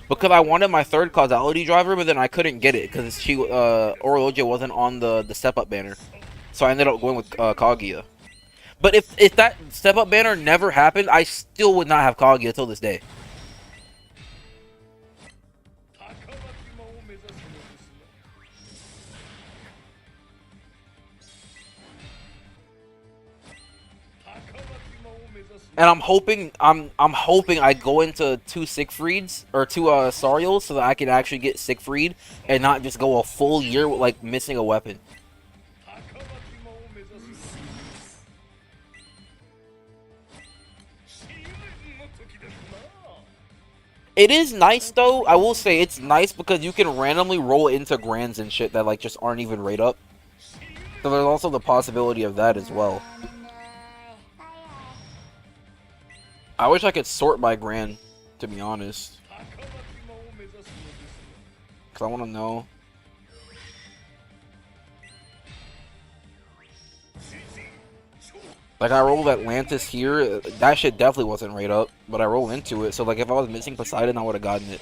Because I wanted my third causality driver, but then I couldn't get it because Orologia wasn't on the step up banner, so I ended up going with Kaguya. But if that step up banner never happened, I still would not have Kaguya till this day. And I'm hoping I go into 2 Siegfrieds or 2 Sariels so that I can actually get Siegfried and not just go a full year with like missing a weapon. It is nice though. I will say it's nice because you can randomly roll into grands and shit that like just aren't even rate up. So there's also the possibility of that as well. I wish I could sort by grand, to be honest. Because I want to know. Like, I rolled Atlantis here. That shit definitely wasn't rate up. But I rolled into it. So, like, if I was missing Poseidon, I would have gotten it.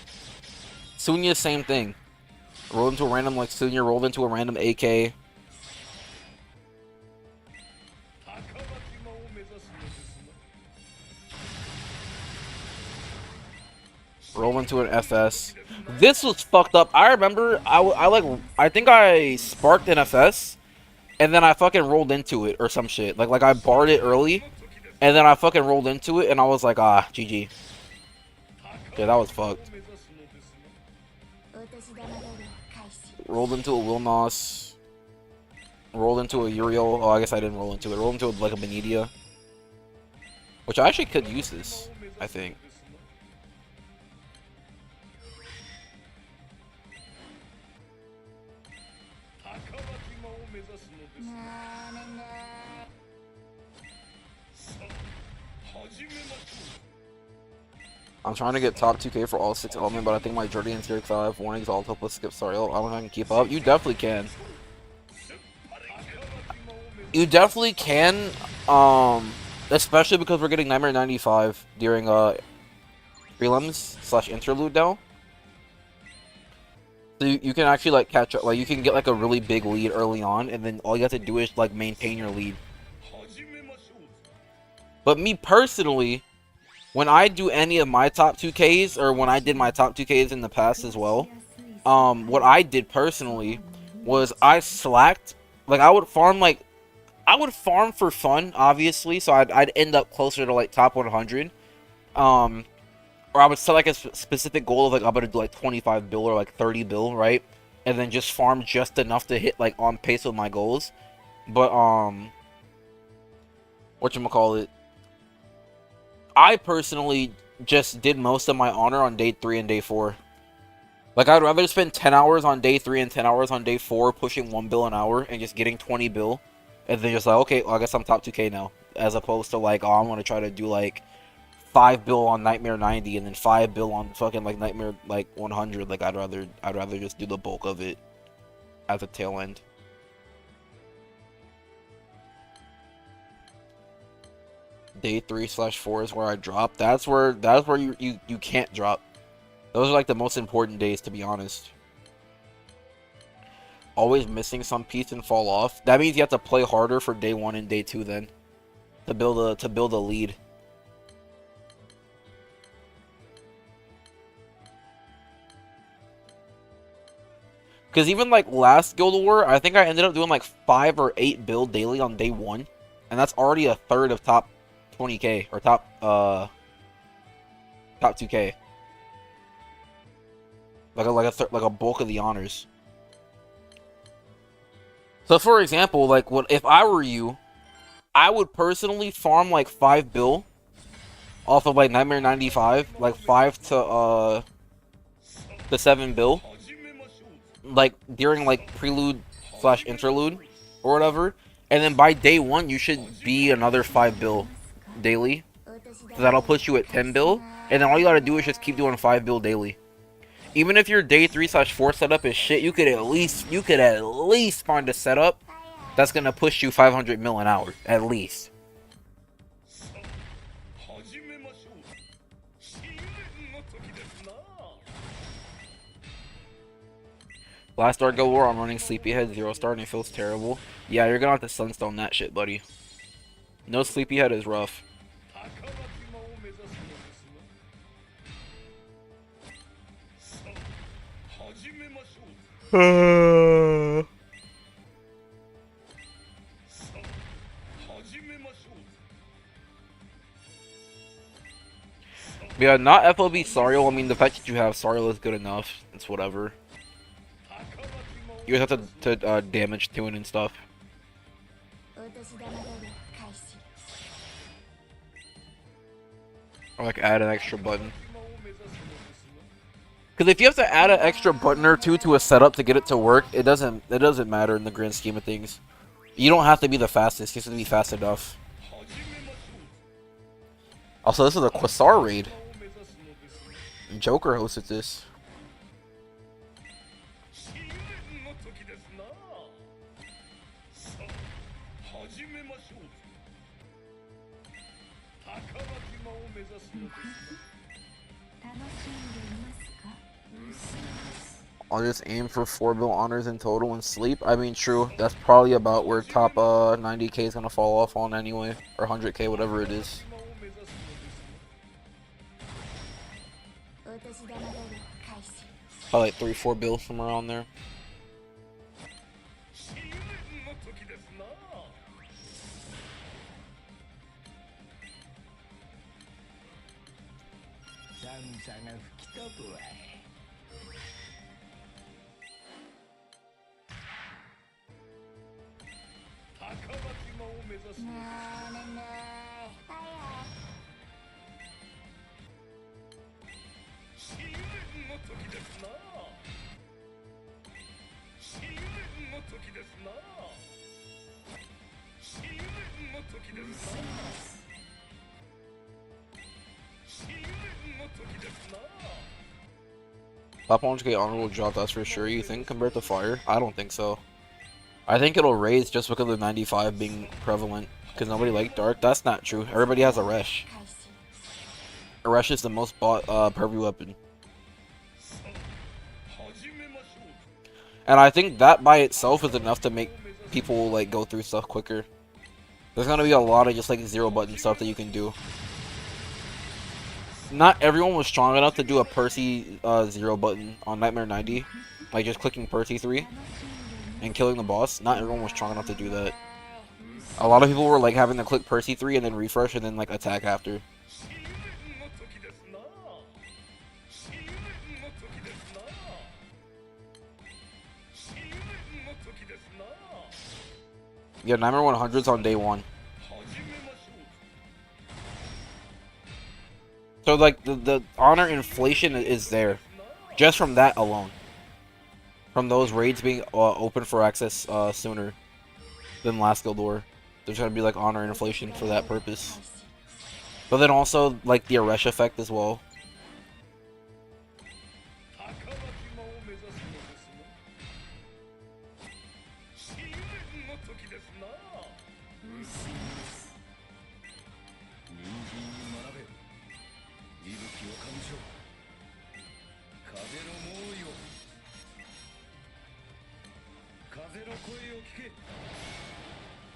Sunya, same thing. Rolled into a random, like, Sunya. Rolled into a random AK. Roll into an FS. This was fucked up. I remember I think I sparked an FS and then I fucking rolled into it or some shit. Like I barred it early and then I fucking rolled into it and I was like, ah, GG. Yeah, that was fucked. Rolled into a Wilnos. Rolled into a Uriel. Oh, I guess I didn't roll into it. Rolled into like a Benedia. Which I actually could use this, I think. I'm trying to get top 2k for all 6 element, but I think my Jordan's here because I have 1 Exalta plus skip Sariel. I don't know if I can keep up. You definitely can. You definitely can, especially because we're getting Nightmare 95 during prelims / interlude now. So you can actually like catch up, like you can get like a really big lead early on, and then all you have to do is like maintain your lead. But me personally, when I do any of my top 2Ks, or when I did my top 2Ks in the past as well, what I did personally was I slacked. Like I would farm for fun, obviously, so I'd end up closer to like top 100. Or I would set like a specific goal of like I'm gonna do like 25 bill or like 30 bill, right? And then just farm just enough to hit like on pace with my goals. But whatchamacallit, I personally just did most of my honor on day 3 and day 4. Like, I'd rather spend 10 hours on day 3 and 10 hours on day 4 pushing 1 bill an hour and just getting 20 bill. And then just like, okay, well, I guess I'm top 2k now. As opposed to like, oh, I'm gonna try to do like 5 bill on Nightmare 90 and then 5 bill on fucking like Nightmare like 100. Like, I'd rather just do the bulk of it at the tail end. Day 3/4 is where I drop. That's where you can't drop. Those are like the most important days, to be honest. Always missing some piece and fall off. That means you have to play harder for day 1 and day 2 then to build a lead. Because even like last Guild War, I think I ended up doing like 5 or 8 build daily on day 1. And that's already a third of top 20k or top 2k. Like a bulk of the honors. So for example, like if I were you, I would personally farm like 5 bill off of like Nightmare 95, like 5 to 7 bill, like during like prelude / interlude or whatever, and then by day 1 you should be another 5 bill daily. So that'll put you at 10 bill, and then all you gotta do is just keep doing 5 bill daily. Even if your day 3 / 4 setup is shit, you could at least find a setup that's gonna push you 500 mil an hour at least. Last Dark Guild War, I'm running Sleepyhead 0 star and it feels terrible. Yeah, you're gonna have to Sunstone that shit, buddy. No Sleepyhead is rough. Yeah, not FOB Sariel. I mean, the fact that you have Sariel is good enough. It's whatever. You just have to damage tune and stuff. Or like add an extra button. Because if you have to add an extra button or two to a setup to get it to work, it doesn't matter in the grand scheme of things. You don't have to be the fastest, you just have to be fast enough. Also, this is a Quasar raid. Joker hosted this. I'll just aim for 4 bill honors in total and sleep. I mean, true. That's probably about where top 90k is gonna fall off on anyway, or 100k, whatever it is. Probably like 3-4 bill somewhere around there. Top 100k honor will drop, that's for sure. You think compared to fire? I don't think so. I think it'll raise just because of 95 being prevalent. Because nobody liked Dark. That's not true. Everybody has a Resh. A Resh is the most bought Purview weapon. And I think that by itself is enough to make people like go through stuff quicker. There's gonna be a lot of just like 0 button stuff that you can do. Not everyone was strong enough to do a Percy 0 button on Nightmare 90. Like just clicking Percy 3 and killing the boss. Not everyone was strong enough to do that. A lot of people were like having to click Percy 3 and then refresh and then like attack after. Yeah, Nightmare 100's on day 1. So like the honor inflation is there, just from that alone. From those raids being open for access sooner than last Guild War, there's gonna be like honor inflation for that purpose. But then also like the Aresh effect as well.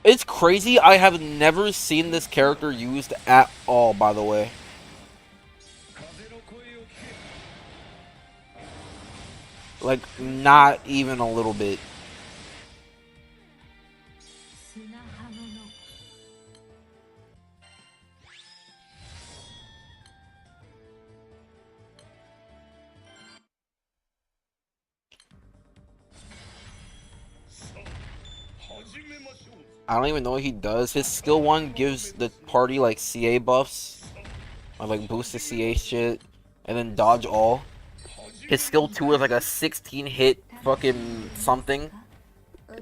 It's crazy, I have never seen this character used at all, by the way. Like, not even a little bit. 砂浜の I don't even know what he does. His skill 1 gives the party like CA buffs. Or like boost the CA shit. And then dodge all. His skill 2 is like a 16 hit fucking something.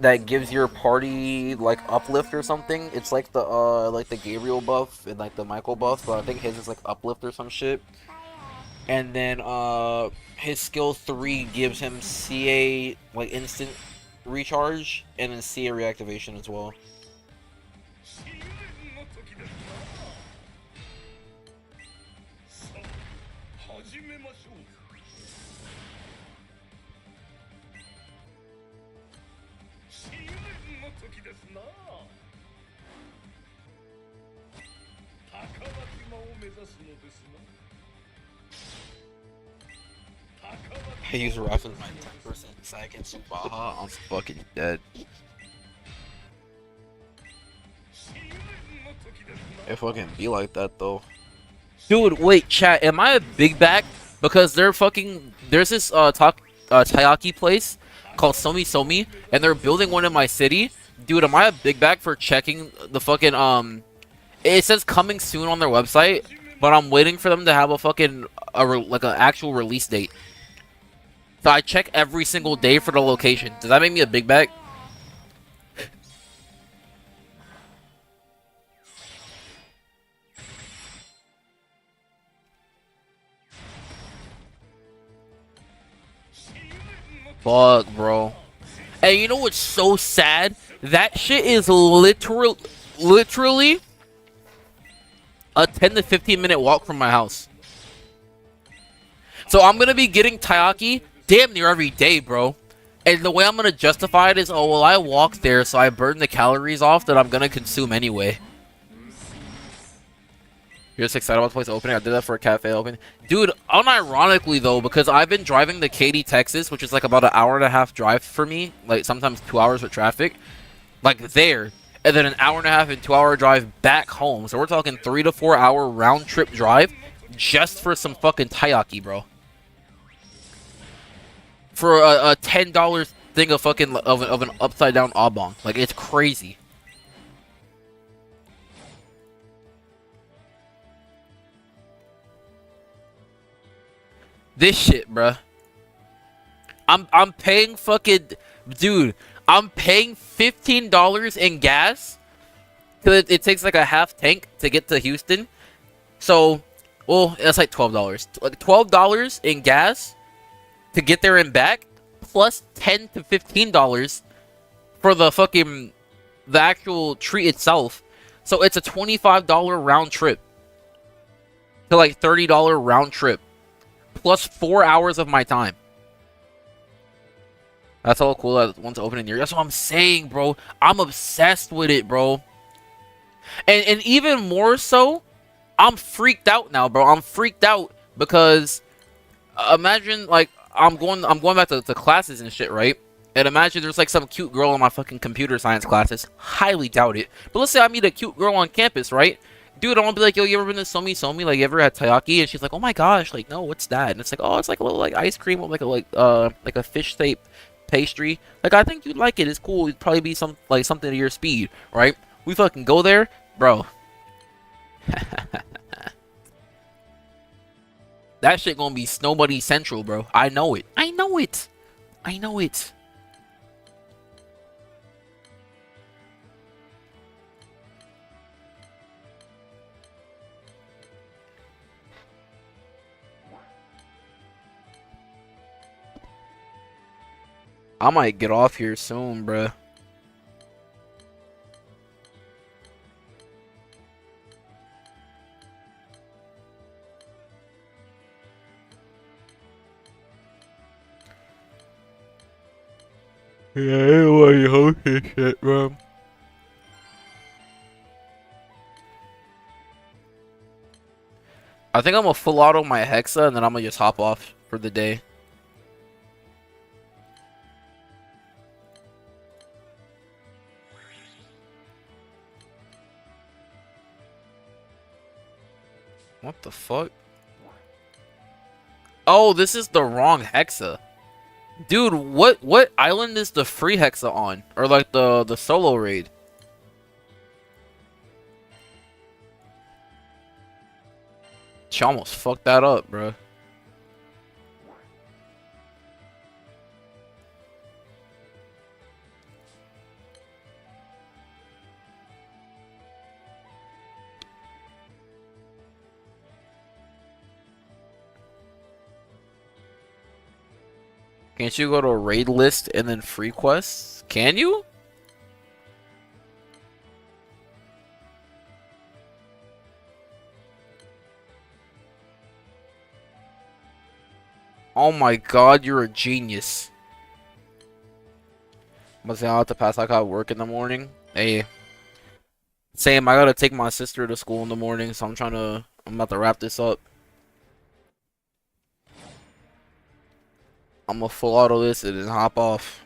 That gives your party like uplift or something. It's like the Gabriel buff and like the Michael buff. But I think his is like uplift or some shit. And then his skill 3 gives him CA like instant recharge. And then CA reactivation as well. 試練の時ですな。さあ、始めましょう。試練の時ですな。高松島を目指すのですな。 I use Ruff in my 10% second Subaha. I'm fucking dead. It fucking be like that though. Dude, wait, chat. Am I a big back? Because they're fucking. There's this taiyaki place called Somi Somi, and they're building one in my city. Dude, am I a big back for checking the fucking It says coming soon on their website, but I'm waiting for them to have a fucking like an actual release date. So I check every single day for the location. Does that make me a big bag? Fuck, bro. Hey, you know what's so sad? That shit is literally a 10 to 15 minute walk from my house. So I'm gonna be getting taiyaki damn near every day, bro. And the way I'm gonna justify it is, oh well, I walked there, so I burned the calories off that I'm gonna consume anyway. You're just excited about the place opening? I did that for a cafe opening. Dude, unironically though, because I've been driving to Katy, Texas, which is like about an hour and a half drive for me, like sometimes 2 hours with traffic, like there, and then an hour and a half and 2 hour drive back home. So we're talking 3 to 4 hour round trip drive just for some fucking taiyaki, bro. For a $10 thing of fucking of an upside down oblong. Like, it's crazy. This shit, bruh. I'm paying fucking, dude. I'm paying $15 in gas because it takes like a half tank to get to Houston. So, well, that's like $12. Like $12 in gas to get there and back, plus $10 to $15 for the actual treat itself. So it's a $25 round trip to like $30 round trip, plus 4 hours of my time. That's all cool. That one's open in here. That's what I'm saying, bro. I'm obsessed with it, bro. And even more so, I'm freaked out now, bro. I'm freaked out because imagine like I'm going back to classes and shit, right? And imagine there's like some cute girl in my fucking computer science classes. Highly doubt it. But let's say I meet a cute girl on campus, right? Dude, I want to be like, yo, you ever been to Somi Somi? Like, you ever had taiyaki? And she's like, oh my gosh, like, no, what's that? And it's like, oh, it's like a little like ice cream with like a fish shaped pastry. Like, I think you'd like it. It's cool. It'd probably be something to your speed, right? We fucking go there, bro. That shit gonna be Snow Bunny Central, bro. I know it. I know it. I know it. I might get off here soon, bruh. Yeah, anyway, you host this shit, bro. I think I'm gonna full auto my Hexa and then I'm gonna just hop off for the day. What the fuck? Oh, this is the wrong Hexa. Dude, what island is the free Hexa on? Or like the solo raid? She almost fucked that up, bro. Can't you go to a raid list and then free quests? Can you? Oh my god, you're a genius. I'm gonna say I'll have to pass. I got work in the morning. Hey. Same, I gotta take my sister to school in the morning, so I'm about to wrap this up. I'm gonna full auto this and then hop off.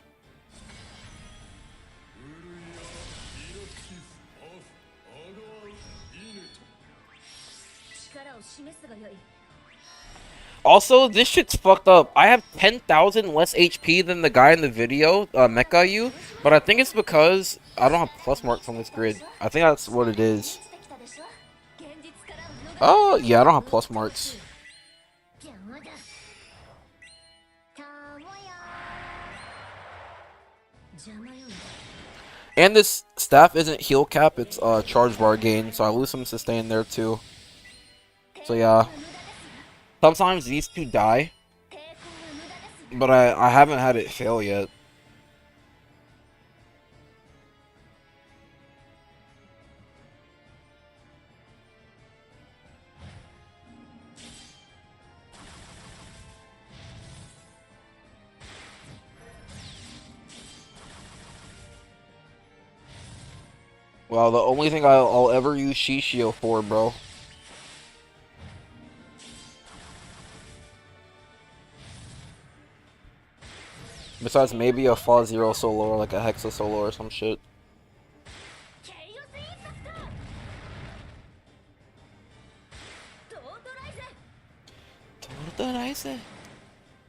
Also, this shit's fucked up. I have 10,000 less HP than the guy in the video, Mecha U, but I think it's because I don't have plus marks on this grid. I think that's what it is. Oh, yeah, I don't have plus marks. And this staff isn't heal cap, it's charge bar gain, so I lose some sustain there too. So yeah. Sometimes these two die, but I haven't had it fail yet. Well, the only thing I'll ever use Shishio for, bro. Besides maybe a Fa Zero solo or like a Hexa solo or some shit. Totalize.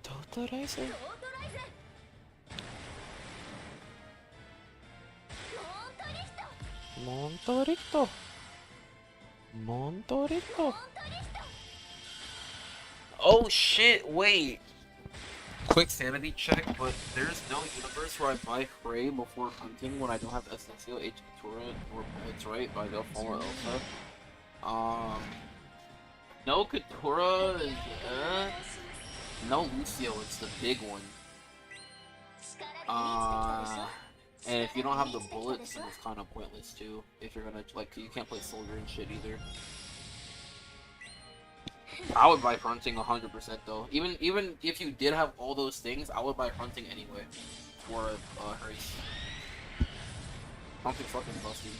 Totalize. Montorito. Montorito. Oh shit, wait. Quick sanity check, but there's no universe where I buy Frey before hunting when I don't have Essential H Katura or Bullets, right? But I go follow Elsa. No Katura is no Lucio, it's the big one. And if you don't have the bullets, then it's kind of pointless too. If you're gonna like, you can't play soldier and shit either. I would buy hunting 100% though. Even if you did have all those things, I would buy hunting anyway for Hurries. Hunting's fucking busty.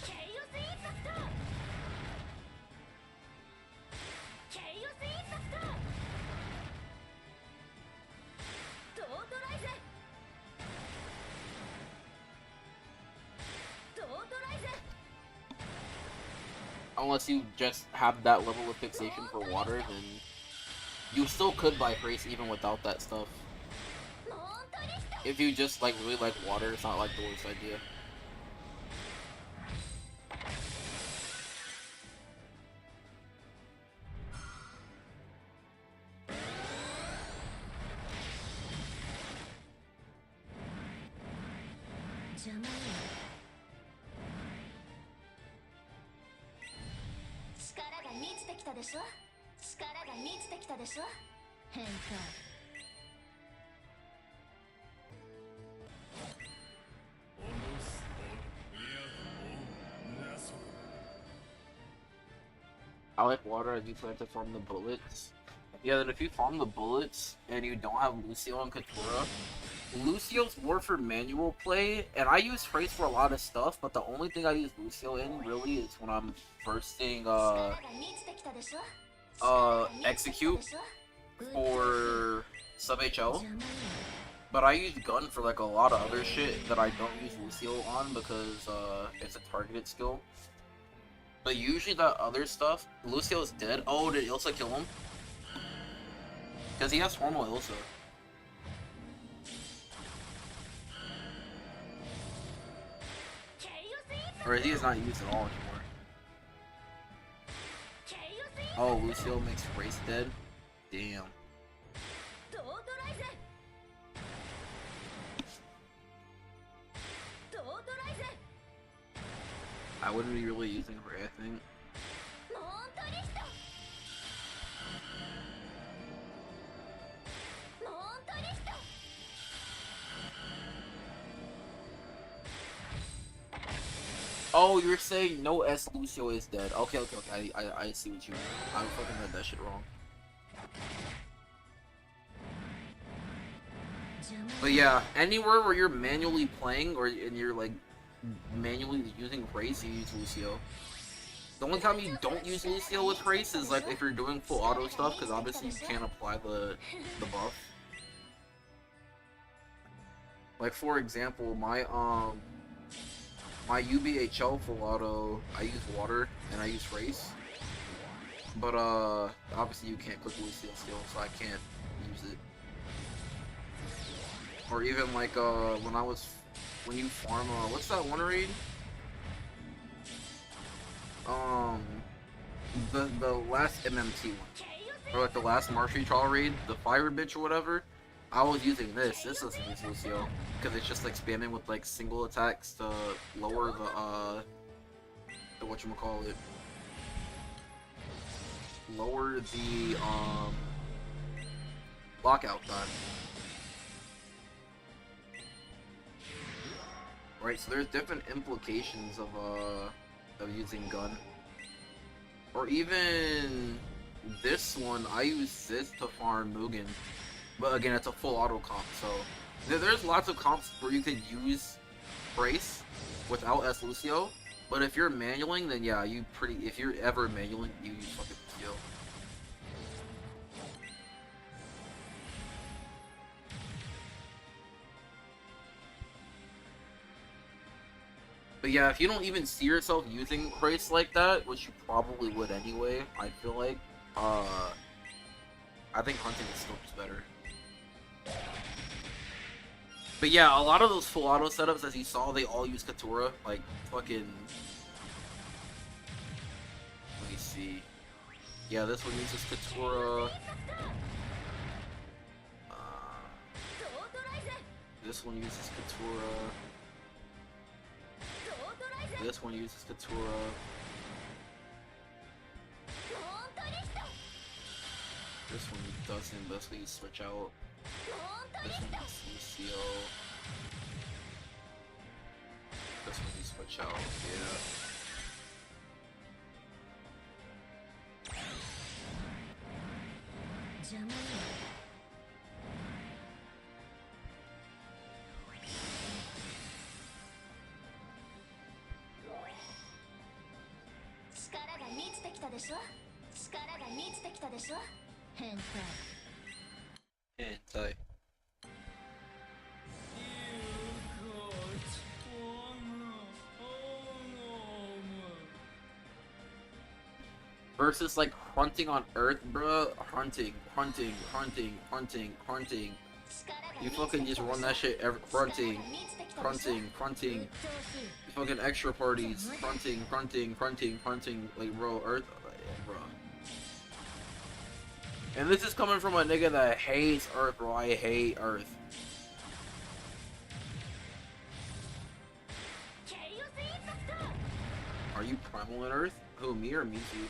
Unless you just have that level of fixation for water, then you still could buy Hrace even without that stuff. If you just like really like water, it's not like the worst idea. I like water. I do plan to farm the bullets. Yeah, then if you farm the bullets and you don't have Lucio and Katura, Lucio's more for manual play, and I use Hrace for a lot of stuff, but the only thing I use Lucio in really is when I'm bursting execute for sub HL. But I use gun for like a lot of other shit that I don't use Lucio on because it's a targeted skill. But usually that other stuff, Lucio's dead. Oh, did Ilsa kill him? Because he has formal Ilsa. Or he is not used at all anymore. Oh, Lucio makes Race dead? Damn. I wouldn't be really using Ray, I think. Oh, you're saying no S Lucio is dead. Okay, okay, okay. I see what you mean. I fucking read that shit wrong. But yeah, anywhere where you're manually playing and you're like manually using Race, you use Lucio. The only time you don't use Lucio with Race is like if you're doing full auto stuff, because obviously you can't apply the buff. Like for example, my UBHL full auto, I use water and I use Race. But obviously you can't click Lucio still, so I can't use it. Or even like when you farm what's that one raid? The last MMT one. Or like the last Marshy Trial raid, the fire bitch or whatever. I was using this. This doesn't use Lucio. Because it's just like spamming with like single attacks to lower the whatchamacallit. Lower the lockout time. Right, so there's different implications of using gun. Or even this one, I use this to farm Mugen. But again, it's a full auto comp, so there's lots of comps where you could use Brace without S Lucio. But if you're manualing, then yeah, if you're ever manualing, you use fucking Lucio. But yeah, if you don't even see yourself using Brace like that, which you probably would anyway, I feel like, I think hunting is still just better. But yeah, a lot of those full auto setups, as you saw, they all use Katura. Like, fucking... Let me see. Yeah, this one uses Katura. This one uses Katura. This one uses Katura. This one doesn't, but you switch out. This one uses Lucio. This one you switch out, yeah. Hentai. Versus like hunting on Earth, bruh. Hunting. You fucking just run that shit hunting. You fucking extra parties. Hunting. Like, bro, Earth. Bro. And this is coming from a nigga that hates Earth, bro. I hate Earth. Are you primal in Earth? Who, me or Mizu?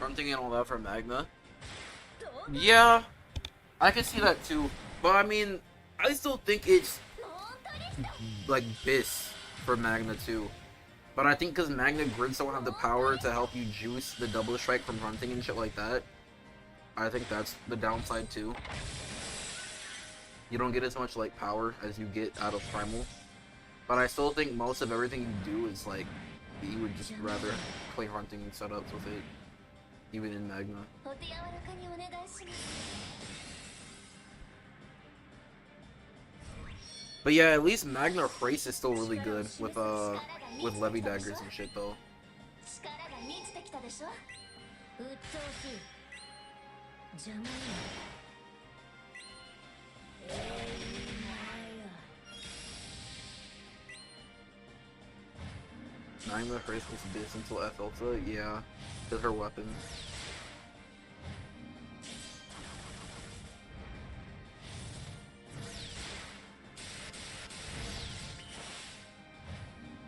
Hunting and all that for Magna? Yeah, I can see that too. But I mean, I still think it's like BIS for Magna too. But I think because Magna Grids don't have the power to help you juice the double strike from hunting and shit like that, I think that's the downside too. You don't get as much like power as you get out of Primal. But I still think most of everything you do is like, you would just rather play hunting setups with it, even in Magna. But yeah, at least Magna Race is still really good with Levy daggers and shit though. 力が満ちてきたでしょ。うっとうしい。邪魔よ。Magna Race was this until F Ultra, yeah, with her weapon.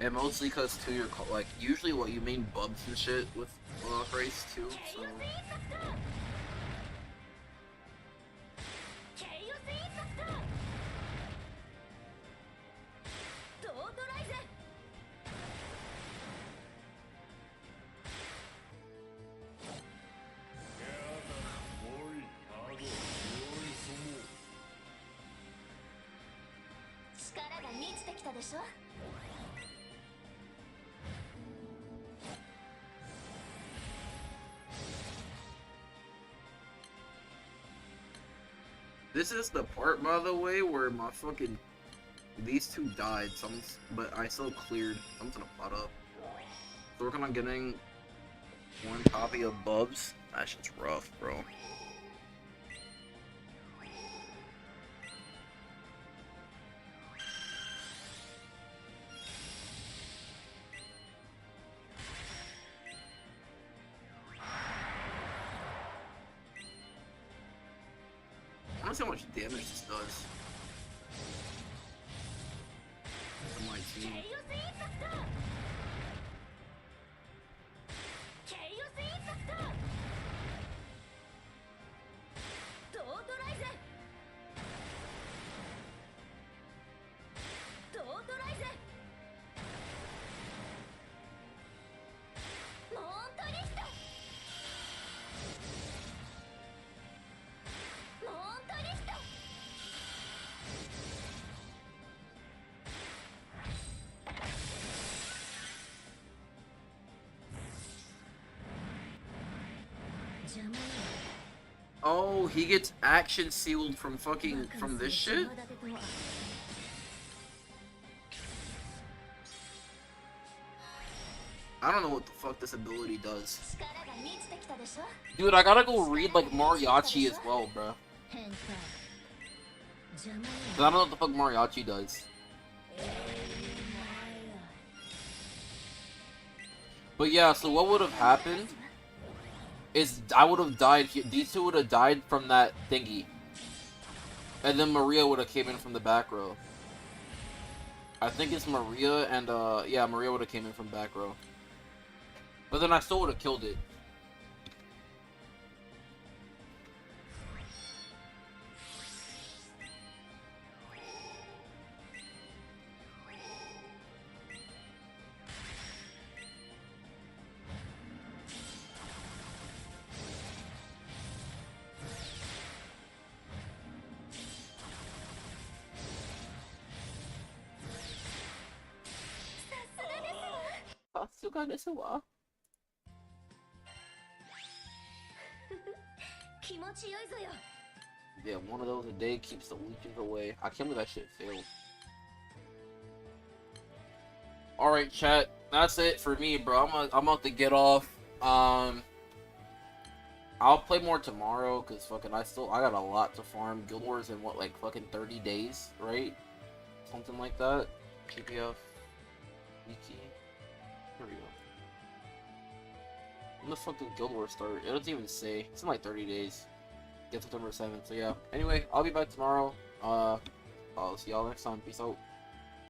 And mostly because too, you're like usually what you mean bubs and shit with race too. So ケイオスインパクト。トートライズ。力が満ちてきたでしょ。this is the part, by the way, where my fucking these two died. But I still cleared. Someone's gonna pot up. So working on getting one copy of Bubs. That shit's rough, bro. I wanna see how much damage this does. To my ケイ team. オスインパクト。ケイオスインパクト。トートライズ。トートライズ。モントリスト。モントリスト。邪魔よ。 Oh, he gets action sealed from from this shit? I don't know what the fuck this ability does. 力が満ちてきたでしょ。 Dude, I gotta go read like Mariachi as well, bro. 変態。邪魔よ。 'Cause I don't know what the fuck Mariachi does. But yeah, so what would have happened is I would have died here. These two would have died from that thingy. And then Maria would have came in from the back row. I think it's Maria and yeah, Maria would have came in from back row. But then I still would have killed it. Yeah, 気持ちよいぞよ。 one of those a day keeps the leeches away. I can't believe that shit failed. Alright, chat. That's it for me, bro. I'm about to get off. I'll play more tomorrow, because fucking I got a lot to farm. Guild Wars in what, like fucking 30 days, right? Something like that. GPF. Wiki. Here we go. When the fuck did Guild Wars start? It doesn't even say. It's in like 30 days. Get September 7th. So yeah. Anyway, I'll be back tomorrow. I'll see y'all next time. Peace out.